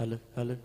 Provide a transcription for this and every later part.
Halo, halo.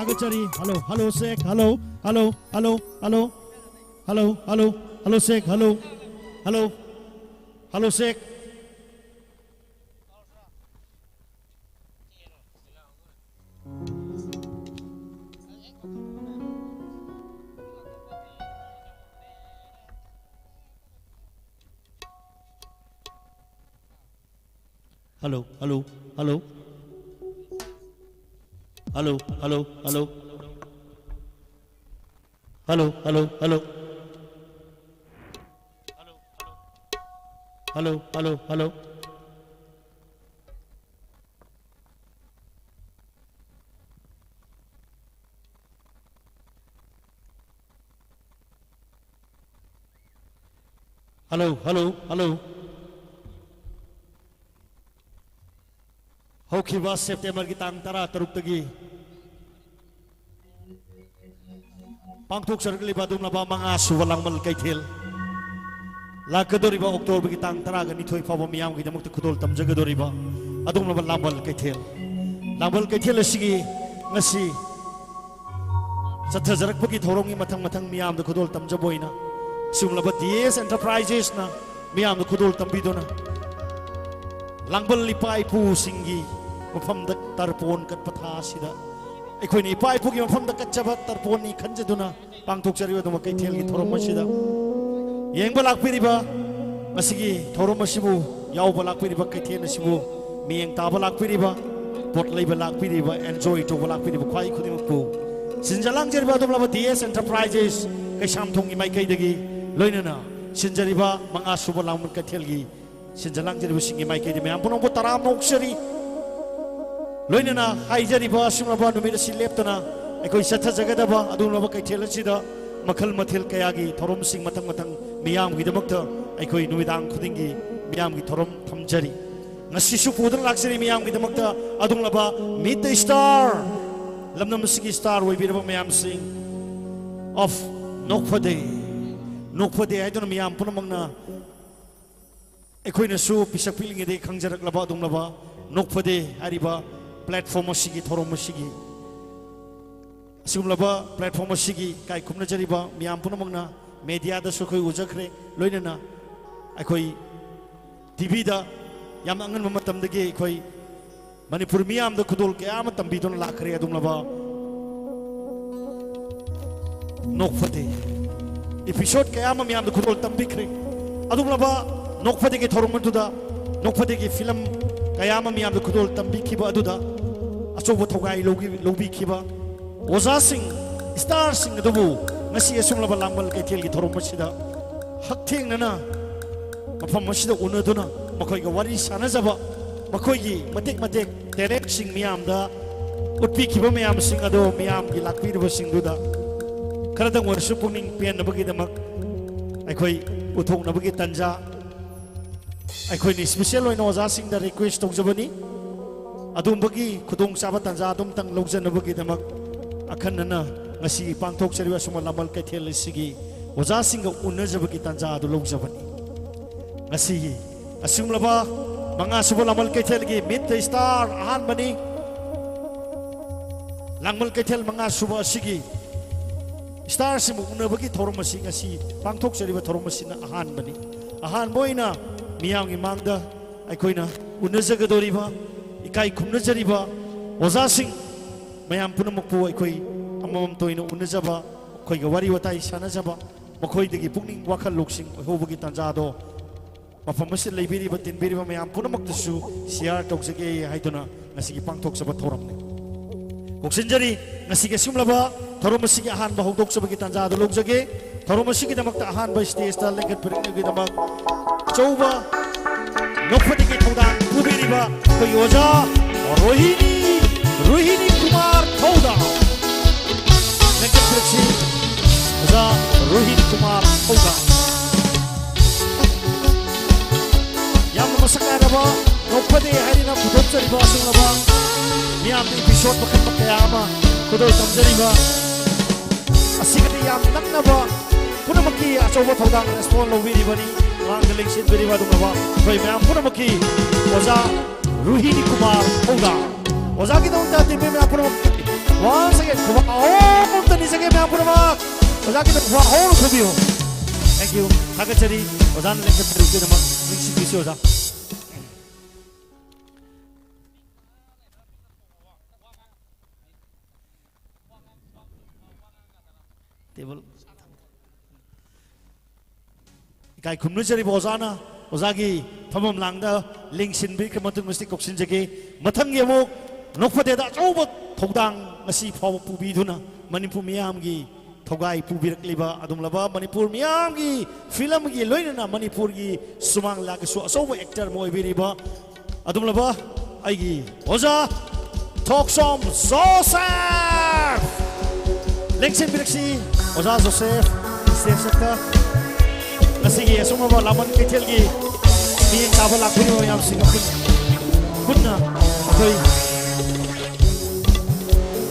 Sagachari, hello, sek, hello, sek, hello, sek. Hello. Hello. Hello. Hello. Hello. Hello. Hello. Hello. Hello. Hello. Hello. Hello. Hello, hello, hello. Hokhiba September ki tang tara taruk tagi pangthok sarkli badum laba manga suwalang mal kaithel lakadoriba October ki tang tara ga nithoi phaba miyam ki damuk khudol tamjagadoriba adum laba lambal kaithel asigi ngasi sathajarak pagi thorongi mathang mathang miyam da khudol tamjaboina sumlaba DS Enterprises na miyam da khudol tambidona langbal lipai pu singi mafam da tarpon kat patha sida akhoi ni pai pu gi mafam da kachaba tarpon ni khanjaduna pangthok chariwa dum kaithel gi thorom sida yengba lakpiriba masigi thorom sibu yawba lakpiriba kaithel sibu miyeng taba lakpiriba pot leiba lakpiriba enjoy to lakpiriba khwai khudim pu sinjalang jeriba dum laba DS Enterprises kaisam thongi mai kai dagi loinana sinjariba manga suba langmun kaithel gi sinjalang jeriba singi mai kai di mayam puno taram noksari loinana haijariba sumaba numida sileptana akhoi satha jagadaba adunaba kaithel sida makhal mathil kayagi thorom sing matang matang miyam gi damakta akhoi nuidang khudingi miyam gi thorom thamjari ngasisu pudang laksari miyam gi damakta adunaba meet the star lamnam sigi star way biraba miyam sing of nokphade aidon miyam punamangna akhoi na su pisak pilingi de khangjarak laba adunaba nokphade ariba platform asigi thorom asigi sumlaba platform asigi kai khumna jariba miyam punamangna media da su khoi ujakhre loinana akhoi TV da yam angan matam dagi akhoi Manipur miyam da khudol kaya ma tambidon lakhre adumlaba nokphate episode kaya ma miyam da khudol tambikre adumlaba nokphate ge thorom tuda nokphate ge film kaya ma miyam da khudol tambikhiba aduda achobo thogai lobi khiba oza sing star sing adubu ngasi asumlaba langbal kaithel gi thorom sida haktheng nana mafam masida unaduna makhoi ga wari sanajaba makhoi gi matek terek sing miyam da utpi khiba miyam sing ado miyam gi lakpirba sing duda kharadang warsu pungning pen nabagi damak akhoi uthong nabagi tanja akhoi ni special oina oza sing da request tawjabani adum bagi khudong saba tanja adum tang logjan nabagi damak akhanna ngasi pangthok chariwa suma lamal kaithel sigi oza sing ga unajabagi tanja adu logjabani ngasi asumlaba manga subo lamal kaithel gi meet the star ahan bani langmal kaithel manga subo asigi star simu unabagi thorom asing asi pangthok chariba thorom asina ahan boina miyam gi mangda aikoina unajagadoriba ikai khumna jariba oza sing mayam punamukpu aikoi amam toina unajaba khoi ga wari watai sanajaba makhoi dagi pungning wakhal loksing hobagi tanjado mafam asid leibiriba tinbiriba mayam punamaktasu share tawjage haiduna ngasigi pangthok saba thoramne koksinjari ngasigi sumlaba thorom asigi ahan ba hokdok sabagi tanjado logjage thorom asigi damakta ahan ba stage ta lengat pirngi damak chouba nokphadi ki thawdang pubiriba koi oja rohini kumar thawdang lengat pirchi oja rohini kumar thawdang yam masakaraba nokphadi harina khudop chariba sunglaba miyam episode bakhat bakayama khudoi tamjariba asigati yam naknaba punamaki achoba thawdang respond lobiribani Langgaling beriba dumaba koi mayam punamaki oza rohini kumar thawdang oza ki dong ta timbe mayam punamaki once again kuba oh tani sage mayam punamak oza ki kuba oh kubiyo thank you thagachari oza na lekha peru ke namak lingsi bisi oza table kai khumnu chari bozana ozagi thamam langda lingsin bi kamatung mesti koksin jage mathang yemo nokphade da choba thogdang ngasi phaw pubi duna manipur miyam gi thogai pubirak liba adum laba manipur miyam gi film gi loinana manipur gi sumang lag su asoba actor moi biriba adum laba aigi oza thoksom Joseph lingsin biraksi oza Joseph stage sakta asigi asumaba laman ketelgi mi taba lakuni yam singapun kunna koi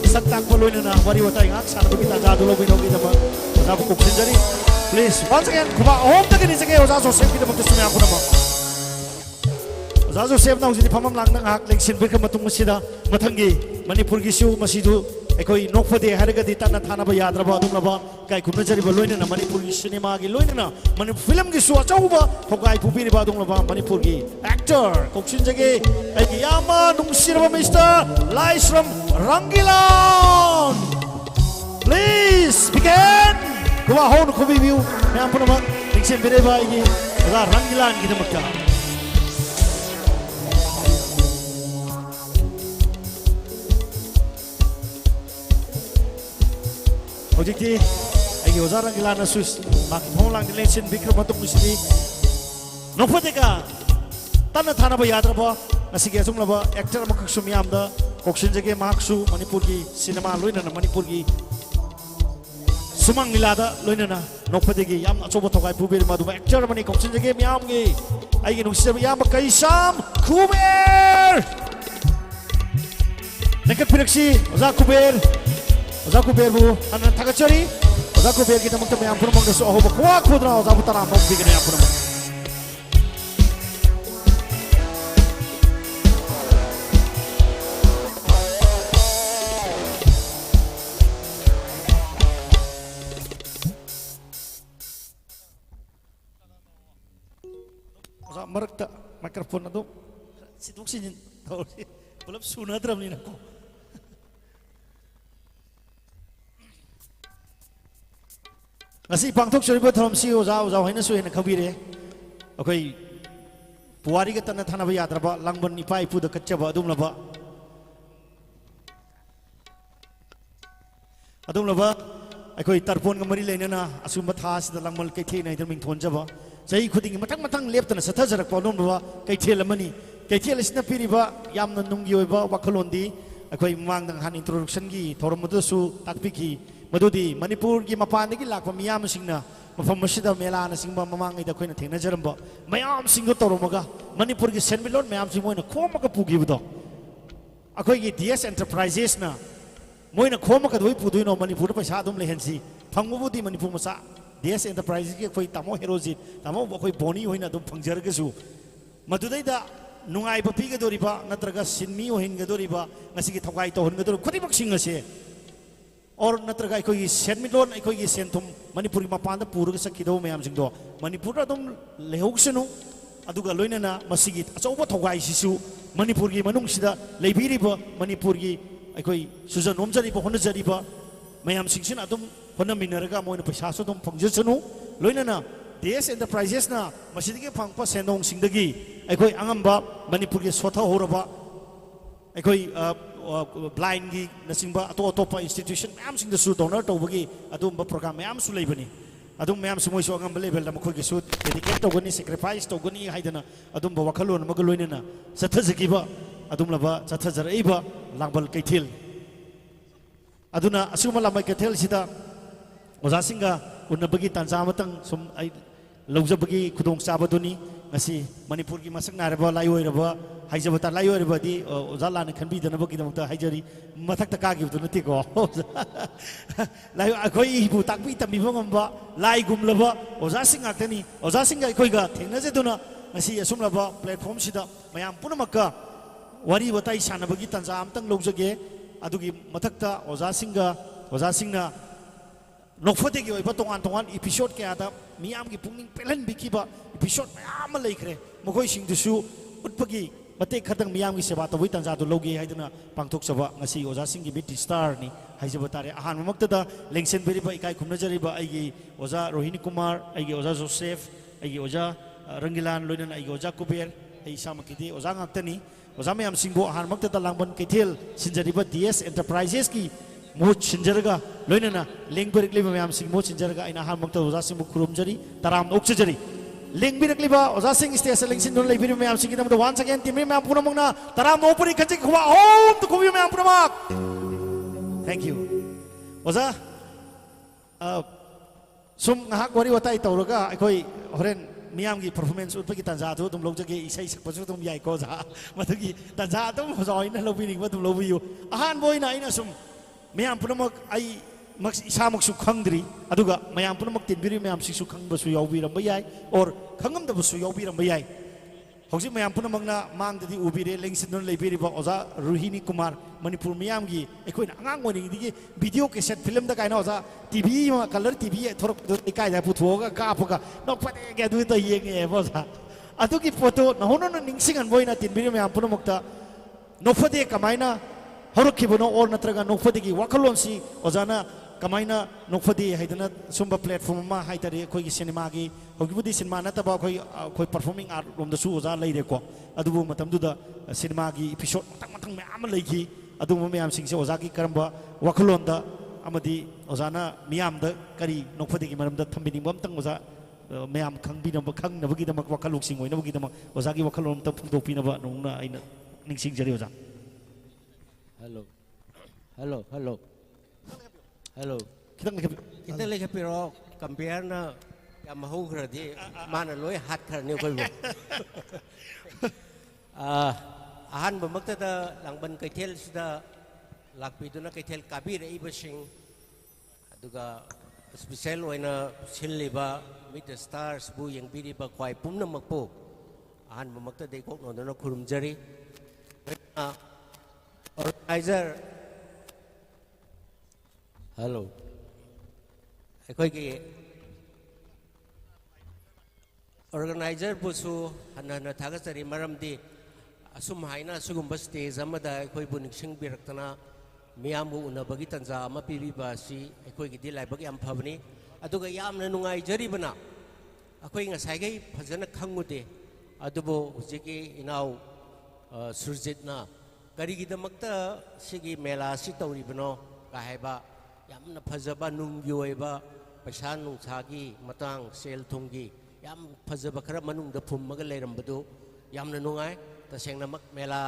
saktak poloina na wari watai ngak sana kita jadu lo bino kita ba sabu koksin jari please once again kuba home tak ni sege oza Joseph kita mungkin sumi aku nama oza Joseph na usini pamam lang nang hak leksin berka matung masida matanggi Manipur gi siu masidu ekoi nokfade harga di tanna thana ba yadra ba dum laba kai kumna jari ba loina na Manipur gi cinema gi loina na mani film gi su achau ba thogai pupi ni ba dum laba Manipur gi actor koksin jage ai gi yama nungsiraba Mr. Laisram Rangilan please begin kuwa hon ko view me ampuna ma diksen bere ba gi oza Rangilan gi damakta Ojekti, ayo oza Rangilan asus, mak thong lang dilensin bikram matung musini. Nopateka, tanah thana ba yadra ba, nasi gesum laba actor makuk sumyam da, koksin jage maksu Manipur gi cinema loina na Manipur gi sumang nilada loina na nopateki yam achoba thogai pubir madu actor mani koksin jage myam gi, ayo nuksir yam kaisam kuber. Nekat piraksi oza kuber. Oza kuber bu anan tagachari oza kuber kita mungkin meyampun mangga so ahoba kuak pudra oza putara nok bikin meyampun mang oza merek tak mikrofon itu siduk sini tahu sih belum sunat ram ni aku Nasi pangtok suri buat dalam si oza hina suai nak kabir okay puari kita na thana bayat raba langban ipai pu dekat coba adum laba okay tarpon kemari lain na asum bathas dalam mal kaithi na idam thon jaba jai khuding matang lep tan satha jarak pawnom laba kaithi lamani kaithi lesna piriba yamna nunggi oiba wakalondi okay mang dang han introduction gi thorom su takpi ki Madudi Manipur gi mapani gi lakpa miyam singna mafam masida mela na singba mamangai da koina thengna jaramba mayam singo toromaga Manipur gi senbilon mayam sing moina khomaka pugibdo akoi gi DS Enterprises na moina khomaka doi puduino Manipur paisa dum lehensi phangmubudi Manipur masa DS Enterprises gi koi tamo herojit tamo koi boni hoina dum phangjargesu madudai da nungai ba piga doriba natraga sinmi ohin ga doriba ngasi gi thogai to hon ga dor khodimak singase और नत्रगा इकोई सेनमिलोन इकोई सेंथुम मणिपुर की मपान पूर्व सकिदो ma'am Singh दो मणिपुर अदम लेहोक्सनु अदुगा लोइनना मसिगी अचौबा थौगाई सिसु मणिपुर की मनुंगसिदा लेबिरिबा मणिपुर की इकोई सुजन नोमजरिबा होनजरिबा ma'am सिंहसिन अदम होनमिनरगा मोइन पैसासु दम फंगजसनु लोइनना DS Enterprises ना मसिदिगे फंगपा सेंदोंग सिंहदगी इकोई अंगम्बा मणिपुर की सोथा होरबा इकोई blind gi nasingba atopa institution mayam sing su donor to bagi adum ba program mayam su leibani adum mayam su moi so ngam level da makhoi gi su dedicate to gani sacrifice to gani haidana adum ba wakhalon magaloina na sathajiki ba adum laba sathajarai ba langbal kaithil aduna asuma lamai kaithil sida oza singa unabagi tanja matang sum ai lawjabagi khudong sabaduni ngasi Manipur gi masak naraba layoiraba haijabata layoiraba di ozala na khanbi dana bagi damta haijari mathak ta ka gi tu nati ko layo akoi bu takbi tambi bangamba lai gumlaba oza singa tani oza singa akoi ga thengna je duna ngasi asumlaba platform sida mayam punamakka wari watai sanabagi tanja amtang lawjage adugi mathakta oza singna nokfate gi oiba tongan episode ke ada miyam gi pungning pelen bikiba episode mayam leikre mokoi sing dusu utpagi mate khatang miyam gi seba tawai tanja du logi haidana pangthok saba ngasi oza sing gi bit star ni haijaba tare ahan mamakta da lengsen beri ba ikai khumna jari ba aigi oza Rohini Kumar aigi oza Joseph aigi oza Rangilan loinan aigi oza Kuber ai samakiti oza ngaktani oza mayam singbo ahan mamakta da langban kethel sinjari ba DS Enterprises ki Mohut sinjarga loinana lengberik liba mayam sing mohut sinjarga ina han makta oza sing bukurum jari taram oksajari lengberik liba oza sing station lengsin don leibiri mayam sing kita once again tim mayam puna mangna taram opuri kajik huwa om to kubi mayam puna mak thank you oza sum ngahak wari watai tawraga akoi होरेन मियाम की performance उत की तंजा तो तुम लोग जगह इसे सकपसु तुम याई को जा मतलब की तंजा तुम हजाई ना लोग भी नहीं तुम लोग भी यो आहान बोई ना इन सुम मियाम पुनमक आई मक्स इसामक सु खंगद्री अदुगा मियाम पुनमक तिनबिरी मियाम सिसु खंगबसु याउबी रंबा याई और खंगम दबसु याउबी रंबा याई हौजिक मैम पुनमकना मांगददी उबिरे लेंसिन लेबिरिबा ओजा रोहिणी कुमार मणिपुर मियाम की अखोइन आंगांग ओनिंगदी वीडियो कैसेट फिल्म दा काइना ओजा टीवी कलर टीवी थोरक इकाय दा पुथोगा कापगा नोपदे के दु त येंगे बोजा अदुगी फोटो नहोनो निंगसिंगन बोइना तिनबिरि मैम पुनमकता नोफदे कमाइना हरखिबनो और नत्रगा नोफदेगी वखलोनसी ओजाना कमाइना नोफदे हाइदना सुंबा प्लेटफॉर्म मा हाइतरे अखोइगी सिनेमा की हौगिबुदी सिनेमा नतबा अखोइ परफॉर्मिंग आर्ट रोमदसु ओजा लैरेको अदुबु मतमदुदा सिनेमा की एपिसोड मतंग मतंग मैम लैखि अदुबु मैम सिंगसे ओजा की करंबा वखलोनदा अमदी ओजाना मियामदा करी नोफदेगी मरमदा थंबिनिंबम तंग ओजा मैम खंगबिनबा खंगनबगिदमक वखलुक्सिंग ओइनबगिदमक ओजा की वखलोन तंग फुंदोपिनबा नोंना आइना निंगसिंग जरी ओजा हेलो हेलो हेलो हेलो खितंग लेके पिरो कंपेयर ना या महू खरदी माना लोय हाथ खरने कोई वो आहान बमकता दा लांगबन कैथेल सिदा लाकपिदुना कैथेल काबीर इबसिंग अदुगा स्पेशल ओइना सिल्लिबा मिट द स्टार्स बु यंगबिरिबा क्वाइ पुमनमकपो आहान बमकता देखोक नोदना खुरुमजरी ऑर्गेनाइजर हेलो अखोई ऑर्गेनाइजर बुसु हन्ना थागसरी मरमदी असुम हाइना सुगुम्बा स्टेज अमदा अखोई बु निंगसिंग बिरक्तना मियाम बु उनबगी तंजा अमा पिबिबासी अखोई गिदि लाइबग याम फबनी अदुगा यामना नुंगाइजरिबना अखोई ngसाइगै फजन खंगुदे अदुबो हुजिकी इनाव सुरजितना करीगिदमक्ता सिगी मेला सि तौरिबनो काहेबा यामना फजबा नुंगी ओइबा पैसा नुंसागी मतंग सेल थुंगी याम फजबा खरा मनुंगदा फुममगा लेरमबदु यामना नुंगाय तसेंगनमक मेला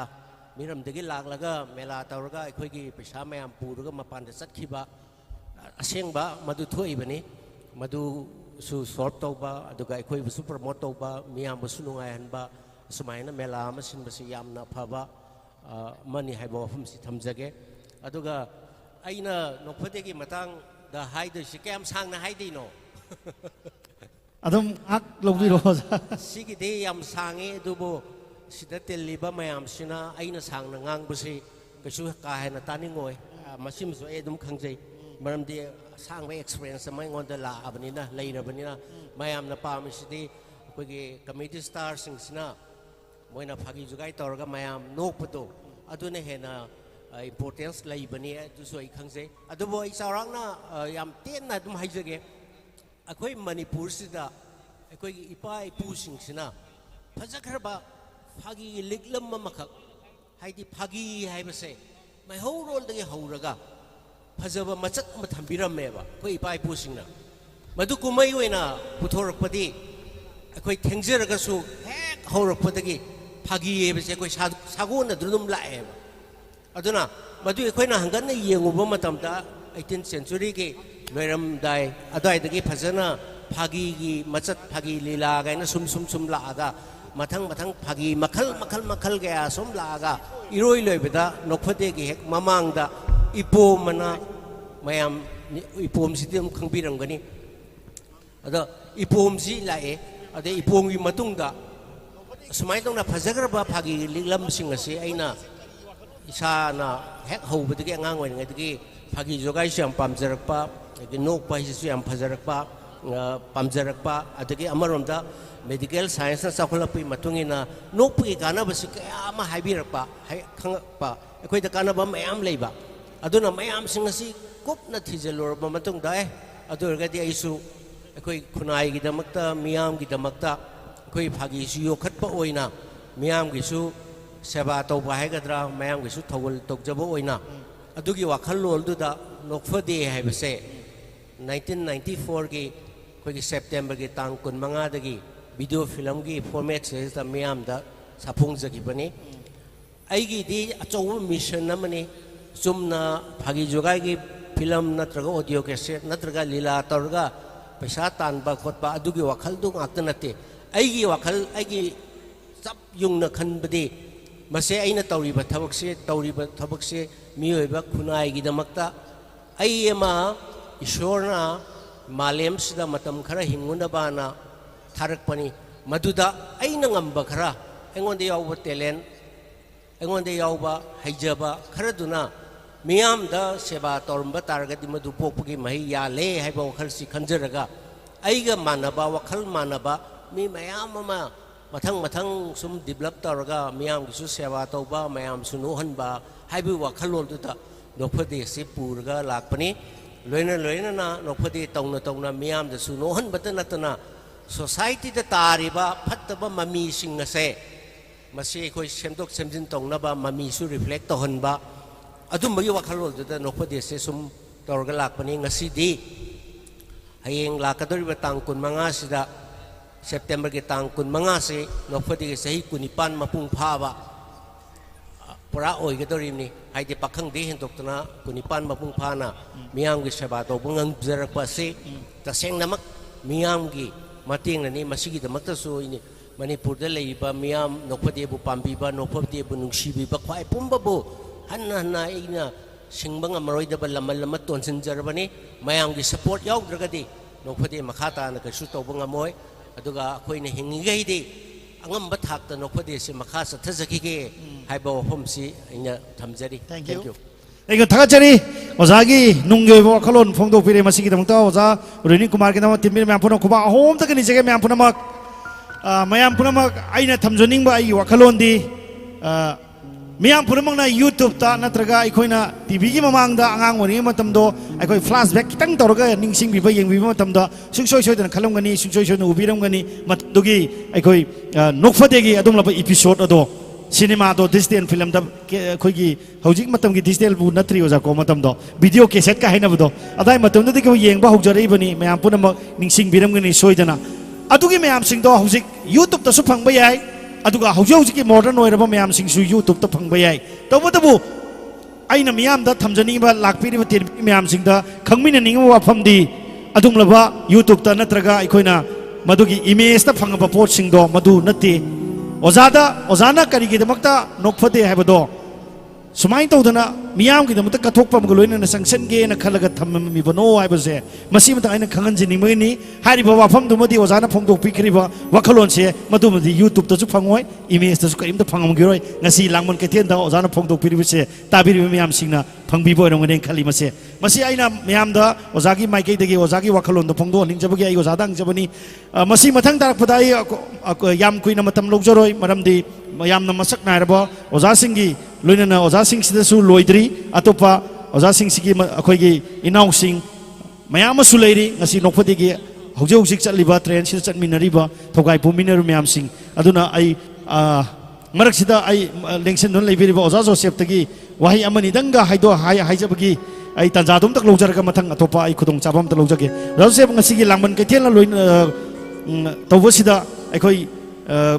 मिरमदगी लागलगा मेला तौरगा अखोइगी पैसा मयाम पुरगा मपानदा चटखिबा असेंगबा मदु थोइबनी मदु सु सॉर्ट तौबा अदुगा अखोइबसु प्रमोट तौबा मियामबसु नुंगाय हनबा सुमायना मेला अमा सिनबसि यामना फबा मनी हाइबो वफमसि थमजगे अदुगा अइना नोफदेगी मतंग दा हाइदसि केम सांगना हाइदिनो अदम आक लोबिरो सिगिदे याम सांगे दुबो सिदा तेलिबा मयाम सिना अइना सांगना ngangbसि कछु का हेना तानिंगोय मसिमसु ए दुम खंजै मरमदि सांगबा एक्सपीरियंस अमा इंगोंदा लाबनिना लैरबनिना मयामना पामिसिदि अखोइगी कमेडी स्टार सिंगसिना मोइना फागी जुगाई तौरगा मयाम नोकपदो अदुना हेना इम्पोर्टेंस लैबनी अदुसु अइ खंजै अदुबो अइ चावरांगना याम तेन्ना दुम हाइजगे अखोइ मणिपुर सिदा अखोइ इपा इपुसिंगसिना फजखरबा फागी लिगलम मखक हाइदि फागी हाइबसे मैहौरोलदगी हौरगा फजबा मचक म थंबिरमेबा अखोइ इपा इपुसिंगना मदु कुमै ओइना पुथोरकपदि अखोइ थेंजरगसु हेक हौरकपदगी फागी हेबसे अखोइ सागोना दुरुम लाएबा अदुना मदु अखोइना हंगना येंगुबा मतमदा 18th century की लोरमदाय अदायदगी फजना फागी की मचत फागी लीला गायना सुम लागा मथंग मथंग फागी मखल गया सुम लागा इरोई लोइबदा नोखफदे की हेक ममांगदा इपोमना मयाम इपोम सिदम खंबिरंगनी अदा इपोम जी लाए अदे इपोंगी मतुंगदा सुमाय तोंना फजगरबा फागी लिगलम सिंग असे अइना इसाना हेक हौबदगी अंगांग ओइनगदगी फागी जोगाई से हम पामजरकपा नोकपा हिसु हम फजरकपा पामजरकपा अदगी अमरोमदा मेडिकल साइंस चाखलपी मतुंगिना नोकपी कानबसि कया अमा हाइबिरकपा खंगपा अखोइदा कानबा मयाम लेबा अदुना मयाम सिंगसि कुपना थिजलोरबा मतुंगदा अदुरगदि आइसु अखोइ खुनाइगी दमक्ता मियाम की दमक्ता अखोइ फागी सु योखतपा ओइना मियाम गिसु सेवा तौबा हाइगद्रा मयाम गिसु थौगल तौजबो ओइना अदुगी वाखलोलदुदा नोकफदे हाइबसे 1994 की अखोइगी सेप्टेम्बर की तांग 15 दगी वीडियो फिल्म की फॉर्मेट से मियाम दा साफुंगजगिबनी आइगिदी अचौब मिशन अमनी चुमना फागी जोगाई की फिल्म नत्रगा ऑडियो कैसेट नत्रगा लीला तौरगा पैसा तानबा खोटबा अदुगी वखल दु ngak nate aigi wakhal aigi chap yungna khanbadi mase aina tawriba thabak se miyoiba khunai gi damakta ai ema ishorna malem sida matam khara hinguna bana tharakpani maduda aina ngamba khara engonde yawba talent engonde yawba haijaba khara duna miyam da seba torumba targadi madu pokpugi mahi ya le haiba wakhal si khanjaraga aiga manaba wakhal manaba mi mayam ama mathang sum develop taraga miyam gisu seba tawba mayam sunu hanba haibu wakhalol duta nokphade se purga lakpani loina na nokphade tongna miyam da sunu hanba natana society da tariba phattaba mami sing ase masi khoi semdok semjin tongna ba mami su reflect to hanba adum bagi wakhalol duta nokphade se sum tawga lakpani ngasi di hayeng lakadori batang kun manga sida September ke tang kun manga se nokphadi ke sahi kunipan mapung phaba pura oi ke dorim ni ai de pakhang de hen doktana kunipan mapung phana miyam gi seba to bungang jarak pa se ta seng namak miyam gi mating na ni masigi de makta so ini manipur da lei ba miyam nokphadi bu pambi ba nokphadi bu nungsi bi ba khwai pumba bu hanna ina singbang amaroi da ba lamal ton sin jarbani mayam gi support yaw dragadi nokphadi makhata na ka su to bungamoi aduga koina hingigai di angamba thakta nokphade se makha sathajaki ge haiba wafam si ina thamjari thank you ego thagachari ozagi nungge bo khalon phongdo pire masigi damta oza rini kumar ke nam timir me apuna kuba hom tak ni jege me apuna mak mayam puna mak aina thamjoning ba ai wakhalon di miyam puna na YouTube ta natraga aikoina TV gi mamang da angang wani matam do aikoi flashback kitang torga ningsing bi ba yeng bi matam da sungsoi dan khalom gani sungsoi na ubiram gani matdugi aikoi nokphade gi adum la episode ado cinema do digital film da khoi gi hojik matam gi digital bu natri oja ko matam do video cassette ka haina do adai matam da gi yeng ba hojari bani mayam puna mak ningsing biram gani soidana adugi mayam sing do hojik YouTube ta su phang ba yai aduga hauji ki modern oiraba mayam sing su YouTube ta phangba yai tabu aina miyam da thamjani ba lakpiri ba tin miyam sing da khangmina ning wa phamdi adum laba YouTube ta natraga ikoina madugi image ta phangba pot sing do madu nati ozana kari gi damakta nokphade haibado sumai tawdana miyam gi damakta kathokpa mgloina na sanction ge na khalaga thammi bano haibase masi mata aina khangan jini mani hari ba wafam du madi ozana phongdok pikriba wakhalon se madu madi YouTube ta chu phangoi image ta chu kaim ta phangam giroi ngasi langmon ke ten da ozana phongdok piribse tabiri miyam singna phangbi bo rong ne khali masi aina miyam da ozagi maike degi ozagi wakhalon da phongdo ning jabagi ai ozadang jabani masi mathang tarak padai yam kuina matam logjoroi maramdi mayam na masak nairaba oza singi loinana oza sing sida su loidri atopa oza sing sigi akhoi gi inau sing mayam su leiri ngasi nokphadi gi hojik chatliba train sida chatminariba thogai puminar mayam sing aduna ai marak sida ai lengsen don leibiriba oza joseph tagi wahi amani danga haido haijabagi ai tanja dum tak lojaraga mathang atopa ai khudong chabam ta lojage joseph ngasi gi langman ke thela loin tawbasida akhoi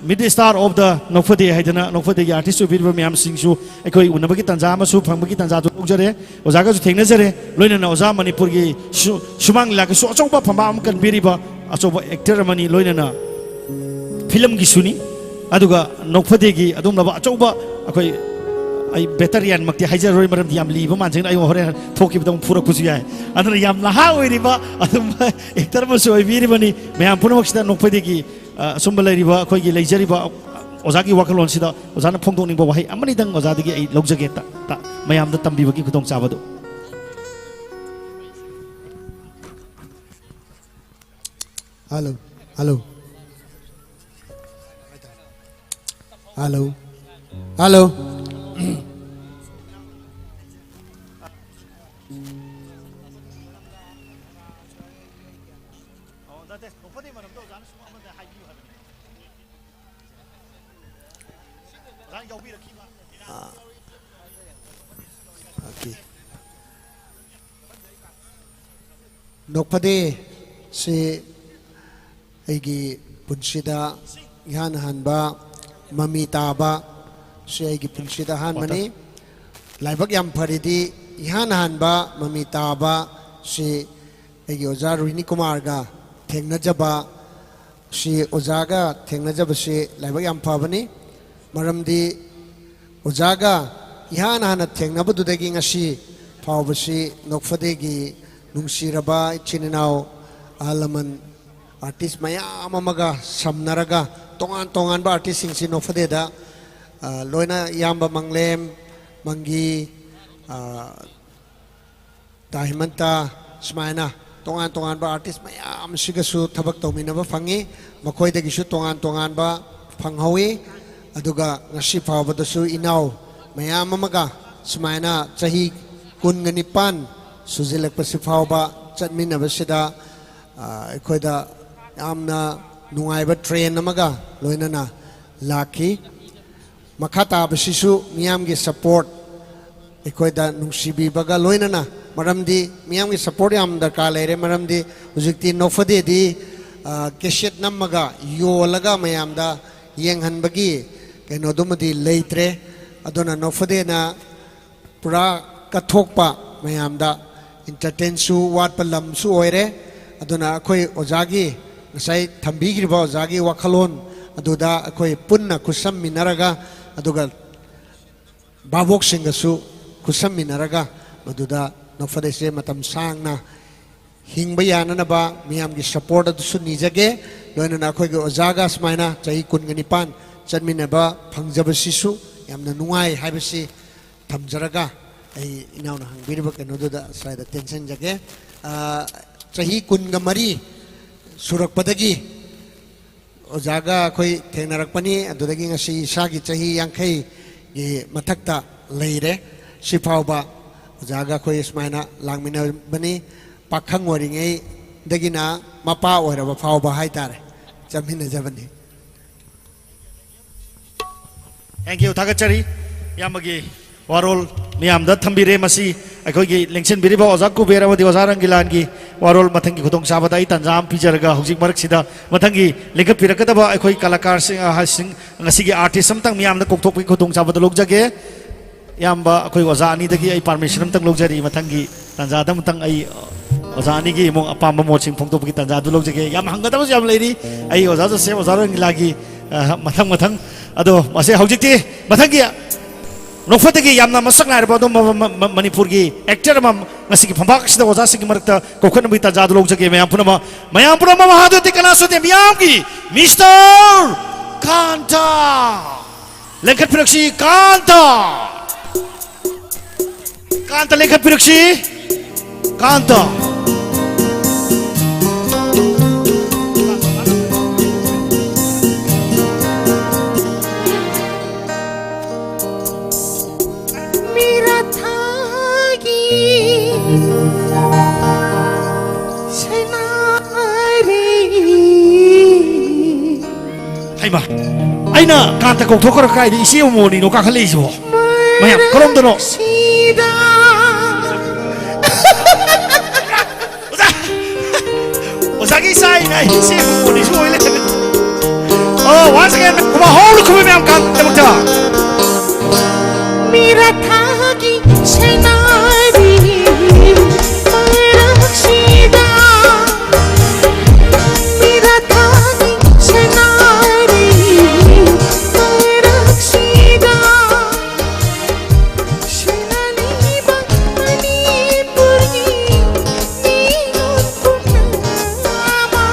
mid star of the nokphade haidana nokphade gi artist su birba myam singsu ekoi unabagi tanja ma su phangbagi tanja du jare ojaga su thengna jare loina na oja manipur gi sumang la gi su achongba phamba am kan biriba achoba actor mani loina na film gi suni aduga nokphade gi adum laba achongba akoi ai veteran makti haijar roi maram yam liba manjeng ai hore thoki bidam pura kusi ai adana yam laha oiriba adum actor ma su biribani myam punamaksta nokphade gi sumbalariba khoi gi leijariba ozagi wakalon sida ozana phongdong ning ba wahai amani dang ozadagi ai logjage ta mayam da tambi bagi khudong chabadu hello nokphade se aigi punshida ihan hanba mami taba se aigi punshida han mani laibak yam pharidi ihan hanba mami taba se aigi oja Rini Kumar ga ꯊꯦꯡꯅꯖꯕ ꯁꯤ ꯑꯣꯖꯥꯒ ꯊꯦꯡꯅꯖꯕꯁꯤ ꯂꯥꯏꯕꯛ ꯌꯥꯝ ꯐꯕꯅꯤ ꯃꯔꯝꯗꯤ ꯑꯣꯖꯥꯒ 이한 하나 ꯊꯦꯡꯅꯕꯗꯨꯗꯒꯤ ꯉꯁꯤ ꯐꯥꯎꯕꯁꯤ ꯅꯣꯛꯐꯗꯦꯒꯤ ꯅꯨꯡꯁꯤꯔꯕ ꯏꯆꯤꯟ ꯏꯅꯥꯎ ꯑꯍꯜ ꯂꯃꯟ आर्टिस्ट मैम समनरगा तोान तोानब आर्टिस्ट नोफदेद लोना याब मंगलेम मंगी ताहिमंता सुमायना तोान तोानब आर्टिस्ट मैम थबक तौमीनब फंगी मखोयदगिसु तोान तोानब फंगहौई अदुगा ngasi फावबदसु इनाव मैम सुमायना चही 19 सुजिलकपसि फावबा चटमिनबसिदा अखोयदा यामना नुंगाइबा ट्रेन अमगा लोइनना लाखी मखा ताबसिसु मियामगी सपोर्ट अखोयदा नुंसिबीबगा लोइनना मरमदी मियामगी सपोर्ट याम दरकार लेरे मरमदी हुजिक्ति नोफदेदी केसेट नमगा योलगा मयामदा येंगहनबगी कैनोदुमदी लेत्रे अदुना नोफदेना पुरा कथोकपा मयामदा इंटरटेनसु वाटपा लमसु ओइरे अदुना अखोय ओजागी ngasai thambigriba ojagi wakhalon aduda akoi punna kusam minaraga aduga babok singasu kusam minaraga maduda nofadese matam sangna hingba yanana ba miyamgi support adusu nijage loina na akoi ge ojaga smaina chahi 19 chanminaba phangjabasisu yamna nungai haibasi thamjaraga ai inauna hangbiriba kenoduda saida tension jage chahi 19 सुरकपदगी ओजागा कोई थेंगनरकपनी अदुदगी ngasi isagi chahi 50 gi mathakta leire sifauba ओजागा कोई स्माइना लांगमिना बनी पाखंग ओरिङै दगिना Mopa ओरबा फावबा हाइतारे चमिना जबनी thank you थागचरी यामगी वारोल मियामदा थंबिरे मसी अखोगी लेंसन बिरिबा ओजा कुबेर अमदि ओजा रंगिलानगी वारोल मथंगी खुदोंग साबदा इ तंजाम पिजरगा हौजिक मरकसिदा मथंगी लेखक पिरकदबा अखोई कलाकार सिंग ngasiगी artist समतंग मियामदा कोकथोकपि खुदोंग साबदा लोकजगे यामबा अखोई ओजा अनि दगी आई परमिशन समतंग लोकजरी मथंगी तंजादा मतंग आई ओजा अनि गी मोंग अपाम मोचिंग फोंगतोपि तंजादु लोकजगे याम हंगदबस याम लेरी आई ओजा से ओजा रंगिलागी मथंग मथंग अदो मसे हौजिकति मथंगी नोफदगी यामना मसक नारबा दो मणिपुर की एक्टर मम ngasi phambak sida oja sigi marakta kokhan bi ta jadu log jage mayam punama mahadoti kana sote miyam ki Mr. Kanta lekhat pirakshi Kanta lekhat pirakshi Kanta Haima, aina kanta kong thokar kai di isi umoni no kakali iso. Mayam, kolom dono. Osagi sai na isi umoni so ile. Oh, once again, kuma hol kuma mayam kanta mukta. Mera thagi senari marakshida. Mera thagi senari marakshida. Shenani bani purgi ningon punama.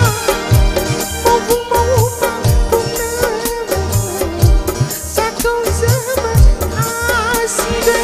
Mogu punama. Sakong zaman asida.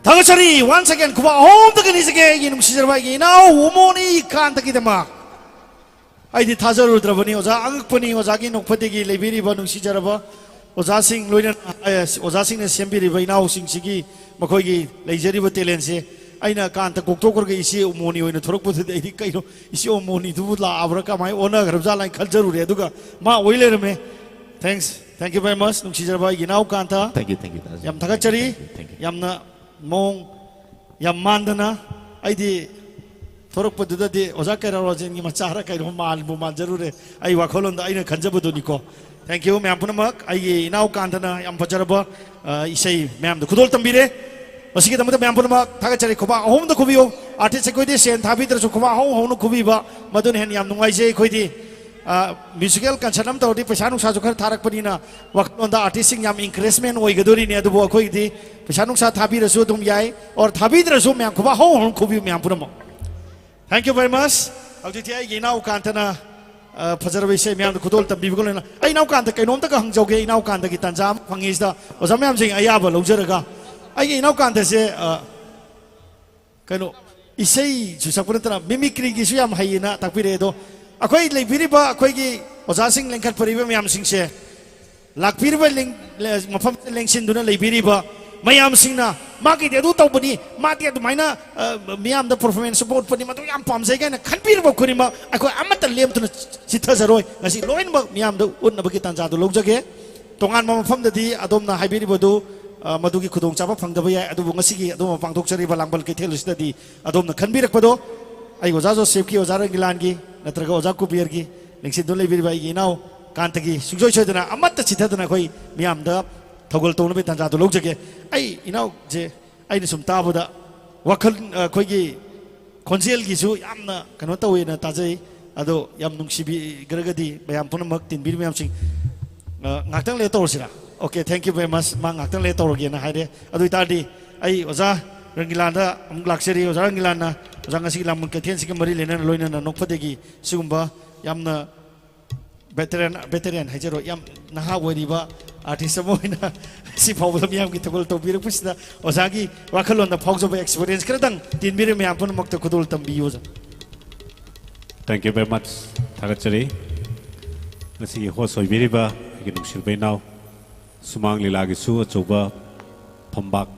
다그처리 once again kuba 홈드그니스게 이놈 시절바이기 나우 오모니 칸타기데마 아이디 타저루드라버니 오자 앙흑버니 오자기 녹퍼대기 레비리버 농시저러버 오자싱 로이는 오자싱네 셈비리버 이나우싱시기 마코이기 레이저리버 텔렌세 아이나 칸타 곡토거게 이시 오모니 오이나 토럭부데 이디 까이로 이시 오모니 두부라 아브라카 마이 오나 그럽자라인 칼저루레 두가 마 오일레르메 thanks thank you very much 농시저바이기 나우 칸타 Thank you. 얌 다그처리 Thank you. 얌나 몽 얌만드나 아이디 토럭부드다디 오자케라로진기 마차라 카이로 말부 만저루레 아이 와콜론다 아이는 간저부도니코 땡큐 매 분막 아이 이나우 칸타나 얌 버저버 이세이 매암도 구돌 덤비레 어시게 담다 매 분막 다가차리 코바 홈도 코비요 아티스트 코이디 센 타비드르 코바 홈 코비바 마돈 헨 얌 농아이제 코이디 뮤지컬 콘서트 तौदी पैसा नुसा जो खर थारक पनीना वक्त ओंदा artist याम increment ओइगदोरी ने अदुबो अखोइदी पैसा नुसा थाबी रसु दुम याय और थाबी रसु म्याम खुबा हो हो खुबी म्याम पुरम थैंक यू वेरी मच अबजिति आई गिनाउ कांतना फजरबे से म्याम खुदोल तबीबगो लेना आई नाउ कांत कैनोम तक हंगजौगे इनाउ कांत की तंजाम फंगिसदा ओजा म्याम जिंग अयाबा लौजरगा आई इनाउ कांत से कैनो इसई जुसकपुरतना मिमिक्री की सुयाम हाइना तकपिरेदो अखोई लेबिरिबा अखोईगी ओजासिंग लेंखट परिबा मयामसिंगसे लाखपिरिबा मफम लेंसिनदुना लेबिरिबा मयामसिंगना मागी देदु तौबनी माती अदुमाइना मियामदा परफॉर्मेंस सपोर्ट पनी मदु याम पामजै गाना खनपिरिबा खुरिमा अखोई अमत लेमतुना सिथजरोय ngasi loinba मियामदा उन्नबगी तांजादु लौजगे तोंगान मफमददी अदोमना हाइबिरिबदु मदुगी खुदोंग चाबा फंगदबा याय अदुबु ngasiगी अदोम पांगथोकचरिबा लांबल कैथेलुसददी अदोमना खनबिरकपदो आई ओजा जोसेफ की ओजा रंगिलान की नत्रगा ओजा कुबियर की लिंगसिन दो लेबिरबा ई नाउ कांत की सुजोय छदना अमत चिथदना कोई मियाम द थगोल तौन बे तंजा दो लौजगे आई इनाउ जे आई सुम ताबदा वखल कोई की खोंजेल की सु यामना कनो तवेना ताजै अदो याम नुंगसिबी ग्रगदी बयाम पुनमक तिनबिर मियाम सिंग ngakhtang le tawsira okay thank you very much ma ngakhtang le tawrge na haide adu itadi ai oza rangilanda amuk lakseri oza rangilana oza ngasi lamun kethen sik mari lena loina na nokphadegi sigumba yamna veteran hajero yam naha woriba artist moina si problem yam ki togol to biru pusida oza gi wakhalon na phogjoba experience kradang tin biru me ampun mokta kudul tambi yoza Thank you very much. Thagachari. Ngasi host oibiriba gi nungsilbai naw sumang lila gi su achoba phambak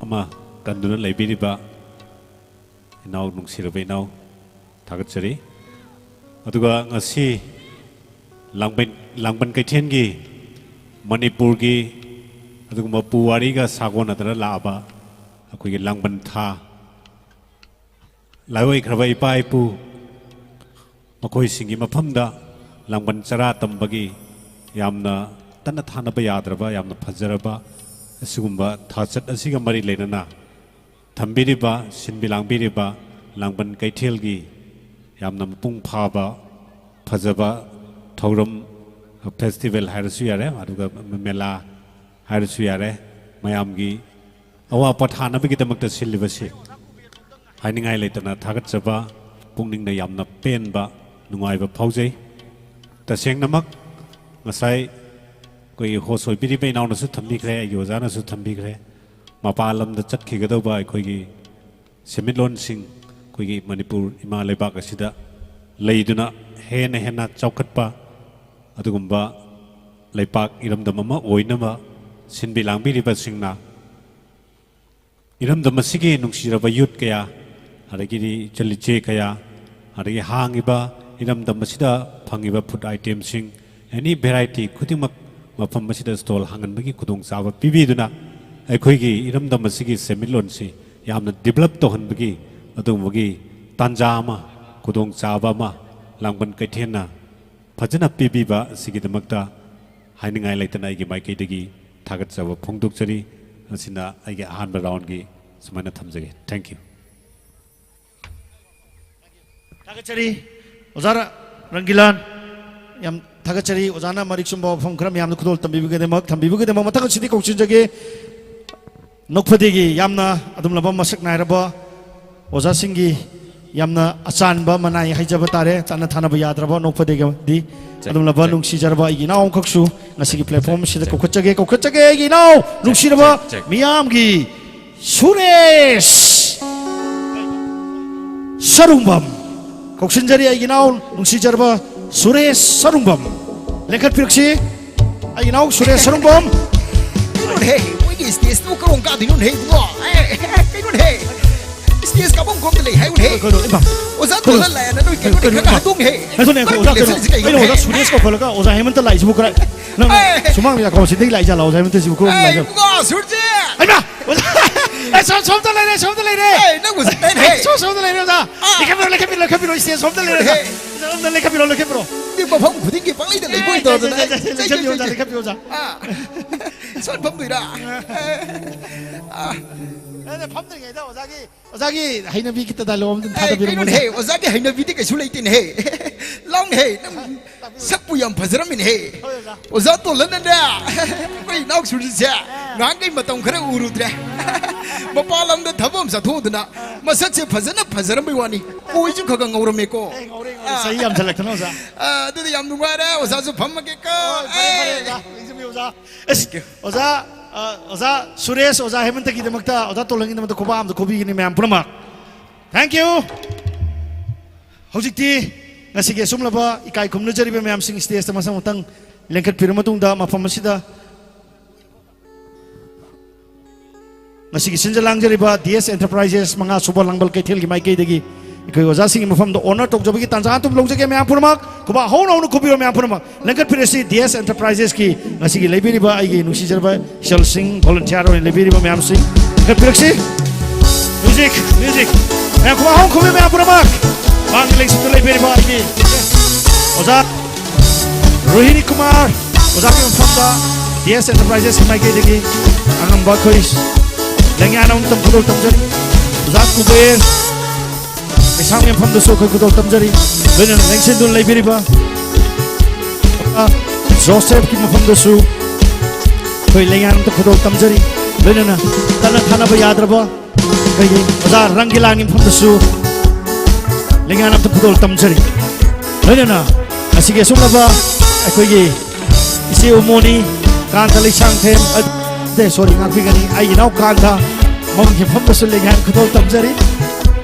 ama kanduna leibiriba naw nungsilbai naw thagachari. Aduga ngasi langban kaithen gi Manipur gi aduga puwari ga sagon adara laaba akoi gi langban tha laiwai khrabai pai pu makoi singi mafamda langban chara tambagi yamna tanna thanaba yadraba yamna phajaraba asigumba thachat asiga mari lenana thambiriba sinbilangbiliba langban kaithelgi yamna pung phaba phajaba thauram festival harasu yare aduga mela harasu yare mayamgi awa pathanabagi damakta silibasi hainingai leitana thagatchaba pungning na yamna penba nungaiba phaujai tasengnamak ngasai koi hosoi biri be naw na su thambi khre yojana su thambi khre mapalam da chatki gadauba koi gi semilon sing koi gi manipur ima lebak asida leiduna hena chaukhatpa adugumba leipak iramdam ama oinama sinbi langbi riba singna iramdam asigi nungsiraba yut kaya adagiri chaliche kaya adagi hangiba iramdam asida phangiba food item sing any variety khutimak mafam asida stall hangan bagi kudong sawa pibiduna aikhoigi iramdam asigi semilon si yamna develop to han bagi adumagi tanjama kudong sawa ma langban kaithena phajana pibiba sigidamakta hainingai laitana igi maiki degi thagat sawa phongduk chari asina igi ahanba round gi sumana thamjage thank you Thagachari ozara rangilan yam thagachari ozana marik sumba phom khram yamna khudol tambibige de mak mathak sidi kokchinjage nokphadegi yamna adum laba masak nairaba oza singi yamna achanba manai haijaba tare chana thanaba yadraba nokphadegi di adum laba nungsi jarba igi naw khaksu ngasigi platform sida kokchage igi naw nungsi raba miyam gi 수레스 서룽범 곡신자리 아이기 나온 뭉시자르바 수레스 서룽범 랭컷 피럭시 아이기 나온 수레스 서룽범 Cái hey, cái gì stage nó có ông cả thì nó hey ngọ, cái nó hey, stage cả bông không thể hey hey, ôi giá tôi là nó cái nó cả tung hey, 손에 그 오자 그래 오자 수레스가 벌어가 오자 해먼트 라이즈 부 그래 너 수망이야 거기서 라이즈 라 오자 해먼트 지부 그럼 hey, 라이즈 ngọ 술지, 아니야 오자 처음부터 내려 처음부터 내려 hey, nó cũng sẽ hey, 처음부터 내려 자 레카피로 이제 처음부터 내려 자 레카피로 nhưng mà phong của tiếng kia bắn lấy được lấy vui rồi đấy, 레카피 오자 son phong người đã, 밤들게 다 오자기 하이나 비키다 달로 없는 타다 cái 비로 nó hey, ôi giá cái hành vi cái số lấy tiền hey, long hey, sắc bùi yam phải rất mình hey, ôi giá tôi lớn lên đó, cái nào xuống đi ngang cái mà tông khá là uru đấy, mà ba lần đó thầm sao thu được nè, mà sắc sẽ phải rất mấyวันôi chú khang ngầu rồi mấy cô. 사이 암 잘했구나 오자 아, 드디 얌둥가래. 오사수 밥 먹겠고. 오자 수레스 오자 해먼트 기대먹다 오자 똘렁이 되면 고바암도 고비기니 매암 부르막 땡큐 hꯧ직티 ngasi게 숨라바 이까이 굽느저리베 매암싱 스테이스 마상 못당 랭컷 피르마둥다 마파마시다 ngasi게 신절랑저리바 DS Enterprises mga subalangbal kaitil gimay kaydagi 그 여자생이 뭐함도 오늘 독점이 단장한 tum longje ke me apurmak kuba hono hono kubiro me apurmak langkat piresi DS Enterprises ki ngasi lebiri ba ai nusi jerba shall sing volunteer on lebiri ba me am sing langkat piresi music me kuba hon kubi me apurmak bang lexi lebiri ba ai oza Rohini Kumar oza ki famda DS Enterprises ki mai ke degi angam ba khois lengyana um tam kudol tam jari oza kuber 상면 펌도 소크 구도 땀자리 왜냐면 냉신돈 레이비리바 조셉 김 펌도 수 거의 랭야는 또 구도 땀자리 왜냐면 다른 하나바 야드라바 거의 오자 랑기랑임 펌도 수 랭야는 또 구도 땀자리 왜냐면 아시게 숨나바 거기 이세 오모니 간탈리 상템 네 소리 ngakbigani ai nau kanta mong ki 펌도 수 랭야는 구도 땀자리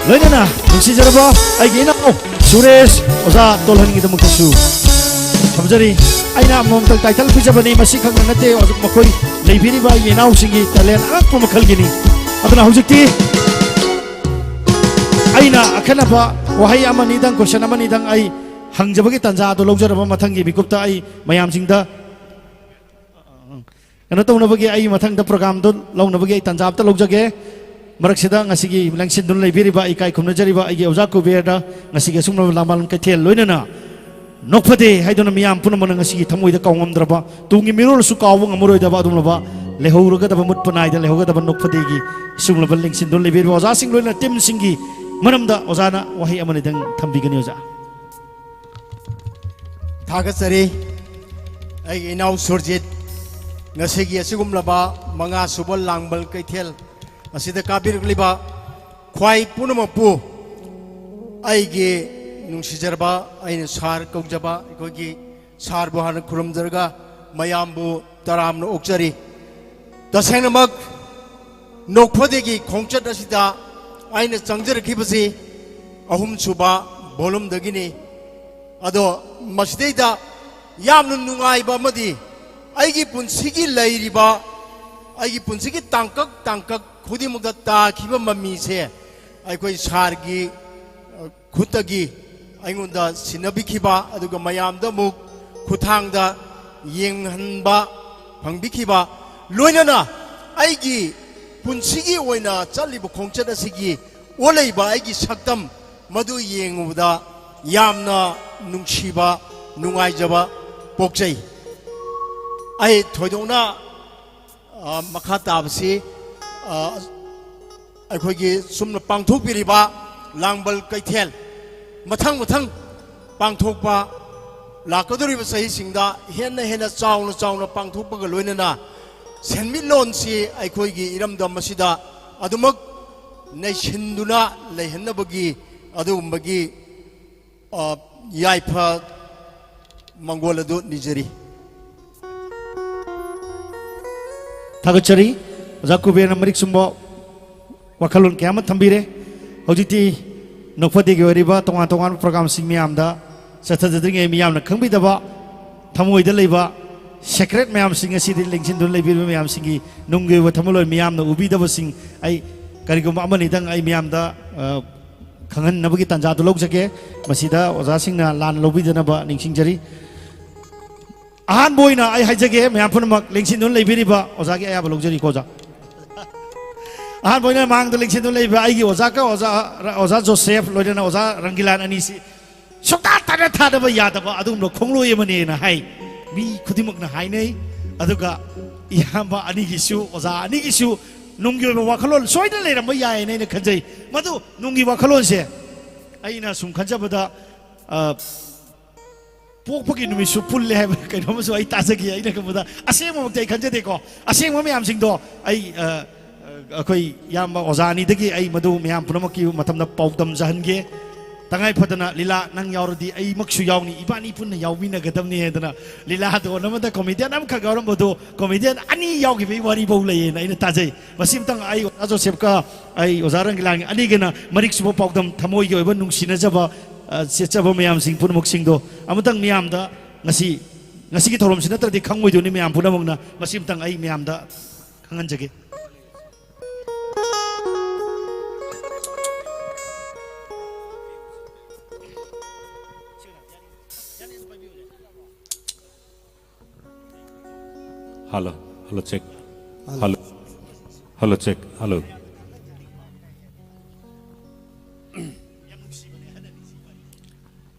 왜냐나 뭉시저러봐 아이기나 수레스 오자 똘하는 게 먹겠수 감자리 아이나 몸들 타이틀 피자바니 마시칸 나테 어저먹고이 레이비리바 이나우싱기 달렌 아프 먹을기니 아드나 후직티 아이나 아카나바 와하이 아마니당 고션 아마니당 아이 항저버기 단자도 롱저러봐 마탕기 미국다 아이 마얌싱다 그나 또나버기 아이 마탕다 프로그램도 롱나버기 단자압다 롱저게 maraksidang ngasigi langsin dun leibiriba ikai kumnajariba igi ojaku berda ngasigi sumna lamal kaithel loinana nokphade haidona miyam punamana ngasigi thamoida kawngam tungi mirol su kawung amuroi daba adumlaba lehoruga daba mutpanai da lehoga daba nokphade gi sumna langsin dun leibiriba oja sing loina tim singi manamda ojana wahi amani dang thambigani oja Thagasari ai inau surjit ngasigi asigumlaba manga subal langbal kaithel asida kabir liba khwai punumapu aige nungsijarba aina sar kaujaba kogi sar bohan kurumjarga mayambu taramno okjari tasengnamak nokphadegi khongchat asida aina changjar khibasi ahum suba bolum dagini ado masdeida yamnu nungai ba madi aigi punsigi lairiba aigi punsigi tangkak खुदिमुक्ता ताखिब mummy से अखोई सारगी खुतगी अइंगोंदा सिनबिखिबा अदुगा मयामदा मुक खुथांगदा येंगहनबा फंगबिखिबा लोइनना आइगी पुंसिगी ओइना चलिब खोंगचत असिगी ओलैबा आइगी सक्तम मदु येंगुदा यामना नुंगसिबा नुंगाइजबा पोकचै आइ थोइदोंना मखा ताबसी अखोगी सुमना पांथोकबिरिबा लांगबल कैथेल मथंग पांथोकपा लाकदोरिबा सहीसिंगदा हेन्ना चावना पांथोकपगा लोइनना सेनमिलोनसी अखोगी इरमदम मसिदा अदुमक नैसिन्दुना लेहन्नबगी अदुगुंबगी याइफा Mongol अदु निजरी थागचरी जाकुबेर नमरिक सुंबो ꯋꯥꯈꯜꯂꯣꯟ ꯀꯌꯥ ꯑꯃ ꯊꯝꯕꯤꯔꯦ ꯍꯧꯖꯤꯛꯇꯤ ꯅꯣꯛꯐꯗꯦꯒꯤ ꯑꯣꯏꯔꯤꯕ ꯇꯣꯉꯥꯟ ꯇꯣꯉꯥꯟꯕ ꯄ꯭ꯔꯣꯒ꯭ꯔꯥꯝꯁꯤꯡ ꯃꯌꯥꯝꯗ ꯆꯠꯊꯖꯗ꯭ꯔꯤꯉꯩ ꯃꯤꯌꯥꯝꯅ ꯈꯪꯕꯤꯗꯕ ꯊꯃꯣꯏꯗ ꯂꯩꯕ ꯁꯦꯀ꯭ꯔꯦꯠ ꯃꯌꯥꯝꯁꯤꯡ ꯑꯁꯤꯗꯤ ꯂꯦꯡꯁꯤꯟꯗꯨꯅ ꯂꯩꯕꯤꯔꯤꯕ ꯃꯌꯥꯝꯁꯤꯡꯒꯤ ꯅꯨꯡꯒꯤ ꯑꯣꯏꯕ ꯊꯃꯣꯏꯂꯣꯏ ꯃꯤꯌꯥꯝꯅ ꯎꯕꯤꯗꯕꯁꯤꯡ ꯑꯩ ꯀꯔꯤꯒꯨꯝꯕ ꯑꯃꯅꯤꯗꯪ ꯑꯩ ꯃꯤꯌꯥꯝꯗ ꯈꯪꯍꯟꯅꯕꯒꯤ ꯇꯥꯟꯖꯥꯗꯨ ꯂꯧꯖꯒꯦ ꯃꯁꯤꯗ ꯑꯣꯖꯥꯁꯤꯡꯅ ꯂꯥꯟꯅ ꯂꯧꯕꯤꯗꯅꯕ ꯅꯤꯡꯁꯤꯡꯖꯔꯤ ꯑꯍꯥꯟꯕ ꯑꯣꯏꯅ ꯑꯩ ꯍꯥꯏꯖꯒꯦ ꯃꯌꯥꯝ ꯄꯨꯝꯅꯃꯛ ꯂꯦꯡꯁꯤꯟꯗꯨꯅ ꯂꯩꯕꯤꯔꯤꯕ ꯑꯣꯖꯥꯒꯤ ꯑꯌꯥꯕ ꯂꯧꯖꯔꯤꯀꯣ ꯑꯣꯖꯥ ꯑꯍꯥꯟꯕ ꯑꯣꯏꯅ ꯃꯥꯡꯗ ꯂꯦꯡꯁꯤꯟꯗꯨꯅ ꯂꯩꯕ ꯑꯩꯒꯤ ꯑꯣꯖꯥ ꯖꯣꯁꯦꯐ ꯂꯣꯏꯅꯅ ꯑꯣꯖꯥ ꯔꯪꯒꯤꯂꯥꯟ ꯑꯅꯤꯁꯤ ꯁꯨꯛꯇꯥ ꯊꯥꯗꯕ ꯌꯥꯗꯕ ꯑꯗꯨꯒꯨꯝꯕ ꯈꯣꯡꯂꯣꯏ ꯑꯃꯅꯦꯅ ꯍꯥꯏ ꯃꯤ ꯈꯨꯗꯤꯡꯃꯛꯅ ꯍꯥꯏꯅꯩ ꯑꯗꯨꯒ ꯏꯌꯥꯝꯕ ꯑꯅꯤꯒꯤꯁꯨ ꯑꯣꯖꯥ ꯑꯅꯤꯒꯤꯁꯨ ꯅꯨꯡꯒꯤ ꯑꯣꯏꯕ ꯋꯥꯈꯜꯂꯣꯟ ꯁꯣꯏꯗꯅ ꯂꯩꯔꯝꯕ ꯌꯥꯏꯅ ꯑꯩꯅ ꯈꯟꯖꯩ ꯃꯗꯨ ꯅꯨꯡꯒꯤ ꯋꯥꯈꯜꯂꯣꯟꯁꯦ ꯑꯩꯅ ꯁꯨꯝ ꯈꯟꯖꯕꯗ ꯄꯣꯛꯄꯒꯤ ꯅꯨꯃꯤꯠꯁꯨ ꯄꯨꯜꯂꯦ ꯍꯥꯏꯕ ꯀꯩꯅꯣꯝꯃꯁꯨ ꯑꯩ ꯇꯥꯖꯈꯤ ꯑꯩꯅ ꯈꯟꯕꯗ ꯑꯁꯦꯡꯕꯃꯛꯇꯤ ꯑꯩ ꯈꯟꯖꯗꯦꯀꯣ ꯑꯁꯦꯡꯕ ꯃꯌꯥꯝꯁꯤꯡꯗꯣ ꯑꯩ ꯑꯩꯈꯣꯏ ꯏꯌꯥꯝꯕ ꯑꯣꯖꯥ ꯑꯅꯤꯗꯒꯤ ꯑꯩ ꯃꯗꯨ ꯃꯌꯥꯝ ꯄꯨꯝꯅꯃꯛꯀꯤ ꯃꯇꯝꯗ ꯄꯥꯎꯗꯝꯖꯍꯟꯒꯦ ꯇꯉꯥꯏ ꯐꯗꯅ ꯂꯤꯂꯥ ꯅꯪ ꯌꯥꯎꯔꯗꯤ ꯑꯩꯃꯛꯁꯨ ꯌꯥꯎꯅꯤ ꯏꯕꯥꯅꯤ ꯄꯨꯟꯅ ꯌꯥꯎꯃꯤꯟꯅꯒꯗꯕꯅꯤ ꯍꯥꯏꯗꯅ ꯂꯤꯂꯥꯗꯣ ꯑꯃꯗ ꯀꯣꯃꯦꯗꯤꯌꯟ ꯑꯃꯈꯛ ꯌꯥꯎꯔꯝꯕꯗꯣ ꯀꯣꯃꯦꯗꯤꯌꯟ ꯑꯅꯤ ꯌꯥꯎꯈꯤꯕꯒꯤ ꯋꯥꯔꯤꯐꯧ ꯂꯩꯌꯦꯅ ꯑꯩꯅ ꯇꯥꯖꯩ ꯃꯁꯤꯃꯇꯪ ꯑꯩ ꯑꯣꯖꯥ ꯖꯣꯁꯦꯐꯀ ꯑꯩ ꯑꯣꯖꯥ ꯔꯪꯒꯤꯂꯥꯟꯒꯤ ꯑꯅꯤꯒꯤꯅ ꯃꯔꯤꯛ ꯁꯨꯕ ꯄꯥꯎꯗꯝ ꯊꯃꯣꯏꯒꯤ ꯑꯣꯏꯕ ꯅꯨꯡꯁꯤꯅꯖꯕ ꯆꯦꯠꯆꯕ ꯃꯌꯥꯝꯁꯤꯡ ꯄꯨꯝꯅꯃꯛꯁꯤꯡꯗꯣ ꯑꯃꯇꯪ ꯃꯤꯌꯥꯝꯗ ꯉꯁꯤꯒꯤ ꯊꯧꯔꯝꯁꯤ ꯅꯠꯇ꯭ꯔꯗꯤ ꯈꯪꯉꯣꯏꯗꯣꯏꯅꯤ ꯃꯌꯥꯝ ꯄꯨꯝꯅꯃꯛꯅ ꯃꯁꯤꯃꯇꯪ ꯑꯩ ꯃꯌꯥꯝꯗ ꯈꯪꯍꯟꯖꯒꯦ Hello, hello, check. Hello, hello, check. Hello.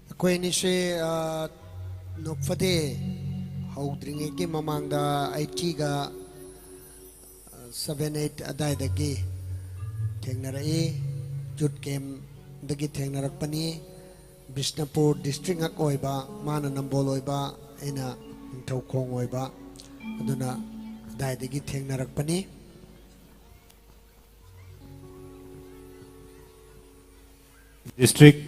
ꯑꯩꯈꯣꯏ ꯑꯅꯤꯁꯦ ꯅꯣꯛꯐꯗꯦ ꯍꯧꯗ꯭ꯔꯤꯉꯩꯒꯤ ꯃꯃꯥꯡꯗ 80ꯒ 7-8 ꯑꯗꯥꯏꯗꯒꯤ ꯊꯦꯡꯅꯔꯛꯏ ꯖꯨꯠ ꯀꯦꯝꯗꯒꯤ ꯊꯦꯡꯅꯔꯛꯄꯅꯤ ꯕꯤꯁꯅꯨꯄꯨꯔ ꯗꯤꯁꯇ꯭ꯔꯤꯛ ꯉꯥꯛ ꯑꯣꯏꯕ ꯃꯥꯅ ꯅꯝꯕꯣꯜ ꯑꯣꯏꯕ ꯑꯩꯅ ꯅꯤꯡꯊꯧꯈꯣꯡ ꯑꯣꯏꯕ ꯑꯗꯨꯅ ꯑꯗꯥꯏꯗꯒꯤ ꯊꯦꯡꯅꯔꯛꯄꯅꯤ District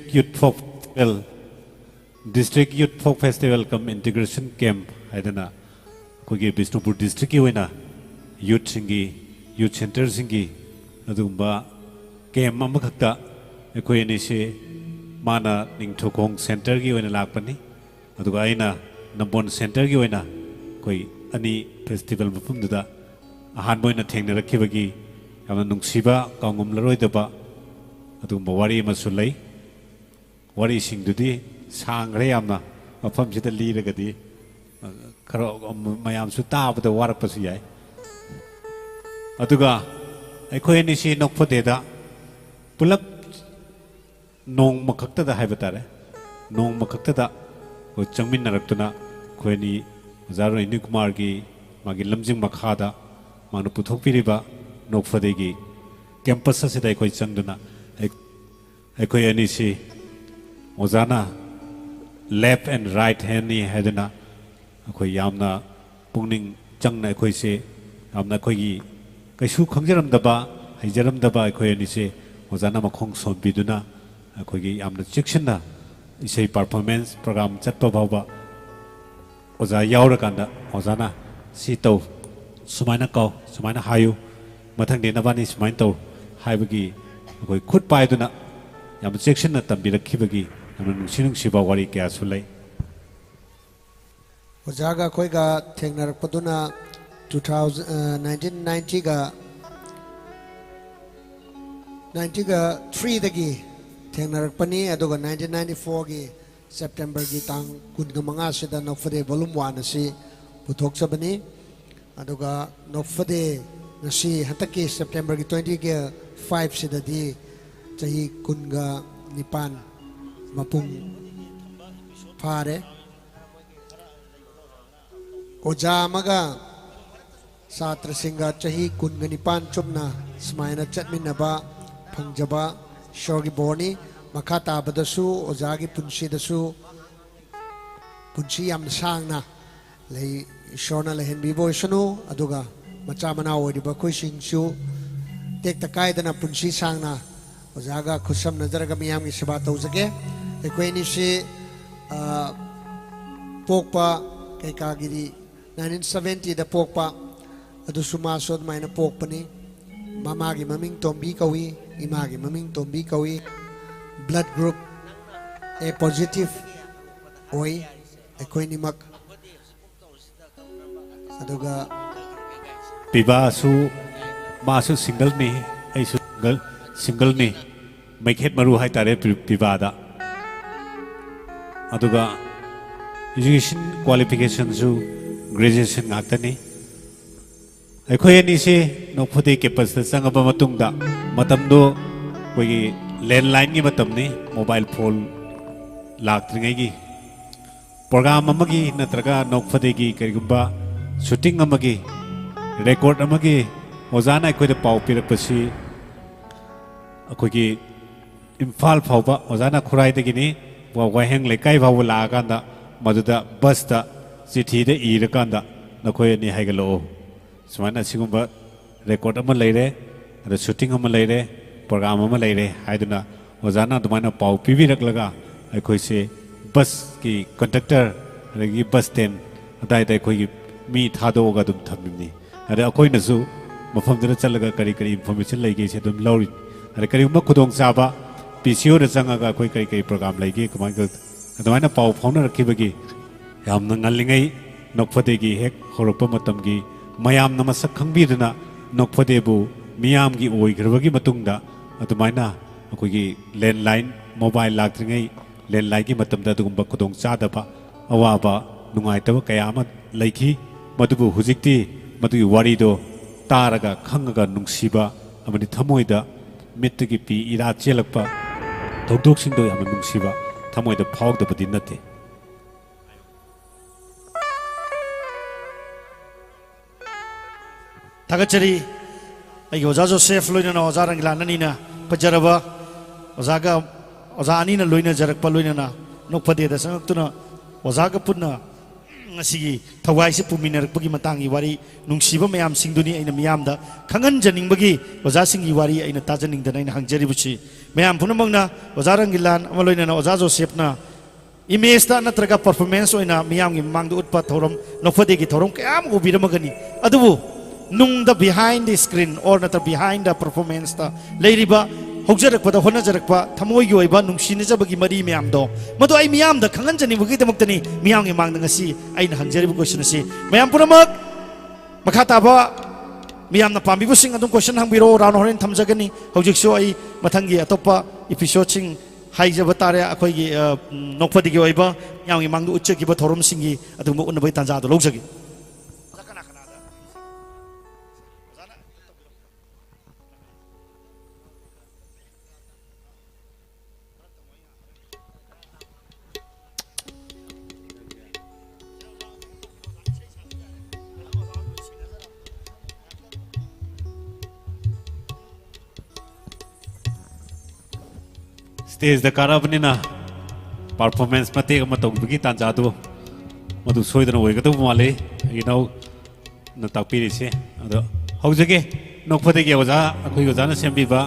Youth Folk Festival come integration camp haidana kogi Bishnupur district ki oina youth singi youth center singi adumba camp amakhakta ekoi ani se mana ningthokong center gi oina lakpani aduga aina nambon center gi oina koi ani festival mafum duda ahan boina thengna rakhibagi yamna nungsiba kaungum laroidaba adumba wari masu lei wari singdudi sangre yamna mafam sida liragadi kharo mayam su tabada warakpasu yai aduga akhoi ani si nokphode da pulak nong makhakta da haibatare nong makhakta da ko changmin naraktuna khoi ni Zaro Indi Kumar ki magi lamjing makhada manu puthok piriba nokphade gi campus asida koi changduna ekoi ani si ozana left and right hand ni hedana akoi yamna pungning changna ekoi se yamna koi gi kaisu khangjaram daba haijaram daba ekoi ani se ozana makhong sombiduna akoi gi yamna chikshna isei performance program chatpa bhawba oza yauraganda ozana si tau sumaina kau sumaina hayu mathang de nabani sumain tau haibagi akoi khut paiduna yam section na tambirakhibagi yamna nungsiba wari kya sulai ꯑꯣꯖꯥꯒ ꯑꯩꯈꯣꯏꯒ ꯊꯦꯡꯅꯔꯛꯄꯗꯨꯅ 1990ꯒ 3ꯗꯒꯤ ꯊꯦꯡꯅꯔꯛꯄꯅꯤ ꯑꯗꯨꯒ 1994ꯒꯤ ꯁꯦꯞꯇꯦꯝꯕꯔꯒꯤ ꯇꯥꯡ 25ꯁꯤꯗ ꯅꯣꯛꯐꯗꯦ volume 1 ꯑꯁꯤ ꯄꯨꯊꯣꯛꯆꯕꯅꯤ ꯑꯗꯨꯒ ꯅꯣꯛꯐꯗꯦ ꯉꯁꯤ ꯍꯟꯗꯛꯀꯤ ꯁꯦꯞꯇꯦꯝꯕꯔꯒꯤ 25ꯁꯤꯗꯗꯤ ꯆꯍꯤ 19 ꯃꯄꯨꯡ ꯐꯥꯔꯦ ꯑꯣꯖꯥ ꯑꯃꯒ ꯁꯥꯇ꯭ꯔꯁꯤꯡꯒ ꯆꯍꯤ 19 ꯆꯨꯝꯅ ꯁꯨꯃꯥꯏꯅ ꯆꯠꯃꯤꯟꯅꯕ ꯐꯪꯖꯕ ꯏꯁꯣꯔꯒꯤ ꯕꯣꯔꯅꯤ ꯃꯈꯥ ꯇꯥꯕꯗꯁꯨ ꯑꯣꯖꯥꯒꯤ ꯄꯨꯟꯁꯤꯗꯁꯨ ꯄꯨꯟꯁꯤ ꯌꯥꯝꯅ ꯁꯥꯡꯅ ꯂꯩ ꯏꯁꯣꯔꯅ ꯂꯩꯍꯟꯕꯤꯕ ꯑꯣꯏꯁꯅꯨ ꯑꯗꯨꯒ ꯃꯆꯥ ꯃꯅꯥꯎ ꯑꯣꯏꯔꯤꯕ ꯑꯩꯈꯣꯏꯁꯤꯡꯁꯨ ꯇꯦꯛꯇ ꯀꯥꯏꯗꯅ ꯄꯨꯟꯁꯤ ꯁꯥꯡꯅ ꯑꯣꯖꯥꯒ ꯈꯨꯠꯁꯝꯅꯖꯔꯒ ꯃꯤꯌꯥꯝꯒꯤ ꯁꯦꯕꯥ ꯇꯧꯖꯒꯦ ꯑꯩꯈꯣꯏ ꯑꯅꯤꯁꯤ ꯄꯣꯛꯄ ꯀꯩꯀꯥꯒꯤꯗꯤ 1970ꯗ ꯄꯣꯛꯄ ꯑꯗꯨꯁꯨ ꯃꯥꯁꯨ ꯑꯗꯨꯃꯥꯏꯅ ꯄꯣꯛꯄꯅꯤ ꯃꯃꯥꯒꯤ ꯃꯃꯤꯡ ꯇꯣꯝꯕꯤ ꯀꯧꯏ ꯏꯃꯥꯒꯤ ꯃꯃꯤꯡ ꯇꯣꯝꯕꯤ ꯀꯧꯏ ꯕ꯭ꯂꯗ ꯒ꯭ꯔꯨꯞ A positive ꯑꯣꯏ ꯑꯩꯈꯣꯏꯅꯤꯃꯛ ꯑꯗꯨꯒ ꯄꯤꯕꯥꯁꯨ 마수 싱글니 아이수 싱글니 마이켓 마루 하이타레 비바다 아두가 에듀케이션 퀄리피케이션수 그레듀에이션 ngaktani ꯑꯩꯈꯣꯏ ꯑꯅꯤꯁꯤ ꯅꯣꯛꯐꯗꯦ ꯀꯦꯝꯄꯁꯇ ꯆꯪꯉꯕ ꯃꯇꯨꯡꯗ ꯃꯇꯝꯗꯣ ꯑꯩꯈꯣꯏꯒꯤ ꯂꯦꯟꯂꯥꯏꯟꯒꯤ ꯃꯇꯝꯅꯤ ꯃꯣꯕꯥꯏꯜ ꯐꯣꯟ ꯂꯥꯛꯇ꯭ꯔꯤꯉꯩꯒꯤ ꯄ꯭ꯔꯣꯒ꯭ꯔꯥꯝ ꯑꯃꯒꯤ ꯅꯠꯇ꯭ꯔꯒ ꯅꯣꯛꯐꯗꯦꯒꯤ ꯀꯔꯤꯒꯨꯝꯕ ꯁꯨꯇꯤꯡ ꯑꯃꯒꯤ ꯔꯦꯀꯣꯔꯗ ꯑꯃꯒꯤ ꯑꯣꯖꯥꯅ ꯑꯩꯈꯣꯏꯗ ꯄꯥꯎ ꯄꯤꯔꯛꯄꯁꯤ ꯑꯩꯈꯣꯏꯒꯤ ꯏꯝꯐꯥꯜ ꯐꯥꯎꯕ ꯑꯣꯖꯥꯅ ꯈꯨꯔꯥꯏꯗꯒꯤꯅꯤ ꯋꯥꯍꯦꯡ ꯂꯩꯀꯥꯏ ꯐꯥꯎꯕ ꯂꯥꯛꯑꯀꯥꯟꯗ ꯃꯗꯨꯗ ꯕꯁꯇ ꯆꯤꯊꯤꯗ ꯏꯔꯀꯥꯟꯗ ꯅꯈꯣꯏ ꯑꯅꯤ ꯍꯥꯏꯒꯠꯂꯛꯑꯣ ꯁꯨꯃꯥꯏꯅ ꯑꯁꯤꯒꯨꯝꯕ ꯔꯦꯀꯣꯔꯗ ꯑꯃ ꯂꯩꯔꯦ ꯑꯗ ꯁꯨꯇꯤꯡ ꯑꯃ ꯂꯩꯔꯦ ꯄ꯭ꯔꯣꯒ꯭ꯔꯥꯝ ꯑꯃ ꯂꯩꯔꯦ ꯍꯥꯏꯗꯨꯅ ꯑꯣꯖꯥꯅ ꯑꯗꯨꯃꯥꯏꯅ ꯄꯥꯎ ꯄꯤꯕꯤꯔꯛꯂꯒ ꯑꯩꯈꯣꯏꯁꯦ ꯕꯁꯀꯤ ꯀꯟꯗꯛꯇꯔ ꯑꯗꯒꯤ ꯕꯁ ꯁ꯭ꯇꯦꯟ ꯑꯗꯥꯏꯗ ꯑꯩꯈꯣꯏꯒꯤ ꯃꯤ ꯊꯥꯗꯣꯛꯑꯒ ꯑꯗꯨꯝ ꯊꯝꯃꯤꯕꯅꯤ ꯑꯗ ꯑꯩꯈꯣꯏꯅꯁꯨ ꯃꯐꯝꯗꯨꯗ ꯆꯠꯂꯒ ꯀꯔꯤ ꯀꯔꯤ ꯏꯟꯐꯣꯔꯃꯦꯁꯟ ꯂꯩꯒꯦꯁꯦ ꯑꯗꯨꯝ ꯂꯧꯔꯤ ꯑꯗ ꯀꯔꯤꯒꯨꯝꯕ ꯈꯨꯗꯣꯡꯆꯥꯕ PCOꯗ ꯆꯪꯉꯒ ꯑꯩꯈꯣꯏ ꯀꯔꯤ ꯀꯔꯤ ꯄ꯭ꯔꯣꯒ꯭ꯔꯥꯝ ꯂꯩꯒꯦ ꯀꯃꯥꯏꯅ ꯑꯗꯨꯃꯥꯏꯅ ꯄꯥꯎ ꯐꯥꯎꯅꯔꯛꯈꯤꯕꯒꯤ ꯌꯥꯝꯅ ꯉꯜꯂꯤꯉꯩ ꯅꯣꯛꯐꯗꯦꯒꯤ ꯍꯦꯛ ꯍꯧꯔꯛꯄ ꯃꯇꯝꯒꯤ ꯃꯌꯥꯝꯅ ꯃꯁꯛ ꯈꯪꯕꯤꯗꯨꯅ ꯅꯣꯛꯐꯗꯦꯕꯨ ꯃꯤꯌꯥꯝꯒꯤ ꯑꯣꯏꯈ꯭ꯔꯕꯒꯤ ꯃꯇꯨꯡꯗ ꯑꯗꯨꯃꯥꯏꯅ ꯑꯩꯈꯣꯏꯒꯤ ꯂꯦꯟꯂꯥꯏꯟ ꯃꯣꯕꯥꯏꯜ ꯂꯥꯛꯇ꯭ꯔꯤꯉꯩ ꯂꯦꯟꯂꯥꯏꯟꯒꯤ ꯃꯇꯝꯗ ꯑꯗꯨꯒꯨꯝꯕ ꯈꯨꯗꯣꯡꯆꯥꯗꯕ ꯑꯋꯥꯕ ꯅꯨꯡꯉꯥꯏꯇꯕ ꯀꯌꯥ ꯑꯃ ꯂꯩꯈꯤ ꯃꯗꯨꯕꯨ ꯍꯧꯖꯤꯛꯇꯤ ꯃꯗꯨꯒꯤ ꯋꯥꯔꯤꯗꯣ ꯇꯥꯔꯒ ꯈꯪꯉꯒ ꯅꯨꯡꯁꯤꯕ ꯑꯃꯗꯤ ꯊꯃꯣꯏꯗ ꯃꯤꯠꯇꯒꯤ ꯄꯤ ꯏꯔꯥ ꯆꯦꯜꯂꯛꯄ ꯊꯧꯗꯣꯛꯁꯤꯡꯗꯣ ꯌꯥꯝꯅ ꯅꯨꯡꯁꯤꯕ ꯊꯃꯣꯏꯗ ꯐꯥꯎꯗꯕꯗꯤ ꯅꯠꯇꯦ ꯊꯥꯒꯠꯆꯔꯤ ꯑꯩꯒꯤ ꯑꯣꯖꯥ ꯖꯣꯁꯦꯐ ꯂꯣꯏꯅꯅ ꯑꯣꯖꯥ ꯔꯪꯒꯤꯂꯥꯟ ꯑꯅꯤꯅ ꯐꯖꯔꯕ ꯑꯣꯖꯥ ꯑꯅꯤꯅ ꯂꯣꯏꯅꯖꯔꯛꯄ ꯂꯣꯏꯅꯅ ꯅꯣꯛꯐꯗꯦꯗ ꯆꯪꯉꯛꯇꯨꯅ ꯑꯣꯖꯥꯒ ꯄꯨꯟꯅ ꯉꯁꯤꯒꯤ ꯊꯋꯥꯏꯁꯤ ꯄꯨꯃꯤꯟꯅꯔꯛꯄꯒꯤ ꯃꯇꯥꯡꯒꯤ ꯋꯥꯔꯤ ꯅꯨꯡꯁꯤꯕ ꯃꯌꯥꯝꯁꯤꯡꯗꯨꯅꯤ ꯑꯩꯅ ꯃꯤꯌꯥꯝꯗ ꯈꯪꯍꯟꯖꯅꯤꯡꯕꯒꯤ ꯑꯣꯖꯥꯁꯤꯡꯒꯤ ꯋꯥꯔꯤ ꯑꯩꯅ ꯇꯥꯖꯅꯤꯡꯗꯅ ꯑꯩꯅ ꯍꯪꯖꯔꯤꯕꯁꯤ ꯃꯌꯥꯝ ꯄꯨꯝꯅꯃꯛꯅ ꯑꯣꯖꯥ ꯔꯪꯒꯤꯂꯥꯟ ꯑꯃ ꯂꯣꯏꯅꯅ ꯑꯣꯖꯥ ꯖꯣꯁꯦꯐꯅ ꯏꯃꯦꯖꯇ ꯅꯠꯇ꯭ꯔꯒ ꯄꯔꯐꯣꯔꯃꯦꯟꯁ ꯑꯣꯏꯅ ꯃꯤꯌꯥꯝꯒꯤ ꯃꯃꯥꯡꯗ ꯎꯠꯄ ꯊꯧꯔꯝ ꯅꯣꯛꯐꯗꯦꯒꯤ ꯊꯧꯔꯝ ꯀꯌꯥ ꯑꯃ ꯎꯕꯤꯔꯝꯃꯒꯅꯤ ꯑꯗꯨꯕꯨ ꯅꯨꯡꯗ ꯕꯤꯍꯥꯏꯟ ꯗ ꯁ꯭ꯀ꯭ꯔꯤꯟ ꯑꯣꯔ ꯅꯠꯇ꯭ꯔꯒ ꯕꯤꯍꯥꯏꯟ ꯗ ꯄꯔꯐꯣꯔꯃꯦꯟꯁꯇ ꯂꯩꯔꯤꯕ ꯍꯧꯖꯔꯛꯄꯗ ꯍꯣꯠꯅꯖꯔꯛꯄ ꯊꯃꯣꯏꯒꯤ ꯑꯣꯏꯕ ꯅꯨꯡꯁꯤꯅꯖꯕꯒꯤ ꯃꯔꯤ ꯃꯌꯥꯝꯗꯣ ꯃꯗꯨ ꯑꯩ ꯃꯤꯌꯥꯝꯗ ꯈꯪꯍꯟꯖꯅꯤꯡꯕꯒꯤꯗꯃꯛꯇꯅꯤ ꯃꯤꯌꯥꯝꯒꯤ ꯃꯥꯡꯗ ꯉꯁꯤ ꯑꯩꯅ ꯍꯪꯖꯔꯤꯕ ꯀꯣꯏꯁꯟ ꯑꯁꯤ ꯃꯌꯥꯝ ꯄꯨꯝꯅꯃꯛ ꯃꯈꯥ ꯇꯥꯕ ꯃꯤꯌꯥꯝꯅ ꯄꯥꯝꯕꯤꯕꯁꯤꯡ ꯑꯗꯨꯝ ꯀꯣꯏꯁꯟ ꯍꯪꯕꯤꯔꯛꯑꯣ ꯔꯥꯎꯟ ꯍꯣꯔꯦꯟ ꯊꯝꯖꯒꯅꯤ ꯍꯧꯖꯤꯛꯁꯨ ꯑꯩ ꯃꯊꯪꯒꯤ ꯑꯇꯣꯞꯄ ꯏꯄꯤꯁꯣꯗꯁꯤꯡ ꯍꯥꯏꯖꯕ ꯇꯥꯔꯦ ꯑꯩꯈꯣꯏꯒꯤ ꯅꯣꯛꯐꯗꯦꯒꯤ ꯑꯣꯏꯕ ꯃꯤꯌꯥꯝꯒꯤ ꯃꯥꯡꯗ ꯎꯠꯆꯈꯤꯕ ꯊꯧꯔꯝꯁꯤꯡꯒꯤ ꯑꯗꯨꯒꯨꯝꯕ ꯎꯠꯅꯕꯒꯤ ꯇꯥꯟꯖꯥꯗꯣ ꯂꯧꯖꯒꯦ स्टेज कारबनीना परफॉर्मेंस मतेक मतौबगी तांजादो मधु सोइदन ओइगदब माले इनाउ न ताकपिरिसे अदो हौजगे नोकफदेगे ओजा अखोइ ओजाना सेमबिबा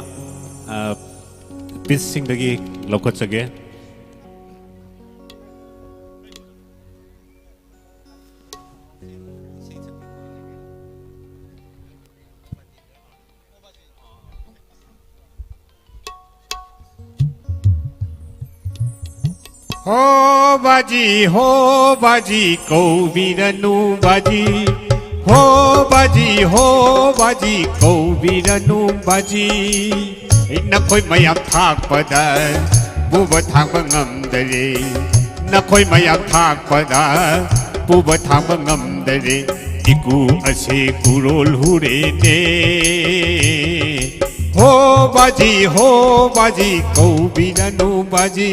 पीस सिंगदगी लौकचगे हो बाजी कौबिरनु बाजी हो बाजी कौबिरनु बाजी नखोई मयाम थाकपदा बुब थांब ngamdare नखोई मयाम थाकपदा बुब थांब ngamdare इकु असे कुरोल हुरे ने हो बाजी कौबिरनु बाजी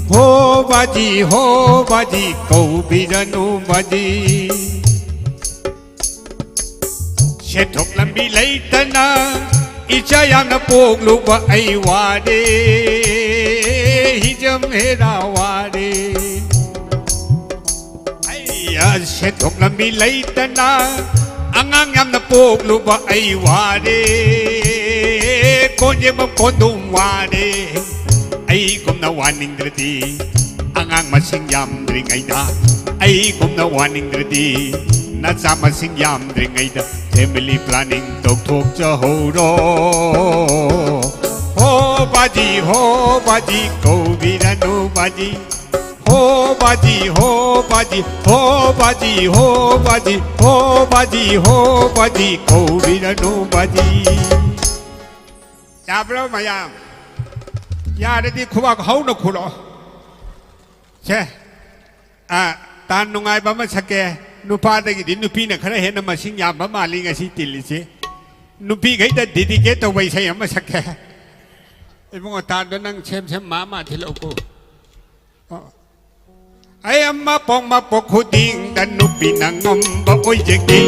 हो बाजी कौबिरनु बाजी शेथोक लंबी लैतना इचा यामना पोगलुबा ऐ वारे हिजम हेरा वारे ऐया शेथोक लंबी लैतना अंगांग यामना पोगलुबा ऐ वारे कोंजे म कोंदुम वारे ꯑꯩꯒꯨꯝꯅ ꯋꯥꯅꯤꯡꯗ꯭ꯔꯗꯤ ꯑꯉꯥꯡ ꯃꯁꯤꯡ ꯌꯥꯝꯗ꯭ꯔꯤꯉꯩꯗ ꯑꯩꯒꯨꯝꯅ ꯋꯥꯅꯤꯡꯗ꯭ꯔꯗꯤ na sama sing yam dring ai da family planning tok thok cha ho ro ho baji ko viranu baji ho baji ho baji ho baji ho baji ho baji ho baji ko viranu baji Jablo mayam ya de khu ba hau no khu lo che tan nungai ba ma sake nupa da gi nupi na khara he na ma sing ya ba ma li nga si til si nupi gai da didi ke to wai sai ma sake ai mo ta do nang chem ma thilo ko ai amma pong ma pok khu ding da nupi na ngom ba oi je ge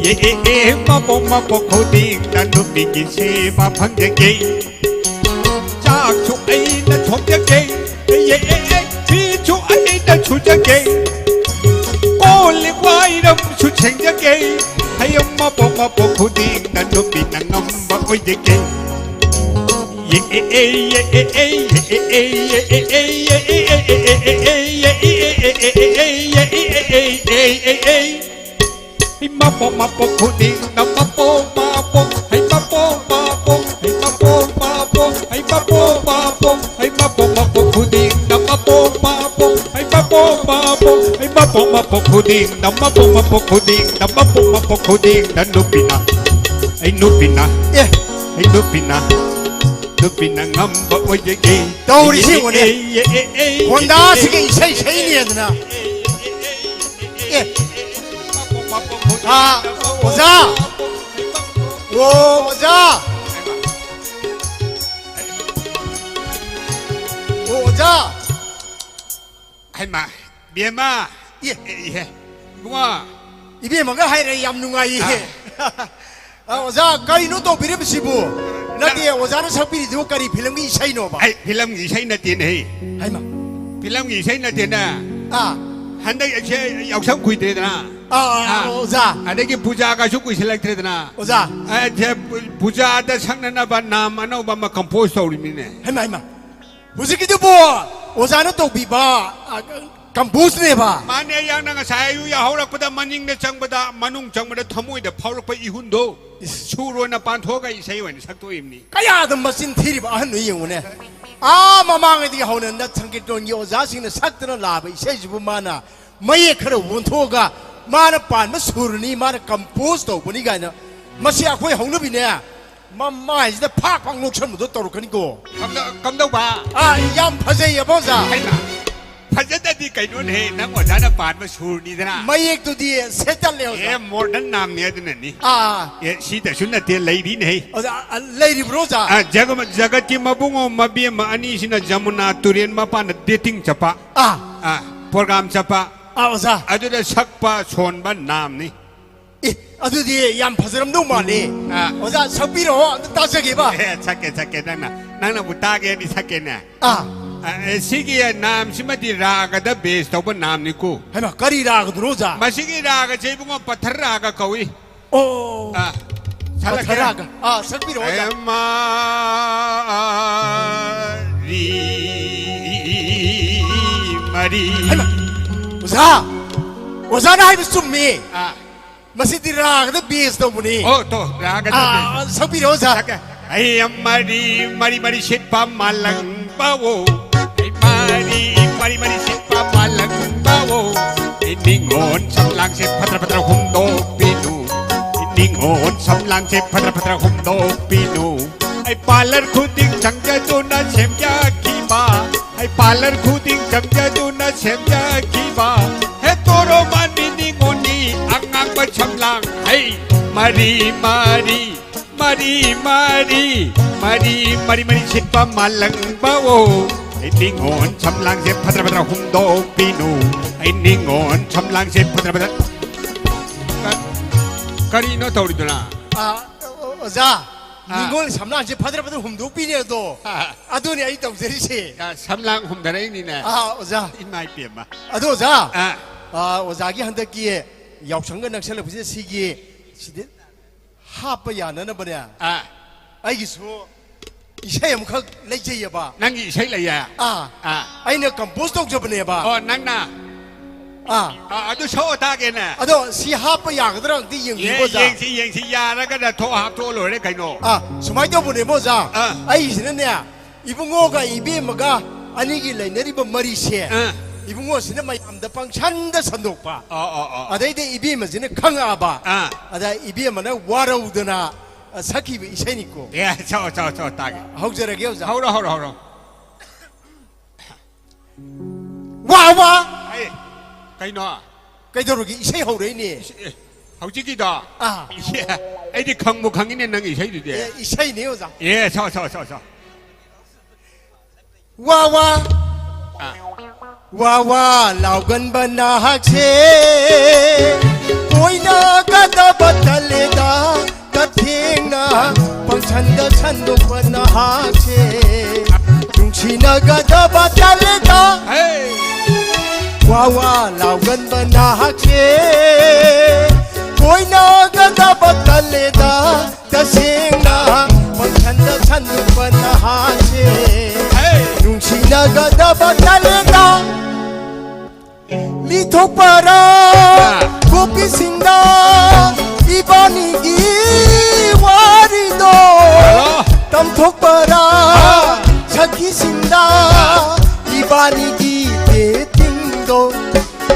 ye ma pong ma pok khu ding da nupi gi se ba phang je ge cha chu ai na chom je ge ye chi chu ai na chu je ge Only why them should change again. I am my papa pudding and no be a number with the game. My pudding, the mapo, hey mapo, hey mapo, hey mapo, pudding, the mapo, hey mapo, hey mapo pudding, the mapo pudding, the mapo pudding, the nupina, hey nupina, hey nupina, nupina ngamba oye gay. Don't you see what it? Honda singing say it na. Oza, Oza, Oza. Hey ma, bien ma, Mua, Ibi maga hai re yam nungai. Oza, kari no to birib sibu. Nati Oza na sabi do kari film gi sai no ba. hey, film gi sai na tin hey. Hai ma. Film gi sai na tin na. Hắn đây học sống quỳ thế nào? Oza. Anh đây cái puja cái số quỳ select thế nào? Oza. Anh puja đã sang nên là bạn nam anh ông mà compose rồi mình nè. Hai ma. Busi kitu bo. Oza na to bi ba. Compose ne ba. Mà này yang năng sai yu ya hậu lạc bữa maning để chăng bữa manung chăng bữa thamui để phao lạc bữa ihun do. Su rồi na pan thua cái sai vậy sắc tôi im ni. Kaya the machine thiri ba han nuyi ngune. Mamang di honen na changkit don yo za sing na sak na la ba sai jibu mana. Mai khara won thoga mana pan ma surni mana compose to buni ga na. Masi akhoi hong nu bi ne. Mama is the park pang nok cham do toru kan ko. Cầm đâu bà? Yam phajai ya ba za. Hay là phajai da di kai nun he na ngo za na pan ma surni da na. Mai ek tu di setal le Ye modern nam ne da ni. Ye si da sunna te lady ne. Lady Broza. Jagat ki mabungo mabi ma ani sina jamuna turien ma pan dating chapa. Program chapa. Oza. Adu da sakpa son ban nam ni. Adu di yam phajaram do ma le. Oza sabi ro ta sa ge ba. Chake nang na buta ge ni sake na. Sige nam simati raga da base to ban nam ni ko. Hai ma kari raga Broza. Masigi raga che bungo pathar raga kawi. Oh. Raga. Sabi ro. Mari. Oza. Oza na hai summi. Masidi raga da base to buni. Oh to raga da base. Sabi ro za. Ay mari shit pa malang bawo. Ay mari shit pa malang bawo. Iningon samlang se patra humdo pinu. Iningon samlang se patra humdo pinu. Ay parlor khuding changja do na semja kiba. Ay parlor khuding changja do na semja kiba. He toro mani ningoni angang pa samlang. Hey mari shit pa malang bawo. Ay ningon samlang se patra humdo pinu. Ay ningon samlang se patra. Karino tauri do na. Oza. Ningol samlang se patra humdo pinu do. Adu ni ai tau seri se. Samlang humda rai ni na. Oza. In my pema. Adu oza. Oza gi handa ki yaw sang nak sel phise si gi sidi hapa ya na ba ne. Ai gi so isai am khak lai je ba. Nang gi sai lai ya. Ai na compose tok je ba ne ba. Oh nang na. ꯑꯗꯨ ꯁꯣ ꯇꯥꯒꯦꯅꯦ ꯑꯗꯣ ꯁꯤ ꯍꯥꯞꯄ ꯌꯥꯒꯗ꯭ꯔꯥ ꯑꯝꯇ ꯌꯦꯡꯕꯤꯌꯨ ꯑꯣꯖꯥ ꯌꯦꯡꯁꯤ ꯌꯥꯔꯒꯅ ꯊꯣꯛ ꯍꯥꯞꯊꯣꯛ ꯂꯣꯏꯔꯦ ꯀꯩꯅꯣ ꯁꯨꯃꯥꯏꯅ ꯇꯧꯕꯅꯦꯕ ꯑꯣꯖꯥ ꯑꯩꯁꯤꯅꯅꯦ 이붕어가 이비엠가 아니기 레이너리버 머리세 이붕어시는 마ям다 방찬다 선독바 아다이데 이비엠은 강아바 아다 이비엠은 와라우드나 사키비 이세니고 예 저 딱 하우저라게 오자 하우라 와와 아이 가이노 가이도르기 이세 하우레니 하우지기다 예 아이디 강무 강인의 능이 이세이데 예 이세니 오자 예 저 와와 와와 라우건 바나학세 보이나 가다 바탈레다 가팅나 방찬다 찬도 바나학세 둥치나 가다 바탈레다 와와 라우건 바나학세 보이나 가다 바탈레다 가팅나 방찬다 찬도 바나학세 둥치나가다 바탈레다 리톡바라 고피신다 이번이기 와리도 땀톡바라 사키신다 이번이기 베팅도